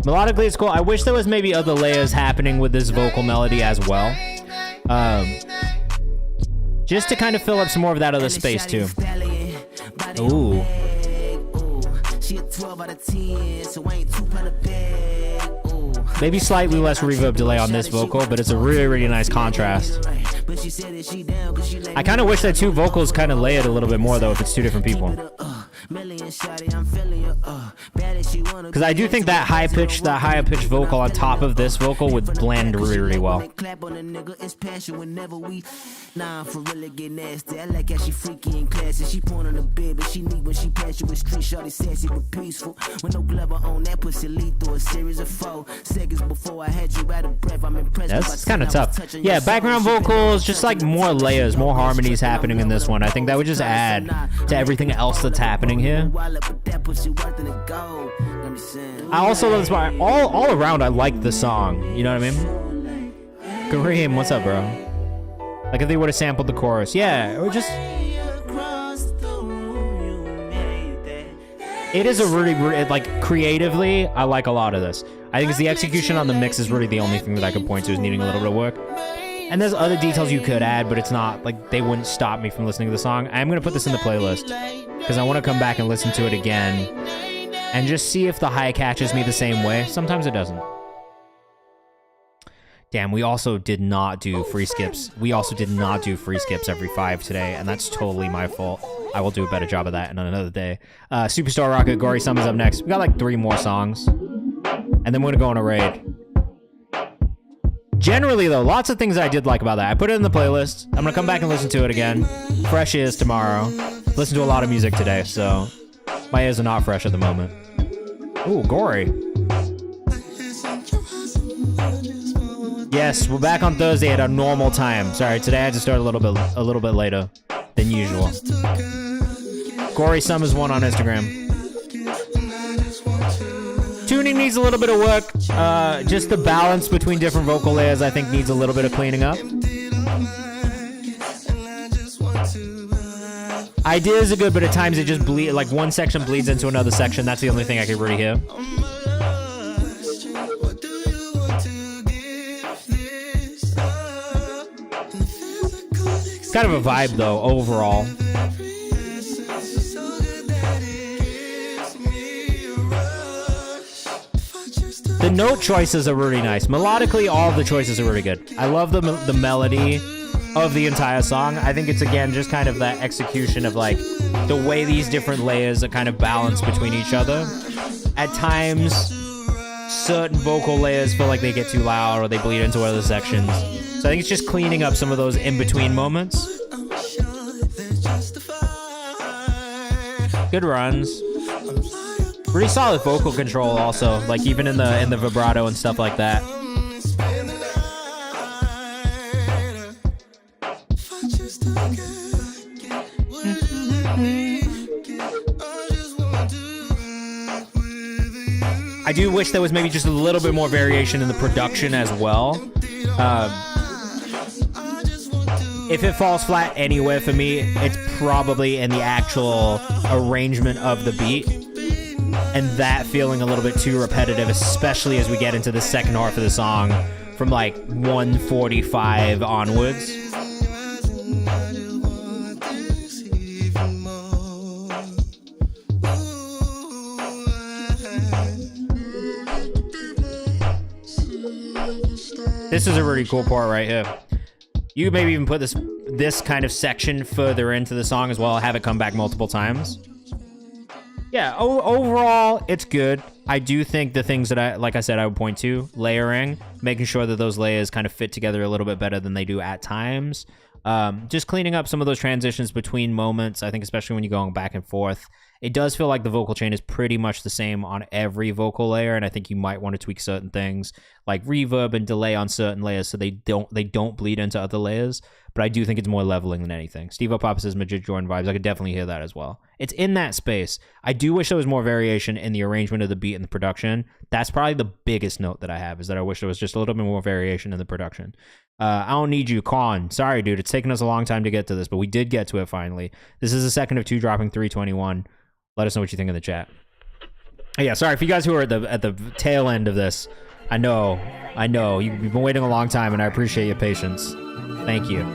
Melodically, it's cool. I wish there was maybe other layers happening with this vocal melody as well. Just to kind of fill up some more of that other space, too. Ooh. Maybe slightly less reverb delay on this vocal, but it's a really, really nice contrast. I kind of wish that 2 vocals kind of lay it a little bit more, though, if it's 2 different people. Because I do think that higher pitched vocal on top of this vocal would blend really, really well. Nah, for really get nasty. I like how she freaky and classy. She point on the bed, but she neat when she pass you with street. Shorty sassy but peaceful. With no glover on that pussy lead through a series of 4 seconds before I had you out of breath. I'm impressed. That's kind of tough. Yeah, background vocals, just like more layers, more harmonies happening in this one. I think that would just add to everything else that's happening here. I also love this part. All around, I like the song. You know what I mean? Kareem, what's up, bro? Like if they would have sampled the chorus. Yeah, or just... It is a really, like, creatively, I like a lot of this. I think it's the execution on the mix is really the only thing that I could point to is needing a little bit of work. And there's other details you could add, but it's not, like, they wouldn't stop me from listening to the song. I'm going to put this in the playlist because I want to come back and listen to it again and just see if the high catches me the same way. Sometimes it doesn't. Damn, we also did not do free skips. We also did not do free skips every 5 today, and that's totally my fault. I will do a better job of that on another day. Superstar Rocket, Gory Summers up next. We got like 3 more songs, and then we're gonna go on a raid. Generally, though, lots of things I did like about that. I put it in the playlist. I'm gonna come back and listen to it again. Fresh ears tomorrow. Listen to a lot of music today, so my ears are not fresh at the moment. Ooh, Gory. Yes, we're back on Thursday at our normal time. Sorry, today I had to start a little bit later than usual. Gory Summers 1 on Instagram. Tuning needs a little bit of work. Just the balance between different vocal layers, I think, needs a little bit of cleaning up. Ideas are good, but at times it just bleeds. Like one section bleeds into another section. That's the only thing I can really hear. Kind of a vibe though, overall. The note choices are really nice. Melodically, all of the choices are really good. I love the melody of the entire song. I think it's, again, just kind of that execution of like the way these different layers are kind of balanced between each other. At times, certain vocal layers feel like they get too loud or they bleed into other sections. So I think it's just cleaning up some of those in-between moments. Good runs. Pretty solid vocal control also, like even in the vibrato and stuff like that. I do wish there was maybe just a little bit more variation in the production as well. If it falls flat anywhere for me, it's probably in the actual arrangement of the beat. And that feeling a little bit too repetitive, especially as we get into the second half of the song from like 145 onwards. This is a really cool part right here. You could maybe even put this kind of section further into the song as well, have it come back multiple times. Yeah, overall, it's good. I do think the things that like I said, I would point to, layering, making sure that those layers kind of fit together a little bit better than they do at times. Just cleaning up some of those transitions between moments, I think especially when you're going back and forth. It does feel like the vocal chain is pretty much the same on every vocal layer, and I think you might want to tweak certain things like reverb and delay on certain layers so they don't bleed into other layers. But I do think it's more leveling than anything. Steve O'Papa says Majid Jordan vibes. I could definitely hear that as well. It's in that space. I do wish there was more variation in the arrangement of the beat and the production. That's probably the biggest note that I have, is that I wish there was just a little bit more variation in the production. I don't need you, Con. Sorry, dude. It's taken us a long time to get to this, but we did get to it finally. This is the second of 2 dropping 321. Let us know what you think in the chat. Yeah, sorry for you guys who are at the tail end of this. I know. You've been waiting a long time, and I appreciate your patience. Thank you.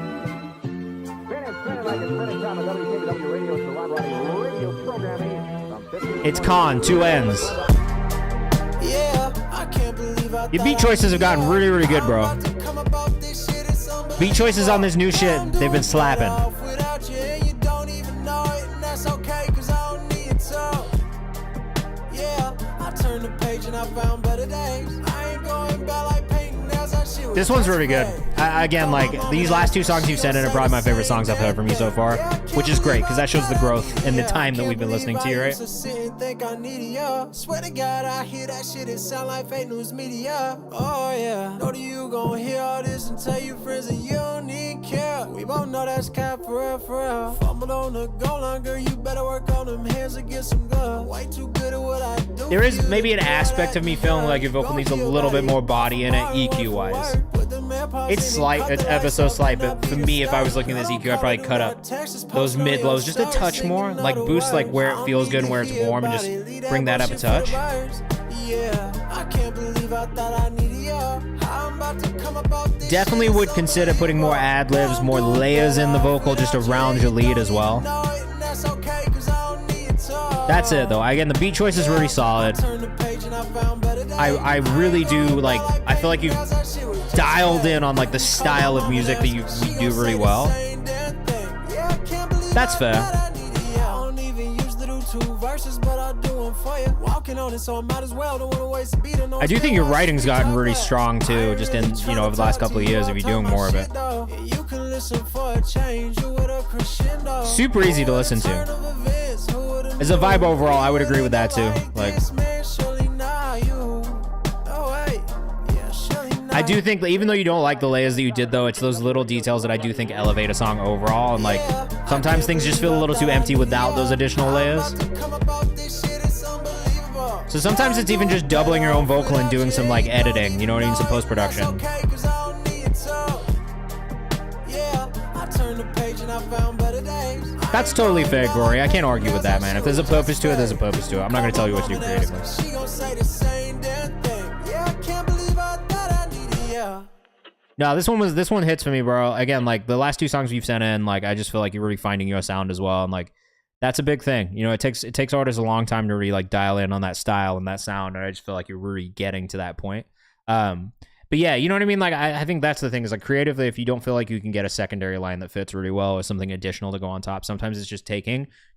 It's Con, 2 ends. Your beat choices have gotten really, really good, bro. Beat choices on this new shit, they've been slapping. This one's really good. Again, like, these last 2 songs you've sent in are probably my favorite songs I've heard from you so far, which is great, because that shows the growth in the time that we've been listening to you, right? Swear to God, I hear that shit, it sound like fake news media. Oh yeah, know that you gon' hear all this and tell your friends that you don't need care. We both know that's cap for real, for real. Fumbled on the goal line, girl, you better work on them hands and get some good. Way too good at what I do. There is maybe an aspect of me feeling like your vocal needs a little bit more body in it, EQ-wise. It's slight, it's ever so slight, but for me, if I was looking at this EQ, I'd probably cut up those mid-lows just a touch more, like boost like where it feels good and where it's warm, and just bring that up a touch. Definitely would consider putting more ad-libs, more layers in the vocal just around your lead as well. That's it though. Again, the beat choice is really solid. I really do, like, I feel like you've dialed in on like the style of music that you do really well. That's fair. I do think your writing's gotten really strong too, just in, you know, over the last couple of years, if you're doing more of it. Super easy to listen to. As a vibe overall, I would agree with that too. Like, I do think that even though you don't like the layers that you did though, it's those little details that I do think elevate a song overall, and like sometimes things just feel a little too empty without those additional layers. So sometimes it's even just doubling your own vocal and doing some like editing, you know what I mean, some post-production. That's totally fair, Gory. I can't argue with that, man. If there's a purpose to it, there's a purpose to it. I'm not gonna tell you what to do creatively. No, this one hits for me, bro. Again, like the last 2 songs you've sent in, like I just feel like you're really finding your sound as well, and like That's a big thing. You know, it takes artists a long time to really like dial in on that style and that sound, and I just feel like you're really getting to that point. But yeah, you know what I mean? Like, I think that's the thing is like creatively, if you don't feel like you can get a secondary line that fits really well or something additional to go on top, sometimes it's just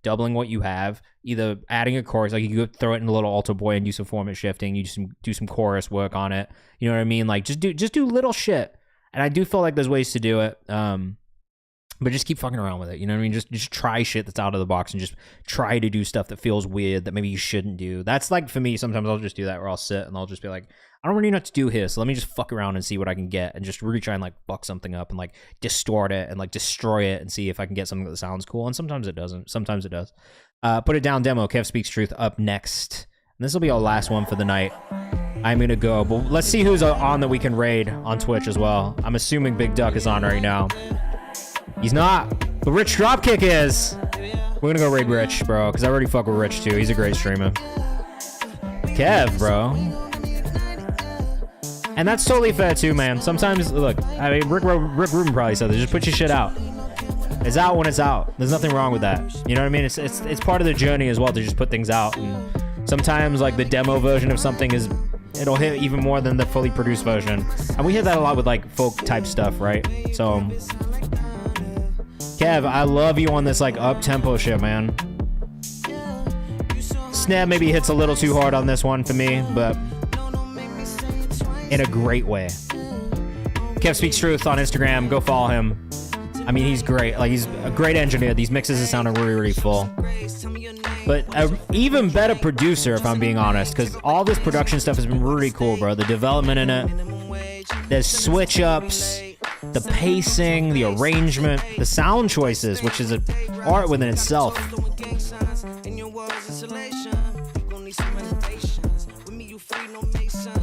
doubling what you have, either adding a chorus, like you could throw it in a little alto boy and do some format shifting, you do some chorus work on it. You know what I mean? Like just do little shit. And I do feel like there's ways to do it. But just keep fucking around with it. You know what I mean? Just try shit that's out of the box and just try to do stuff that feels weird that maybe you shouldn't do. That's like, for me, sometimes I'll just do that where I'll sit and I'll just be like, I don't really know what to do here, so let me just fuck around and see what I can get and just really try and like fuck something up and like distort it and like destroy it and see if I can get something that sounds cool. And sometimes it doesn't. Sometimes it does. Put It Down demo, Kev Speaks Truth up next. And this will be our last one for the night. I'm gonna go, but let's see who's on that we can raid on Twitch as well. I'm assuming Big Duck is on right now. He's not, but Rich Dropkick is. We're gonna go raid Rich, bro, because I already fuck with Rich too. He's a great streamer. Kev, bro. And that's totally fair too, man. Sometimes, look, I mean, Rick Rubin probably said this. Just put your shit out. It's out when it's out. There's nothing wrong with that. You know what I mean? It's part of the journey as well to just put things out. And sometimes, like, the demo version of something it'll hit even more than the fully produced version. And we hear that a lot with, like, folk type stuff, right? So, Kev, I love you on this, like, up-tempo shit, man. Snare maybe hits a little too hard on this one for me, but in a great way. Kev Speaks Truth on Instagram. Go follow him. I mean, he's great. Like, he's a great engineer. These mixes are sounding really, really full. But an even better producer, if I'm being honest, because all this production stuff has been really cool, bro. The development in it. There's switch ups, the pacing, the arrangement, the sound choices, which is an art within itself.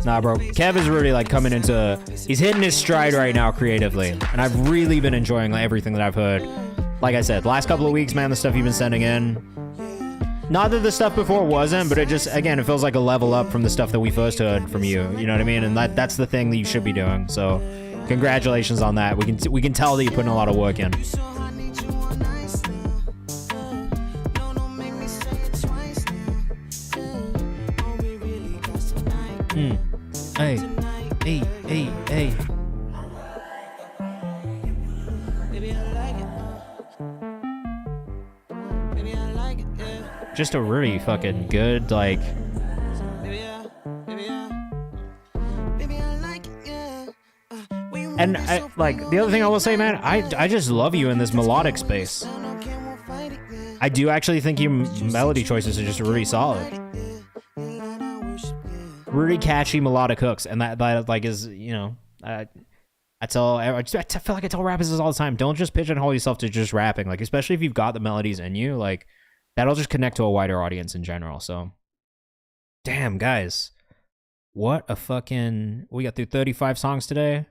Nah, bro. Kev is really like coming into, he's hitting his stride right now creatively, and I've really been enjoying like, everything that I've heard. Like I said, last couple of weeks, man, the stuff you've been sending in. Not that the stuff before wasn't, but it just, again, it feels like a level up from the stuff that we first heard from you. You know what I mean? And that's the thing that you should be doing. So, congratulations on that. We can tell that you're putting a lot of work in. Hey, hey, hey, hey. Just a really fucking good, like... And, like, the other thing I will say, man, I just love you in this melodic space. I do actually think your melody choices are just really solid. Really catchy melodic hooks, and that like is, you know, I feel like I tell rappers this all the time. Don't just pigeonhole yourself to just rapping, like, especially if you've got the melodies in you, like, that'll just connect to a wider audience in general. So, damn, guys, what a fucking, we got through 35 songs today.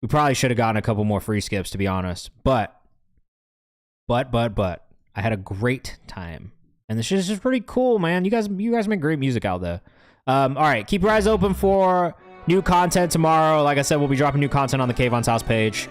We probably should have gotten a couple more free skips, to be honest, but I had a great time, and this shit is just pretty cool, man. You guys make great music out there. All right, keep your eyes open for new content tomorrow. Like I said, we'll be dropping new content on the Kayvan's House page,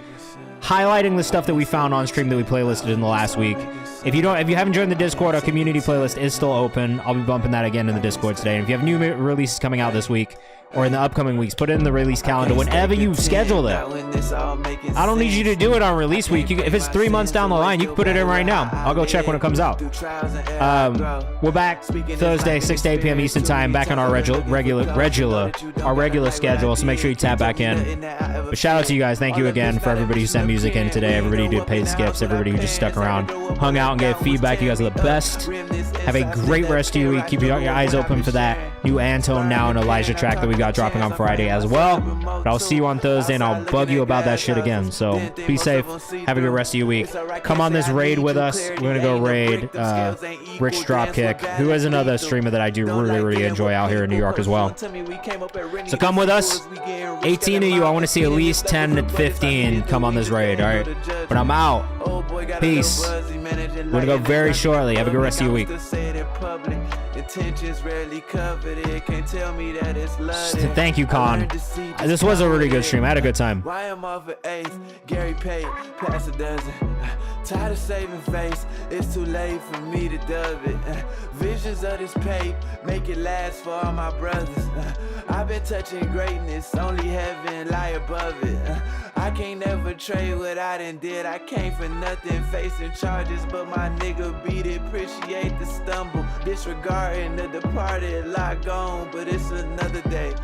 highlighting the stuff that we found on stream that we playlisted in the last week. If you haven't joined the Discord, our community playlist is still open. I'll be bumping that again in the Discord today. And if you have new releases coming out this week or in the upcoming weeks, put it in the release calendar whenever you schedule it. I don't need you to do it on release week. If it's 3 months down the line, you can put it in right now. I'll go check when it comes out. We're back Thursday, 6 to 8 p.m. Eastern time, back on our regular schedule, so make sure you tap back in. But shout out to you guys. Thank you again for everybody who sent music in today, everybody who did paid skips, everybody who just stuck around, hung out, and gave feedback. You guys are the best. Have a great rest of your week. Keep your eyes open for that new Antone Now and Elijah track that we got dropping on Friday as well. But I'll see you on Thursday, and I'll bug you about that shit again. So be safe. Have a good rest of your week. Come on this raid with us. We're going to go raid Rich Dropkick, who is another streamer that I do really, really enjoy out here in New York as well. So come with us. 18 of you. I want to see at least 10 to 15 come on this raid, all right? But I'm out. Peace. We're going to go very shortly. Have a good rest of your week. intentions rarely covered it. Can't tell me that it's flooded. Thank you, Con. This was a really good stream. I had a good time. Why am off an eighth? Gary paid, pass a dozen. Tired of saving face, it's too late for me to dub it. Visions of this pape, make it last for all my brothers. I've been touching greatness, only heaven lie above it. I can't never trade what I done did. I came for nothing, facing charges, but my nigga beat it. Appreciate the stumble, disregarding the departed, lot gone, but it's another day.